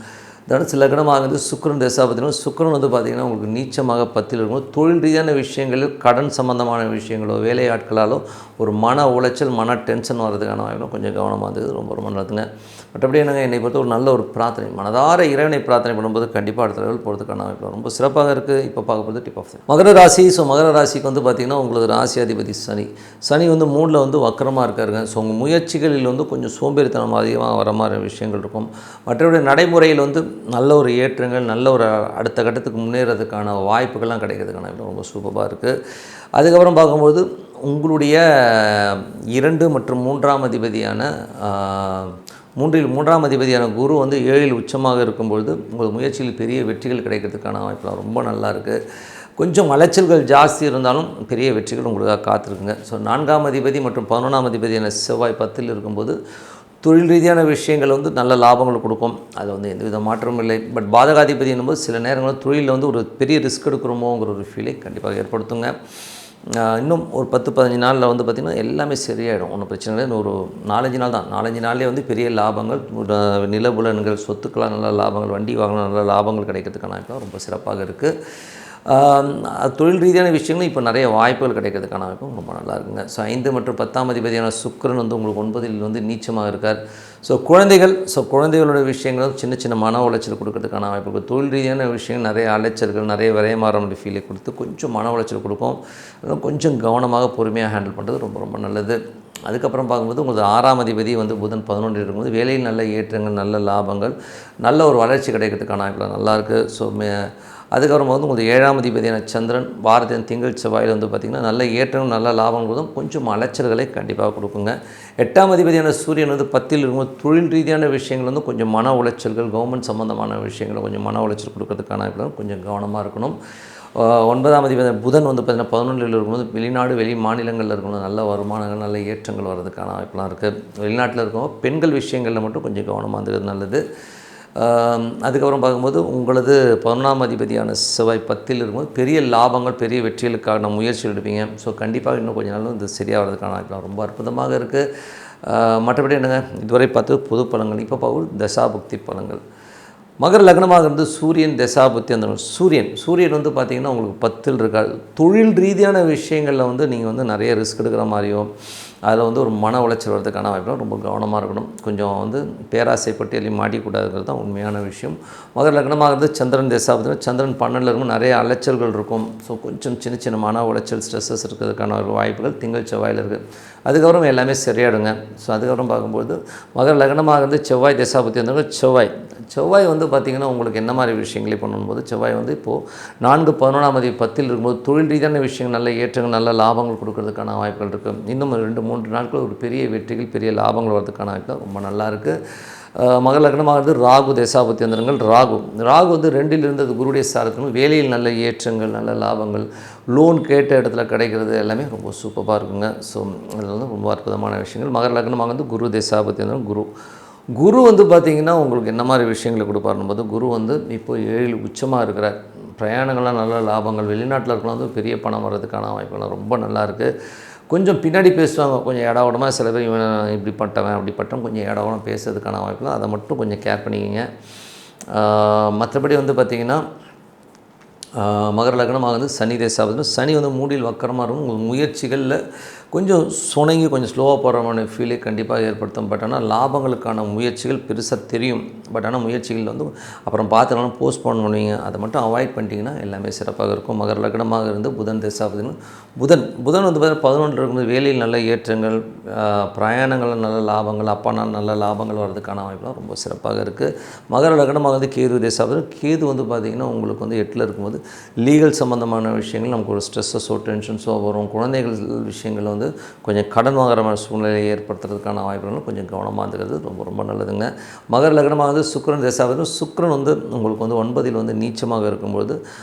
தனுசு லக்னமாக இருந்து சுக்கிரன் தசாபதினம், சுக்கிரன் வந்து பார்த்திங்கன்னா உங்களுக்கு நீச்சமாக 10ல் இருக்கும்போது தொழில் ரீதியான விஷயங்களில் கடன் சம்மந்தமான விஷயங்களோ வேலையாட்களாலோ ஒரு மன உளைச்சல் மன டென்ஷன் வர்றதுக்கான வாய்ப்புகளும் கொஞ்சம் கவனமாக இருந்தது ரொம்ப நல்லதுங்க. மற்றபடி என்னங்க என்னை பொறுத்த ஒரு நல்ல ஒரு பிரார்த்தனை, மனதார இறைவனை பிரார்த்தனை பண்ணும்போது கண்டிப்பாக அடுத்த லெவல் போகிறதுக்கான வாய்ப்பு ரொம்ப சிறப்பாக இருக்குது. இப்போ பார்க்க போகிறது டிப் ஆஃப் மகர ராசி. ஸோ மகர ராசிக்கு வந்து பார்த்திங்கன்னா உங்களுக்கு ராசி அதிபதி சனி வந்து 3ல் வந்து வக்கரமாக இருக்காருங்க. ஸோ உங்கள் முயற்சிகளில் வந்து கொஞ்சம் சோம்பேறித்தனம் அதிகமாக வர மாதிரி விஷயங்கள் இருக்கும். மற்றபடி நடைமுறையில் வந்து நல்ல ஒரு ஏற்றங்கள் நல்ல ஒரு அடுத்த கட்டத்துக்கு முன்னேறதுக்கான வாய்ப்புகள்லாம் கிடைக்கிறதுக்கான ரொம்ப சூப்பராக இருக்குது. அதுக்கப்புறம் பார்க்கும்போது உங்களுடைய 2 மற்றும் 3ஆம் அதிபதியான 3ஆம் அதிபதியான குரு வந்து 7ல் உச்சமாக இருக்கும்பொழுது உங்கள் முயற்சியில் பெரிய வெற்றிகள் கிடைக்கிறதுக்கான வாய்ப்புலாம் ரொம்ப நல்லா இருக்குது. கொஞ்சம் அலைச்சல்கள் ஜாஸ்தி இருந்தாலும் பெரிய வெற்றிகள் உங்களுக்காக காத்திருக்குங்க. ஸோ 4ஆம் அதிபதி மற்றும் 11ஆம் அதிபதியான செவ்வாய் 10ல் இருக்கும்போது தொழில் ரீதியான விஷயங்கள் வந்து நல்ல லாபங்கள் கொடுக்கும். அதில் வந்து எந்தவித மாற்றமும் இல்லை. பட் பாதகாதிபதி என்னும்போது சில நேரங்களில் தொழிலில் வந்து ஒரு பெரிய ரிஸ்க் எடுக்கிறோமோங்கிற ஒரு ஃபீலை கண்டிப்பாக ஏற்படுத்துங்க. இன்னும் ஒரு 10-15 நாளில் வந்து பார்த்திங்கன்னா எல்லாமே சரியாயிடும், ஒன்றும் பிரச்சனை இல்லை. இன்னும் ஒரு 4-5 நாள் தான், 4-5 நாள்லேயே வந்து பெரிய லாபங்கள், நிலபுலன்கள் சொத்துக்களாக நல்ல லாபங்கள், வண்டி வாகனம் நல்ல லாபங்கள் கிடைக்கிறதுக்கான வாய்ப்பு ரொம்ப சிறப்பாக இருக்குது. தொழில் ரீதியான விஷயங்களும் இப்போ நிறைய வாய்ப்புகள் கிடைக்கிறதுக்கான வாய்ப்பும் ரொம்ப நல்லா இருக்குங்க. ஸோ 5 மற்றும் 10ஆம் அதிபதியான சுக்கிரன் வந்து உங்களுக்கு 9ல் வந்து நீச்சமாக இருக்கார். ஸோ குழந்தைகளோட விஷயங்களும் சின்ன மன உளைச்சல் கொடுக்கறதுக்கான வாய்ப்பு. தொழில் ரீதியான விஷயங்கள் நிறைய அலைச்சல்கள் நிறைய விரயமாற ஃபீலை கொடுத்து கொஞ்சம் மன உளைச்சல் கொடுக்கும். அதெல்லாம் கொஞ்சம் கவனமாக பொறுமையாக ஹேண்டில் பண்ணுறது ரொம்ப நல்லது. அதுக்கப்புறம் பார்க்கும்போது உங்களுக்கு 6ஆம் அதிபதி வந்து புதன் 11ல் இருக்கும்போது வேலையில் நல்ல ஏற்றங்கள் நல்ல லாபங்கள் நல்ல ஒரு வளர்ச்சி கிடைக்கிறதுக்கான வாய்ப்பு நல்லாயிருக்கு. ஸோ அதுக்கப்புறம் வந்து உங்களுக்கு 7ஆம் அதிபதியான சந்திரன் வாரத்தின் திங்கள் செவ்வாயில் வந்து பார்த்திங்கன்னா நல்ல ஏற்றங்கள் நல்ல லாபங்களும் கொஞ்சம் அலைச்சல்களை கண்டிப்பாக கொடுக்குங்க. 8ஆம் அதிபதியான சூரியன் வந்து 10ல் இருக்கும்போது தொழில் ரீதியான விஷயங்கள் வந்து கொஞ்சம் மன உளைச்சல்கள் கவர்மெண்ட் சம்மந்தமான விஷயங்களை கொஞ்சம் மன உளைச்சல் கொடுக்கறதுக்கான கொஞ்சம் கவனமாக இருக்கணும். 9ஆம் அதிபதி புதன் வந்து பார்த்திங்கன்னா 11ல் இருக்கும்போது வெளிநாடு வெளி மாநிலங்களில் இருக்கணும் நல்ல வருமானங்கள் நல்ல ஏற்றங்கள் வர்றதுக்கான வாய்ப்புலாம் இருக்குது. வெளிநாட்டில் இருக்கவங்க பெண்கள் விஷயங்களில் மட்டும் கொஞ்சம் கவனமாக இருந்தது நல்லது. அதுக்கப்புறம் பார்க்கும்போது உங்களது 11ஆம் அதிபதியான செவ்வாய் 10ல் இருக்கும்போது பெரிய லாபங்கள் பெரிய வெற்றிகளுக்கான முயற்சிகள் எடுப்பீங்க. ஸோ கண்டிப்பாக இன்னும் கொஞ்சம் நாள் இது சரியாக வர்றதுக்கான வாய்ப்புலாம் ரொம்ப அற்புதமாக இருக்குது. மற்றபடி என்னங்க இதுவரை பார்த்து பொது பலன்கள். இப்போ பார்க்க தசாபுக்தி பலன்கள். மகர லக்னமாக இருந்து சூரியன் தசாபுக்தி அந்த சூரியன் வந்து பார்த்திங்கன்னா உங்களுக்கு 10ல் இருக்காது. தொழில் ரீதியான விஷயங்களில் வந்து நீங்கள் வந்து நிறைய ரிஸ்க் எடுக்கிற மாதிரியோ அதில் வந்து ஒரு மன உளைச்சல் வரதுக்கான வாய்ப்பு. ரொம்ப கவனமாக இருக்கணும். கொஞ்சம் வந்து பேராசைப்பட்டு எதையும் மாட்டிக்கூடாதுங்கிறது தான் உண்மையான விஷயம். மகர லக்னமாகிறது சந்திரன் தசாபுத்தியில் சந்திரன் 12 இருக்கும், நிறைய அலைச்சல்கள் இருக்கும். ஸோ கொஞ்சம் சின்ன சின்ன மன உளைச்சல் ஸ்ட்ரெஸ்ஸஸ் இருக்கிறதுக்கான ஒரு வாய்ப்புகள் திங்கள் செவ்வாயில் இருக்குது. அதுக்கப்புறம் எல்லாமே சரியாயிடுங்க. ஸோ அதுக்கப்புறம் பார்க்கும்போது மகர லக்னமாகிறது செவ்வாய் தசாபுத்தி வந்தவங்க செவ்வாய் வந்து பார்த்திங்கன்னா உங்களுக்கு என்ன மாதிரி விஷயங்களே பண்ணும்போது செவ்வாய் வந்து இப்போது 4/11 10 இருக்கும்போது தொழில் ரீதியான விஷயங்கள் நல்ல ஏற்றங்கள் நல்ல லாபங்கள் கொடுக்கறதுக்கான வாய்ப்புகள் இருக்குது. இன்னும் 2-3 நாட்கள் ஒரு பெரிய வெற்றிகள் பெரிய லாபங்கள் வரதுக்கான வாய்ப்பு ரொம்ப நல்லாயிருக்கு. மகர லக்னமாகிறது ராகு தசாபுத்தி வந்தனங்கள் ராகு வந்து 2ல் இருந்தது குருடைய சாரத்திலும் வேலையில் நல்ல ஏற்றங்கள் நல்ல லாபங்கள் லோன் கேட்ட இடத்துல கிடைக்கிறது எல்லாமே ரொம்ப சூப்பராக இருக்குங்க. ஸோ அதில் வந்து ரொம்ப அற்புதமான விஷயங்கள். மகர லக்னமாகிறது குரு தசாபுத்தி வந்தனங்கள் குரு வந்து பார்த்திங்கன்னா உங்களுக்கு என்ன மாதிரி விஷயங்களை கொடுப்பாருன்னு போது குரு வந்து இப்போ 7 உச்சமாக இருக்கிறார். பிரயாணங்கள்லாம் நல்ல லாபங்கள் வெளிநாட்டில் இருக்கலாம் வந்து பெரிய பணம் வர்றதுக்கான வாய்ப்புகள் ரொம்ப நல்லாயிருக்கு. கொஞ்சம் பின்னாடி பேசுவாங்க, கொஞ்சம் ஏடாவடமாக சில பேர் இவன் இப்படி பட்டவன் அப்படி பட்டவன் கொஞ்சம் ஏடாவடம் பேசுறதுக்கான வாய்ப்புகள் அதை மட்டும் கொஞ்சம் கேர் பண்ணிக்கிங்க. மற்றபடி வந்து பார்த்திங்கன்னா மகர லக்னமாக வந்து சனி தசாபுத்தி சனி வந்து மூடியில் வக்கரமாக இருக்கும். உங்கள் முயற்சிகளில் கொஞ்சம் சுணங்கி கொஞ்சம் ஸ்லோவாக போகிற மாதிரி ஃபீலை கண்டிப்பாக ஏற்படுத்தும். பட் ஆனால் லாபங்களுக்கான முயற்சிகள் பெருசாக தெரியும். பட் ஆனால் முயற்சிகள் வந்து அப்புறம் பார்த்துக்கலாம் போஸ்ட்போன் பண்ணுவீங்க. அதை மட்டும் அவாய்ட் பண்ணிட்டீங்கன்னா எல்லாமே சிறப்பாக இருக்கும். மகர லக்னமாக இருந்து புதன் தசாபுத்தி புதன் வந்து 11 இருக்கும்போது வேலையில் நல்ல ஏற்றங்கள் பிரயாணங்கள் நல்ல லாபங்கள் அப்பா நாள் நல்ல லாபங்கள் வர்றதுக்கான வாய்ப்புலாம் ரொம்ப சிறப்பாக இருக்குது. மகர லக்னமாக வந்து கேது தசாபுத்தி கேது வந்து பார்த்திங்கன்னா உங்களுக்கு வந்து 8ல் இருக்கும்போது லீகல் சம்மந்தமான விஷயங்கள் நமக்கு ஒரு ஸ்ட்ரெஸ்ஸஸோ டென்ஷன்ஸோ வரும். குழந்தைகள் விஷயங்கள் வந்து கொஞ்சம் கடன் வாங்குற மாதிரி சூழ்நிலையை ஏற்படுத்துறதுக்கான வாய்ப்புகளும் கொஞ்சம் கவனமாக இருந்துக்கிறது ரொம்ப ரொம்ப நல்லதுங்க. மகர லக்னமாக வந்து சுக்கிரன் தசாபுத்தி சுக்கிரன் வந்து உங்களுக்கு வந்து 9ல் வந்து நீச்சமாக இருக்கும்போது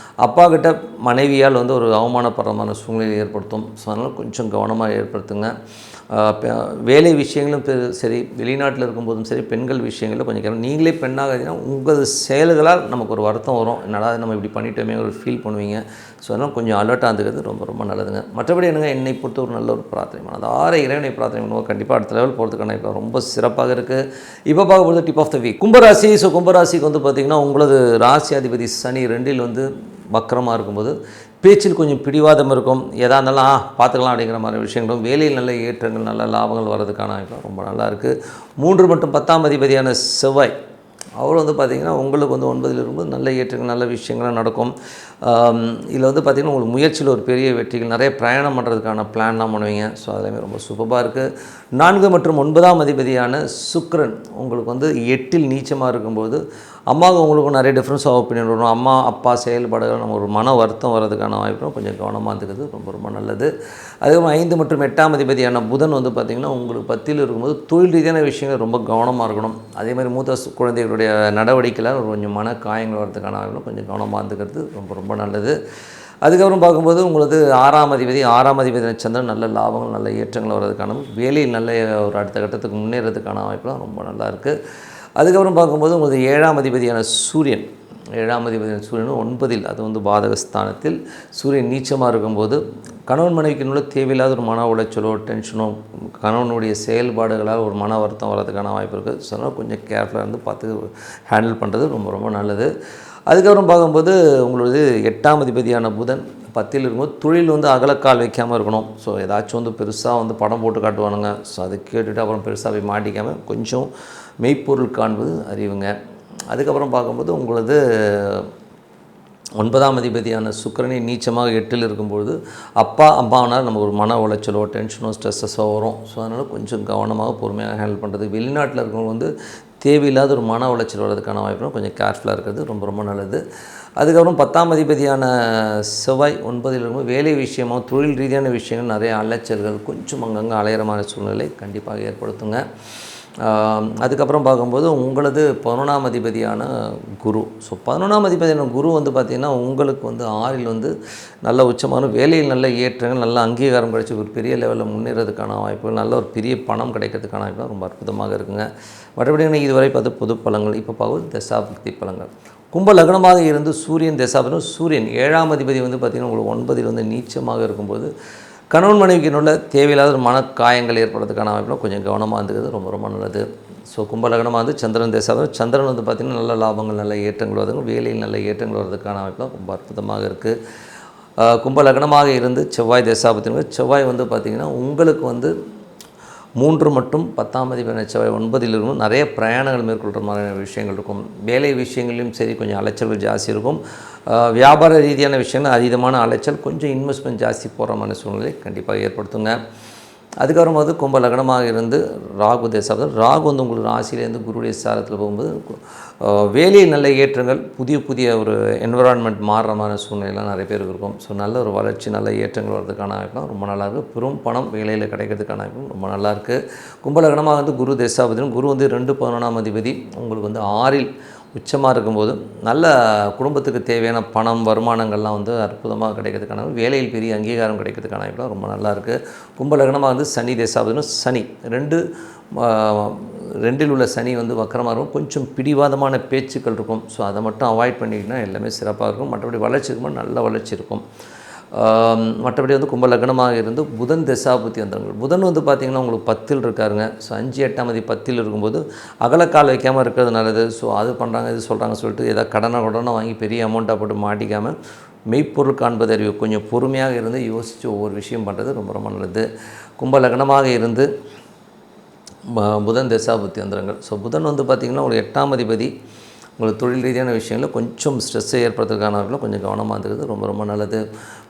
அப்பா கிட்ட மனைவியால் வந்து ஒரு அவமானப்படுறமான சூழ்நிலையை ஏற்படுத்தும். ஸோ அதனால் கொஞ்சம் கவனமாக ஏற்படுத்துங்க. வேலை விஷயங்களும் சரி வெளிநாட்டில் இருக்கும்போதும் சரி பெண்கள் விஷயங்களில் கொஞ்சம் நீங்களே பெண்ணாகிறீங்கன்னா உங்கள் செயல்களால் நமக்கு ஒரு வருத்தம் வரும். என்னடா நம்ம இப்படி பண்ணிட்டோமே ஒரு ஃபீல் பண்ணுவீங்க. ஸோ அதனால் கொஞ்சம் அலர்ட்டாக இருந்துக்கிறது ரொம்ப ரொம்ப நல்லதுங்க. மற்றபடி என்னங்க என்னை பொறுத்த ஒரு நல்ல ஒரு பிரார்த்தனை அது இறைவனை பிரார்த்தனை பண்ணுவோம். கண்டிப்பாக அடுத்த லெவல் போகிறதுக்கான இப்போ ரொம்ப சிறப்பாக இருக்குது. இப்போ பார்க்கும்போது டிப் ஆஃப் த வீக் கும்பராசி. ஸோ கும்பராசிக்கு வந்து பார்த்திங்கன்னா உங்களது ராசி அதிபதி சனி 2ல் வந்து வக்கரமாக இருக்கும்போது பேச்சில் கொஞ்சம் பிடிவாதம் இருக்கும். எதாக இருந்தாலும் பார்த்துக்கலாம் அப்படிங்கிற மாதிரி விஷயங்களும் வேலையில் நல்ல ஏற்றங்கள் நல்ல லாபங்கள் வர்றதுக்கான வாய்ப்பு ரொம்ப நல்லா இருக்குது. 3 மற்றும் 10ஆம் அதிபதியான செவ்வாய் அவர் வந்து பார்த்திங்கன்னா உங்களுக்கு வந்து 9ல் இருக்கும்போது நல்ல ஏற்றங்கள் நல்ல விஷயங்கள்லாம் நடக்கும். இதில் வந்து பார்த்திங்கன்னா உங்களுக்கு முயற்சியில் ஒரு பெரிய வெற்றிகள் நிறைய பிரயாணம் பண்ணுறதுக்கான பிளான்லாம் பண்ணுவீங்க. ஸோ அதெல்லாமே ரொம்ப சூப்பராக இருக்குது. 4 மற்றும் 9ஆம் அதிபதியான சுக்கிரன் உங்களுக்கு வந்து 8ல் நீச்சமாக இருக்கும்போது அம்மாவுக்கு உங்களுக்கு நிறைய டிஃப்ரென்ஸ் ஆஃப் ஒப்பீனியன் வரும். அம்மா அப்பா செயல்பாடுகள் நம்ம ஒரு மன வருத்தம் வர்றதுக்கான வாய்ப்பும் கொஞ்சம் கவனமாக இருந்துக்கிறது ரொம்ப ரொம்ப நல்லது. அதுக்கப்புறம் 5 மற்றும் 8ஆம் அதிபதியான புதன் வந்து பார்த்திங்கன்னா உங்களுக்கு 10ல் இருக்கும்போது தொழில் ரீதியான விஷயங்கள் ரொம்ப கவனமாக இருக்கணும். அதே மாதிரி மூத்த குழந்தைகளுடைய நடவடிக்கையில் கொஞ்சம் மன காயங்கள் வர்றதுக்கான வாய்ப்பும் கொஞ்சம் கவனமாக இருந்துக்கிறது ரொம்ப ரொம்ப நல்லது. அதுக்கப்புறம் பார்க்கும்போது உங்களுக்கு 6ஆம் அதிபதி சந்திரன் நல்ல லாபங்கள் நல்ல ஏற்றங்கள் வர்றதுக்கான வேலையில் நல்ல ஒரு அடுத்த கட்டத்துக்கு முன்னேறதுக்கான வாய்ப்புலாம் ரொம்ப நல்லா இருக்குது. அதுக்கப்புறம் பார்க்கும்போது உங்களுக்கு 7ஆம் அதிபதியான சூரியன் 9ல் அது வந்து பாதகஸ்தானத்தில் சூரியன் நீச்சமாக இருக்கும்போது கணவன் மனைவிக்குள்ள தேவையில்லாத ஒரு மன உளைச்சலோ டென்ஷனோ கணவனுடைய செயல்பாடுகளால் ஒரு மன வருத்தம் வர்றதுக்கான வாய்ப்பு இருக்குது. ஸோ அதனால் கொஞ்சம் கேர்ஃபுல்லாக இருந்து பார்த்து ஹேண்டில் பண்ணுறது ரொம்ப ரொம்ப நல்லது. அதுக்கப்புறம் பார்க்கும்போது உங்களது 8ஆம் அதிபதியான புதன் 10ல் இருக்கும்போது தொழில் வந்து அகலக்கால் வைக்காமல் இருக்கணும். ஸோ ஏதாச்சும் வந்து பெருசாக வந்து படம் போட்டு காட்டுவானுங்க. ஸோ அதை கேட்டுட்டு அப்புறம் பெருசாக போய் மாட்டிக்காமல் கொஞ்சம் மெய்ப்பொருள் காண்பது அறிவுங்க. அதுக்கப்புறம் பார்க்கும்போது உங்களது 9ஆம் அதிபதியான சுக்கிரனை நீச்சமாக 8ல் இருக்கும்பொழுது அப்பா அம்மாவனால் நம்ம ஒரு மன உளைச்சலோ டென்ஷனோ ஸ்ட்ரெஸ்ஸஸோ வரும். ஸோ அதனால் கொஞ்சம் கவனமாக பொறுமையாக ஹேண்டில் பண்ணுறது. வெளிநாட்டில் இருக்கிறவங்க வந்து தேவையில்லாத ஒரு மன உளைச்சல் வர்றதுக்கான வாய்ப்பும் கொஞ்சம் கேர்ஃபுல்லாக இருக்கிறது ரொம்ப ரொம்ப நல்லது. அதுக்கப்புறம் 10ஆம் அதிபதியான செவ்வாய் 9ல் இருக்கும்போது வேலை விஷயமாக தொழில் ரீதியான விஷயங்கள் நிறைய அலைச்சல்கள் கொஞ்சம் அங்கங்கே அலையிற மாதிரி சூழ்நிலை கண்டிப்பாக ஏற்படுத்துங்க. அதுக்கப்புறம் பார்க்கும்போது உங்களது 11ஆம் அதிபதியான குரு. ஸோ 11ஆம் அதிபதியான குரு வந்து பார்த்திங்கன்னா உங்களுக்கு வந்து 6ல் வந்து நல்ல உச்சமான வேலையில் நல்ல ஏற்றங்கள் நல்ல அங்கீகாரம் கிடைச்சி ஒரு பெரிய லெவலில் முன்னேறதுக்கான வாய்ப்புகள் நல்ல ஒரு பெரிய பணம் கிடைக்கிறதுக்கான வாய்ப்புகள் ரொம்ப அற்புதமாக இருக்குங்க. மற்றபடி இதுவரை பார்த்து பொது பலங்கள் இப்போ பார்க்கும்போது தசாபக்தி பலங்கள். கும்ப லக்னமாக இருந்து சூரியன் தசாபுத்தி சூரியன் 7ஆம் அதிபதி வந்து பார்த்திங்கன்னா உங்களுக்கு 9ல் வந்து நீச்சமாக இருக்கும்போது கணவன் மனைவிக்கினுள்ள தேவையில்லாத மனக்காயங்கள் ஏற்படுறதுக்கான வாய்ப்புலாம் கொஞ்சம் கவனமாக இருந்துக்கிறது ரொம்ப ரொம்ப நல்லது. ஸோ கும்ப லக்னமாக வந்து சந்திரன் தசாபுத்தி சந்திரன் வந்து பார்த்திங்கன்னா நல்ல லாபங்கள் நல்ல ஏற்றங்கள் வருதுங்க வேலையில் நல்ல ஏற்றங்கள் வர்றதுக்கான வாய்ப்புலாம் ரொம்ப அற்புதமாக இருக்குது. கும்ப லக்னமாக இருந்து செவ்வாய் தசாபுத்தி செவ்வாய் வந்து பார்த்திங்கன்னா உங்களுக்கு வந்து 3 மற்றும் 10ஆம் அதிபதியான செவ்வாய் 9ல் இருக்கும். நிறைய பிரயாணங்கள் மேற்கொள்கிற மாதிரியான விஷயங்கள் இருக்கும். வேலை விஷயங்களையும் சரி கொஞ்சம் அலைச்சல்கள் ஜாஸ்தி இருக்கும். வியாபார ரீதியான விஷயங்கள் அதீதமான அலைச்சல், கொஞ்சம் இன்வெஸ்ட்மெண்ட் ஜாஸ்தி போகிற மாதிரி சூழ்நிலை கண்டிப்பாக ஏற்படுத்துங்க. அதுக்கப்புறம் வந்து கும்ப லக்னமாக இருந்து ராகு தேசம், ராகு வந்து உங்களுக்கு ராசியிலேருந்து குருடைய சாரத்தில் போகும்போது வேலையில் நல்ல ஏற்றங்கள், புதிய ஒரு என்விரான்மெண்ட் மாறுற மாதிரி சூழ்நிலைலாம் நிறைய பேருக்கு இருக்கும். ஸோ நல்ல ஒரு வளர்ச்சி, நல்ல ஏற்றங்கள் வர்றதுக்கான வாய்ப்புலாம் ரொம்ப நல்லாயிருக்கு. பெரும் பணம் வேலையில் கிடைக்கிறதுக்கான வாய்ப்பும் ரொம்ப நல்லாயிருக்கு. கும்ப லக்னமாக வந்து குரு தேசாபதியும், குரு வந்து 2 அதிபதி உங்களுக்கு வந்து 6ல் உச்சமாக இருக்கும்போது நல்ல குடும்பத்துக்கு தேவையான பணம் வருமானங்கள்லாம் வந்து அற்புதமாக கிடைக்கிறதுக்கான, வேலையில் பெரிய அங்கீகாரம் கிடைக்கிறதுக்கான வாய்ப்புலாம் ரொம்ப நல்லாயிருக்கு. கும்ப லக்னமாக வந்து சனி தேசாபதியும், சனி 2ல் உள்ள சனி வந்து வக்கரமாக இருக்கும். கொஞ்சம் பிடிவாதமான பேச்சுக்கள் இருக்கும். ஸோ அதை மட்டும் அவாய்ட் பண்ணிக்கிட்டா எல்லாமே சிறப்பாக இருக்கும். மற்றபடி வளர்ச்சி இருக்கும்போது நல்ல வளர்ச்சி இருக்கும். மற்றபடி வந்து கும்ப லக்னமாக இருந்து புதன் தசாபுத்தி அந்தரங்கள், புதன் வந்து பார்த்திங்கன்னா உங்களுக்கு 10ல் இருக்காருங்க. ஸோ 5, 8ஆம் அதிபதி 10ல் இருக்கும்போது அகலக்கால் வைக்காமல் இருக்கிறது நல்லது. ஸோ அது பண்ணுறாங்க இது சொல்கிறாங்க சொல்லிட்டு ஏதாவது கடனை வாங்கி பெரிய அமௌண்ட்டாக போட்டு மாட்டிக்காமல் மெய்ப்பொருள் காண்பது அறிவு, கொஞ்சம் பொறுமையாக இருந்து யோசித்து ஒவ்வொரு விஷயம் பண்ணுறது ரொம்ப ரொம்ப நல்லது. கும்ப லக்னமாக இருந்து புதன் தசாபுத்தி அந்தரங்கள். ஸோ புதன் வந்து பார்த்திங்கன்னா ஒரு 8ஆம் அதிபதி, உங்களுக்கு தொழில் ரீதியான விஷயங்களில் கொஞ்சம் ஸ்ட்ரெஸ்ஸை ஏற்படுத்துறதுக்கான கொஞ்சம் கவனமாக இருந்தது ரொம்ப ரொம்ப நல்லது.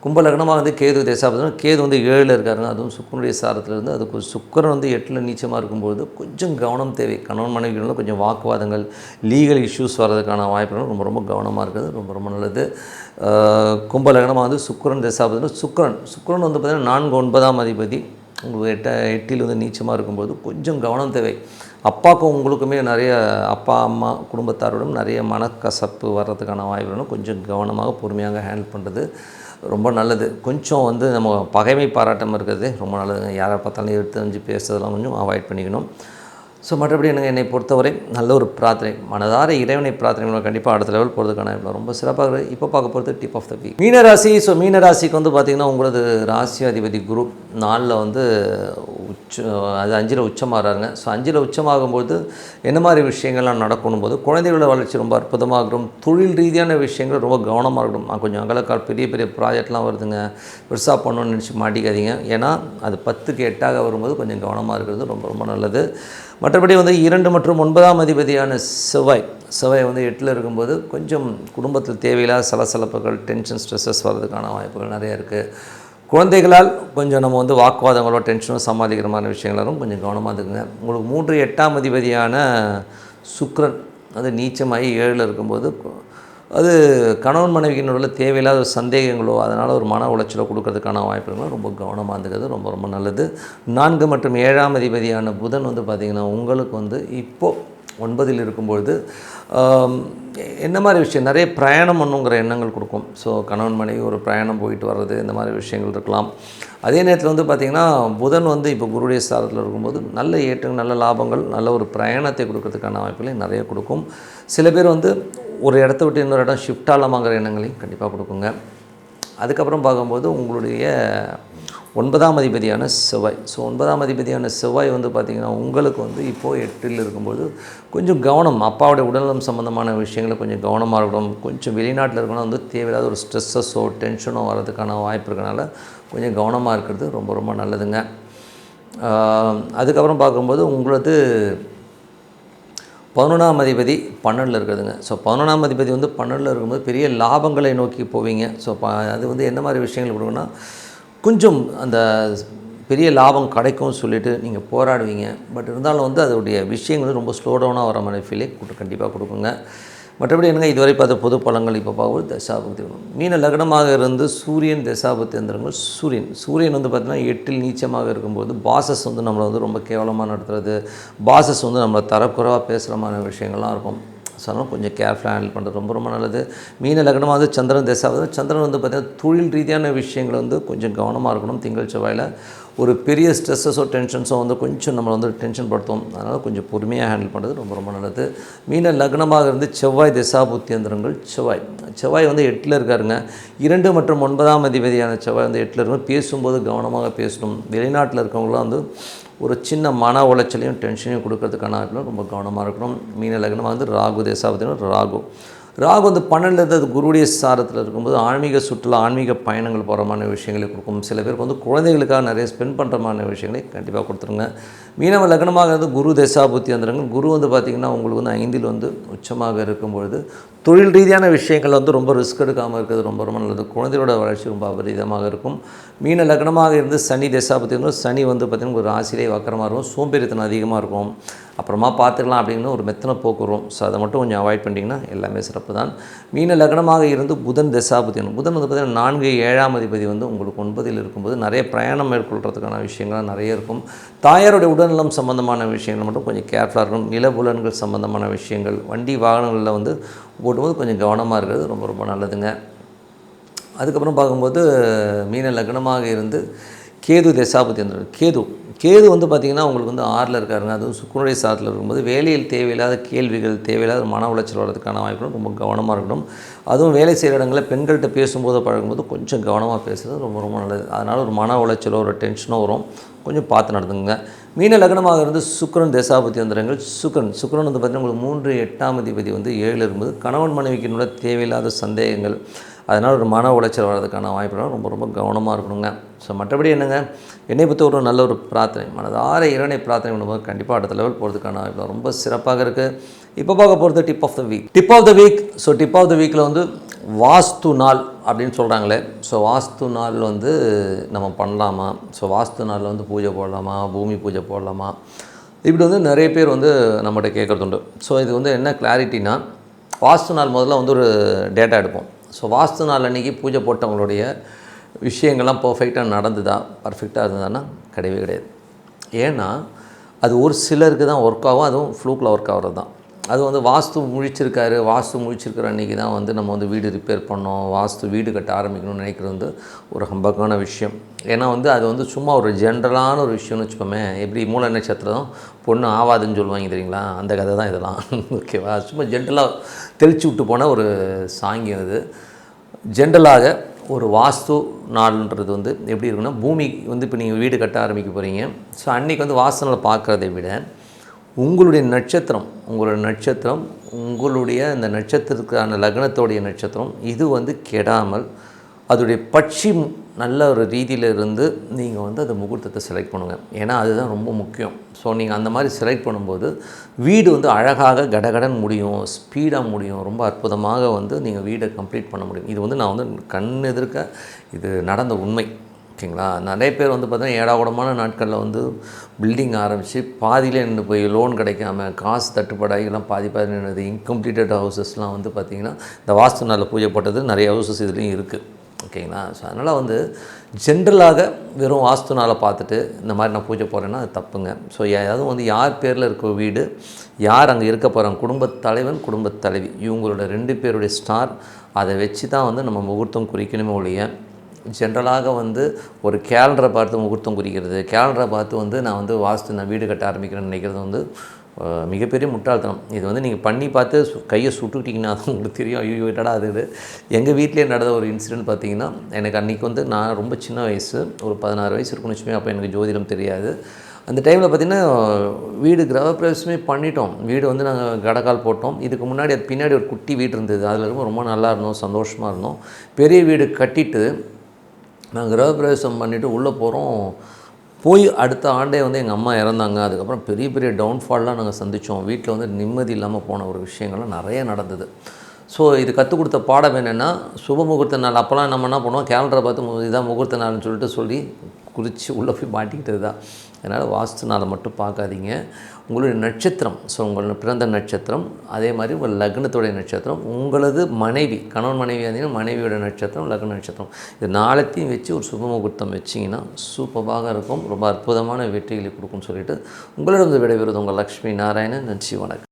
கும்ப லக்னமாக வந்து கேது தேசாபதினா, கேது வந்து 7ல் இருக்காருங்க. அதுவும் சுக்கிரனுடைய சாரத்திலிருந்து, அதுக்கு சுக்கிரன் வந்து 8ல் நீச்சமாக இருக்கும்போது கொஞ்சம் கவனம் தேவை. கணவன் மனைவிகளில் கொஞ்சம் வாக்குவாதங்கள், லீகல் இஷ்யூஸ் வர்றதுக்கான வாய்ப்புகள் ரொம்ப ரொம்ப கவனமாக இருக்குது, ரொம்ப ரொம்ப நல்லது. கும்ப லக்னமாக வந்து சுக்கிரன் தேசாபதினா, சுக்கிரன் வந்து பார்த்திங்கன்னா 4, 9ஆம் அதிபதி உங்களுக்கு 8ல் வந்து நீச்சமாக இருக்கும்போது கொஞ்சம் கவனம் தேவை. அப்பாவுக்கும் உங்களுக்குமே நிறைய அப்பா அம்மா குடும்பத்தாரோடும் நிறைய மனக்கசப்பு வர்றதுக்கான வாய்ப்புகளும் கொஞ்சம் கவனமாக பொறுமையாக ஹேண்டில் பண்ணுறது ரொம்ப நல்லது. கொஞ்சம் வந்து நம்ம பகைமை பாராட்டம் இருக்கிறது ரொம்ப நல்லதுங்க. யாரை பார்த்தாலும் எடுத்து பேசுறதெல்லாம் கொஞ்சம் அவாய்ட் பண்ணிக்கணும். ஸோ மற்றபடி என்னை பொறுத்தவரை நல்ல ஒரு பிரார்த்தனை, மனதார இறைவனை பிரார்த்தனை கண்டிப்பாக அடுத்த லெவல் போகிறதுக்கான ரொம்ப சிறப்பாக இருக்குது. இப்போ பார்க்க போகிறது டிப் ஆஃப் த வீக் மீனராசி. ஸோ மீனராசிக்கு வந்து பார்த்திங்கன்னா உங்களது ராசி அதிபதி குரு 4ல் வந்து அது 5ல் உச்சமாகறாருங்க. ஸோ 5ல் உச்சமாகும்போது என்ன மாதிரி விஷயங்கள்லாம் நடக்கணும் போது குழந்தைகளோட வளர்ச்சி ரொம்ப அற்புதமாக இருக்கணும். தொழில் ரீதியான விஷயங்கள் ரொம்ப கவனமாக இருக்கணும். கொஞ்சம் அகலக்கால் பெரிய ப்ராஜெக்ட்லாம் வருதுங்க, பெருசாக பண்ணணும்னு நினச்சி மாட்டிக்காதீங்க. ஏன்னா அது 10க்கு 8ஆக வரும்போது கொஞ்சம் கவனமாக இருக்கிறது ரொம்ப ரொம்ப நல்லது. மற்றபடி வந்து 2 மற்றும் 9ஆம் அதிபதியான செவ்வாய் வந்து 8ல் இருக்கும்போது கொஞ்சம் குடும்பத்தில் தேவையில்லாத சலசலப்புகள், டென்ஷன், ஸ்ட்ரெஸ்ஸஸ் வர்றதுக்கான வாய்ப்புகள் நிறைய இருக்குது. குழந்தைகளால் கொஞ்சம் நம்ம வந்து வாக்குவாதங்களோ டென்ஷனோ சமாளிக்கிற மாதிரி விஷயங்களும் கொஞ்சம் கவனமாக இருக்குங்க. உங்களுக்கு 3, 8ஆம் அதிபதியான சுக்கிரன் அது நீச்சமாகி 7ல் இருக்கும்போது அது கணவன் மனைவியினுள்ள தேவையில்லாத சந்தேகங்களோ அதனால் ஒரு மன உளைச்சலோ கொடுக்கறதுக்கான வாய்ப்புகளும் ரொம்ப கவனமாக இருந்துக்கிறது ரொம்ப ரொம்ப நல்லது. 4 மற்றும் 7ஆம் அதிபதியான புதன் வந்து பார்த்திங்கன்னா உங்களுக்கு வந்து இப்போது 9ல் இருக்கும்பொழுது என்ன மாதிரி விஷயம், நிறைய பிரயாணம் பண்ணுங்கிற எண்ணங்கள் கொடுக்கும். ஸோ கணவன் மனைவி ஒரு பிரயாணம் போயிட்டு வர்றது இந்த மாதிரி விஷயங்கள் இருக்கலாம். அதே நேரத்தில் வந்து பார்த்திங்கன்னா புதன் வந்து இப்போ குருடைய ஸ்தானத்தில் இருக்கும்போது நல்ல ஏற்றங்கள், நல்ல லாபங்கள், நல்ல ஒரு பிரயாணத்தை கொடுக்கறதுக்கான வாய்ப்புகளை நிறைய கொடுக்கும். சில பேர் வந்து ஒரு இடத்த விட்டு இன்னொரு இடம் ஷிஃப்ட் ஆகலாமாங்கிற எண்ணங்களையும் கண்டிப்பாக கொடுக்குங்க. அதுக்கப்புறம் பார்க்கும்போது உங்களுடைய 9ஆம் அதிபதியான செவ்வாய். ஸோ 9ஆம் அதிபதியான செவ்வாய் வந்து பார்த்திங்கன்னா உங்களுக்கு வந்து இப்போது 8ல் இருக்கும்போது கொஞ்சம் கவனம், அப்பாவுடைய உடல்நலம் சம்மந்தமான விஷயங்களை கொஞ்சம் கவனமாக இருக்கணும். கொஞ்சம் வெளிநாட்டில் இருக்கணும் வந்து தேவையில்லாத ஒரு ஸ்ட்ரெஸ்ஸஸோ டென்ஷனோ வர்றதுக்கான வாய்ப்பு இருக்கனால கொஞ்சம் கவனமாக இருக்கிறது ரொம்ப ரொம்ப நல்லதுங்க. அதுக்கப்புறம் பார்க்கும்போது உங்களது 11ஆம் அதிபதி 12ல் இருக்குதுங்க. ஸோ 11ஆம் அதிபதி வந்து 12ல் இருக்கும்போது பெரிய லாபங்களை நோக்கி போவீங்க. ஸோ அது வந்து என்ன மாதிரி விஷயங்கள் கொடுக்குன்னா கொஞ்சம் அந்த பெரிய லாபம் கிடைக்கும்னு சொல்லிவிட்டு நீங்கள் போராடுவீங்க. பட் இருந்தாலும் வந்து அதோடைய விஷயங்கள் ரொம்ப ஸ்லோ டவுனாக வர மாதிரி ஃபீலே கண்டிப்பாக கொடுக்குங்க. மற்றபடி என்னங்க இதுவரை பார்த்த பொது பலங்கள் இப்போ பார்க்கும்போது தசாபுக்தி மீன லக்னமாக இருந்து சூரியன் தசாபுக்தி எந்திரங்கள். சூரியன் வந்து பார்த்திங்கன்னா 8ல் நீச்சமாக இருக்கும்போது பாசஸ் வந்து நம்மளை வந்து ரொம்ப கேவலமாக நடத்துறது, பாசஸ் வந்து நம்மளை தரக்குறைவாக பேசுகிற மாதிரி விஷயங்கள்லாம் இருக்கும். ஸோ அதனால் கொஞ்சம் கேர்ஃபுல்லாக ஹேண்டில் பண்ணுறது ரொம்ப ரொம்ப நல்லது. மீன லக்னமாக வந்து சந்திரன் தசாபுக்தி, சந்திரன் வந்து பார்த்திங்கன்னா தொழில் ரீதியான விஷயங்கள் வந்து கொஞ்சம் கவனமாக இருக்கணும். திங்கள் செவ்வாயில் ஒரு பெரிய ஸ்ட்ரெஸ்ஸஸோ டென்ஷன்ஸோ வந்து கொஞ்சம் நம்மளை வந்து டென்ஷன் படுத்தும். அதனால் கொஞ்சம் பொறுமையாக ஹேண்டில் பண்ணுறது ரொம்ப ரொம்ப நல்லது. மீன லக்னமாக இருந்து செவ்வாய் தசாபுக்தி எந்திரங்கள். செவ்வாய் வந்து 8ல் இருக்காருங்க. 2 மற்றும் 9ஆம் அதிபதியான செவ்வாய் வந்து 8ல் இருக்கும். பேசும்போது கவனமாக பேசணும். வெளிநாட்டில் இருக்கவங்களாம் வந்து ஒரு சின்ன மன உளைச்சலையும் டென்ஷனையும் கொடுக்கறதுக்கான வாய்ப்புல ரொம்ப கவனமாக இருக்கணும். மீன லக்னமாக வந்து ராகு தசாபுக்தி. ராகு வந்து 12 அது குருவுடைய சாரத்தில் இருக்கும்போது ஆன்மீக சுற்றுலா, ஆன்மீக பயணங்கள் போகிறமான விஷயங்களை கொடுக்கும். சில பேருக்கு வந்து குழந்தைகளுக்காக நிறைய ஸ்பெண்ட் பண்ணுறமான விஷயங்களை கண்டிப்பாக கொடுத்துருங்க. மீனவ லக்னமாக இருந்து குரு தசாபுத்தி வந்துடுங்க. குரு வந்து பார்த்திங்கன்னா உங்களுக்கு வந்து 5ல் வந்து உச்சமாக இருக்கும்பொழுது தொழில் ரீதியான விஷயங்கள் வந்து ரொம்ப ரிஸ்க் எடுக்காமல் இருக்கிறது ரொம்ப ரொம்ப நல்லது. குழந்தையோட வளர்ச்சி ரொம்ப அபரிதமாக இருக்கும். மீன லக்னமாக இருந்து சனி தசாபுத்தி வந்து சனி வந்து பார்த்திங்கன்னா ஒரு ராசியிலே வக்கரமாக இருக்கும், சோம்பேறித்தனம் அதிகமாக இருக்கும். அப்புறமா பார்த்துக்கலாம் அப்படின்னு ஒரு மெத்தனை போக்கு வரும். ஸோ அதை மட்டும் கொஞ்சம் அவாய்ட் பண்ணிட்டீங்கன்னா எல்லாமே சிறப்பு தான். மீன லக்னமாக இருந்து புதன் தசாபுத்தி புதன் வந்து பார்த்திங்கன்னா 4 7ஆம் அதிபதி வந்து உங்களுக்கு 9ல் இருக்கும்போது நிறைய பிரயாணம் மேற்கொள்கிறதுக்கான விஷயங்கள்லாம் நிறைய இருக்கும். தாயாருடைய உடல்நலம் சம்மந்தமான விஷயங்கள் மட்டும் கொஞ்சம் கேர்ஃபுல்லாக இருக்கணும். நிலபுலன்கள் சம்மந்தமான விஷயங்கள், வண்டி வாகனங்களில் வந்து ஓட்டும்போது கொஞ்சம் கவனமாக இருக்கிறது ரொம்ப ரொம்ப நல்லதுங்க. அதுக்கப்புறம் பார்க்கும்போது மீன லக்னமாக இருந்து கேது தசாபுத்தி வந்துடும். கேது வந்து பார்த்திங்கன்னா உங்களுக்கு வந்து 6ல் இருக்காருங்க. அதுவும் சுக்கிரனுடைய சாரத்தில் இருக்கும்போது வேலையில் தேவையில்லாத கேள்விகள், தேவையில்லாத மன உளைச்சல் வர்றதுக்கான வாய்ப்புகளும் ரொம்ப கவனமாக இருக்கணும். அதுவும் வேலை செய்கிற இடங்களில் பெண்கள்கிட்ட பேசும்போது பழகும்போது கொஞ்சம் கவனமாக பேசுகிறது ரொம்ப ரொம்ப நல்லது. அதனால் ஒரு மன உளைச்சலோ ஒரு டென்ஷனோ வரும், கொஞ்சம் பார்த்து நடந்துங்க. மீன லக்னமாக இருந்து சுக்கிரன் தசாபுத்தி வந்துடுங்கள். சுக்கிரன் வந்து பார்த்திங்கன்னா உங்களுக்கு 3 8ஆம் அதிபதி வந்து 7ல் இருக்கும்போது கணவன் மனைவிக்கு தேவையில்லாத சந்தேகங்கள், அதனால் ஒரு மன உளைச்சல் வர்றதுக்கான வாய்ப்புகள் ரொம்ப ரொம்ப கவனமாக இருக்கணுங்க. ஸோ மற்றபடி என்னங்க, என்னை பற்றி ஒரு நல்ல ஒரு பிரார்த்தனை, மனதார இறைவனை பிரார்த்தனை பண்ணும்போது கண்டிப்பாக அடுத்த லெவல் போகிறதுக்கான வாய்ப்பு ரொம்ப சிறப்பாக இருக்குது. இப்போ பார்க்க போகிறது tip of the week. So tip of the வீக்கில் வந்து வாஸ்து நாள் அப்படின்னு சொல்கிறாங்களே. ஸோ வாஸ்து நாள் வந்து நம்ம பண்ணலாமா, ஸோ வாஸ்து நாளில் வந்து பூஜை போடலாமா, பூமி பூஜை போடலாமா, இப்படி வந்து நிறைய பேர் வந்து நம்மகிட்ட கேட்குறது உண்டு. ஸோ இது வந்து என்ன கிளாரிட்டினா, வாஸ்து நாள் முதல்ல வந்து ஒரு டேட்டா எடுப்போம். ஸோ வாஸ்து நாள் அன்றைக்கி பூஜை போட்டவங்களுடைய விஷயங்கள்லாம் பர்ஃபெக்டாக நடந்துதா, பர்ஃபெக்டாக இருந்ததுன்னா கிடையவே கிடையாது. ஏன்னா அது ஒரு சிலருக்கு தான் ஒர்க் ஆகும், அதுவும் ஃப்ளூக்கில் ஒர்க் ஆகிறது தான். அது வந்து வாஸ்து முழிச்சிருக்கிற அன்றைக்கி தான் வந்து நம்ம வந்து வீடு ரிப்பேர் பண்ணோம், வீடு கட்ட ஆரம்பிக்கணும்னு நினைக்கிறது வந்து ஒரு ஹம்பக்கான விஷயம். ஏன்னா வந்து அது வந்து சும்மா ஒரு ஜென்ரலான ஒரு விஷயம்னு வச்சுக்கோமே. எப்படி மூல நட்சத்திரம் பொண்ணு ஆவாதுன்னு சொல்லுவாங்க தெரியுங்களா, அந்த கதை தான் இதெல்லாம். ஓகேவா, சும்மா ஜென்ரலாக தெளிச்சு விட்டு போன ஒரு சாங்கியம் இது. ஜென்ரலாக ஒரு வாஸ்து நாள்ன்றது வந்து எப்படி இருக்குன்னா, பூமி வந்து இப்போ நீங்கள் வீடு கட்ட ஆரம்பிக்க போகிறீங்க. ஸோ அன்றைக்கி வந்து வாஸ்து நாளை பார்க்குறதை விட உங்களுடைய நட்சத்திரம் உங்களுடைய அந்த நட்சத்திரத்துக்கான லக்னத்தோடைய நட்சத்திரம் இது வந்து கெடாமல் அதோடைய பட்சி நல்ல ஒரு ரீதியில் இருந்து நீங்கள் வந்து அந்த முகூர்த்தத்தை செலக்ட் பண்ணுங்கள். ஏன்னா அதுதான் ரொம்ப முக்கியம். ஸோ நீங்கள் அந்த மாதிரி செலக்ட் பண்ணும்போது வீடு வந்து அழகாக கடகடன் முடியும், ஸ்பீடாக முடியும், ரொம்ப அற்புதமாக வந்து நீங்கள் வீடை கம்ப்ளீட் பண்ண முடியும். இது வந்து நான் வந்து கண் எதிர்க்க இது நடந்த உண்மை. ஓகேங்களா, நிறைய பேர் வந்து பார்த்தீங்கன்னா ஏடாகூடமான நாட்களில் வந்து பில்டிங் ஆரம்பித்து பாதியிலே நின்று போய் லோன் கிடைக்காம காசு தட்டுப்பாடாகிலாம் பாதி நின்றது. இன்கம்ப்ளீட்டட் ஹவுசஸ்லாம் வந்து பார்த்திங்கன்னா இந்த வாஸ்து நாளில் பூஜை போட்டது நிறைய ஹவுசஸ் இதுலேயும் இருக்குது. ஓகேங்களா, ஸோ அதனால் வந்து ஜென்ரலாக வெறும் வாஸ்து நாளை பார்த்துட்டு இந்த மாதிரி நான் பூஜை போகிறேன்னா அது தப்புங்க. ஸோ அதுவும் வந்து யார் பேரில் இருக்க வீடு, யார் அங்கே இருக்க போகிறாங்க, குடும்பத் தலைவன் குடும்பத் தலைவி, இவங்களோட 2 பேருடைய ஸ்டார், அதை வச்சு தான் வந்து நம்ம முகூர்த்தம் குறிக்கணுமே ஒழிய ஜென்ரலாக வந்து ஒரு கேலண்டரை பார்த்து முகூர்த்தம் குறிக்கிறது, கேலண்டரை பார்த்து வந்து நான் வீடு கட்ட ஆரம்பிக்கிறேன்னு நினைக்கிறது வந்து மிகப்பெரிய முட்டாள்தனம். இது வந்து நீங்கள் பண்ணி பார்த்து கையை சுட்டுக்கிட்டிங்கன்னா தான் உங்களுக்கு தெரியும். ஐயோ என்னடா அது. எங்கள் வீட்டிலே நடந்த ஒரு இன்சிடென்ட் பார்த்திங்கன்னா, எனக்கு அன்றைக்கி வந்து நான் ரொம்ப சின்ன வயசு, ஒரு 16 வயசு இருக்குன்னு வச்சுமே. அப்போ எனக்கு ஜோதிடம் தெரியாது. அந்த டைமில் பார்த்திங்கன்னா வீடு கிரகப்பிரவேசமே பண்ணிட்டோம். வீடு வந்து நாங்கள் கடக்கால் போட்டோம். இதுக்கு முன்னாடி அது பின்னாடி ஒரு குட்டி வீடு இருந்தது. அதில் ரொம்ப நல்லா இருந்தோம், சந்தோஷமாக இருந்தோம். பெரிய வீடு கட்டிட்டு நாங்கள் கிரகப்பிரவேசம் பண்ணிவிட்டு உள்ளே போகிறோம். போய் அடுத்த ஆண்டே வந்து எங்கள் அம்மா இறந்தாங்க. அதுக்கப்புறம் பெரிய பெரிய டவுன்ஃபால்லாம் நாங்கள் சந்தித்தோம். வீட்டில் வந்து நிம்மதி இல்லாமல் போன ஒரு விஷயங்கள்லாம் நிறைய நடந்தது. ஸோ இது கற்றுக் கொடுத்த பாடம் என்னென்னா, சுப முகூர்த்த நாள் அப்போல்லாம் நம்ம என்ன பண்ணுவோம், கேலண்டரை பார்த்து இதான் முகூர்த்த நாள்னு சொல்லி குறித்து உள்ளே போய் மாட்டிக்கிட்டது தான். அதனால் வாஸ்து நாளை மட்டும் பார்க்காதீங்க. உங்களுடைய நட்சத்திரம், ஸோ உங்களோட பிறந்த நட்சத்திரம், அதே மாதிரி உங்கள் லக்னத்துடைய நட்சத்திரம், உங்களது மனைவி, கணவன் மனைவி இருந்தீங்கன்னா மனைவியோட நட்சத்திரம், லக்ன நட்சத்திரம், இது நாளத்தையும் வச்சு ஒரு சுப முகூர்த்தம் வச்சிங்கன்னா சூப்பராக இருக்கும். ரொம்ப அற்புதமான வெற்றிகளை கொடுக்கும்னு சொல்லிட்டு உங்களிடம் விடைபெறுவது உங்கள் லக்ஷ்மி நாராயணன். நன்றி, வணக்கம்.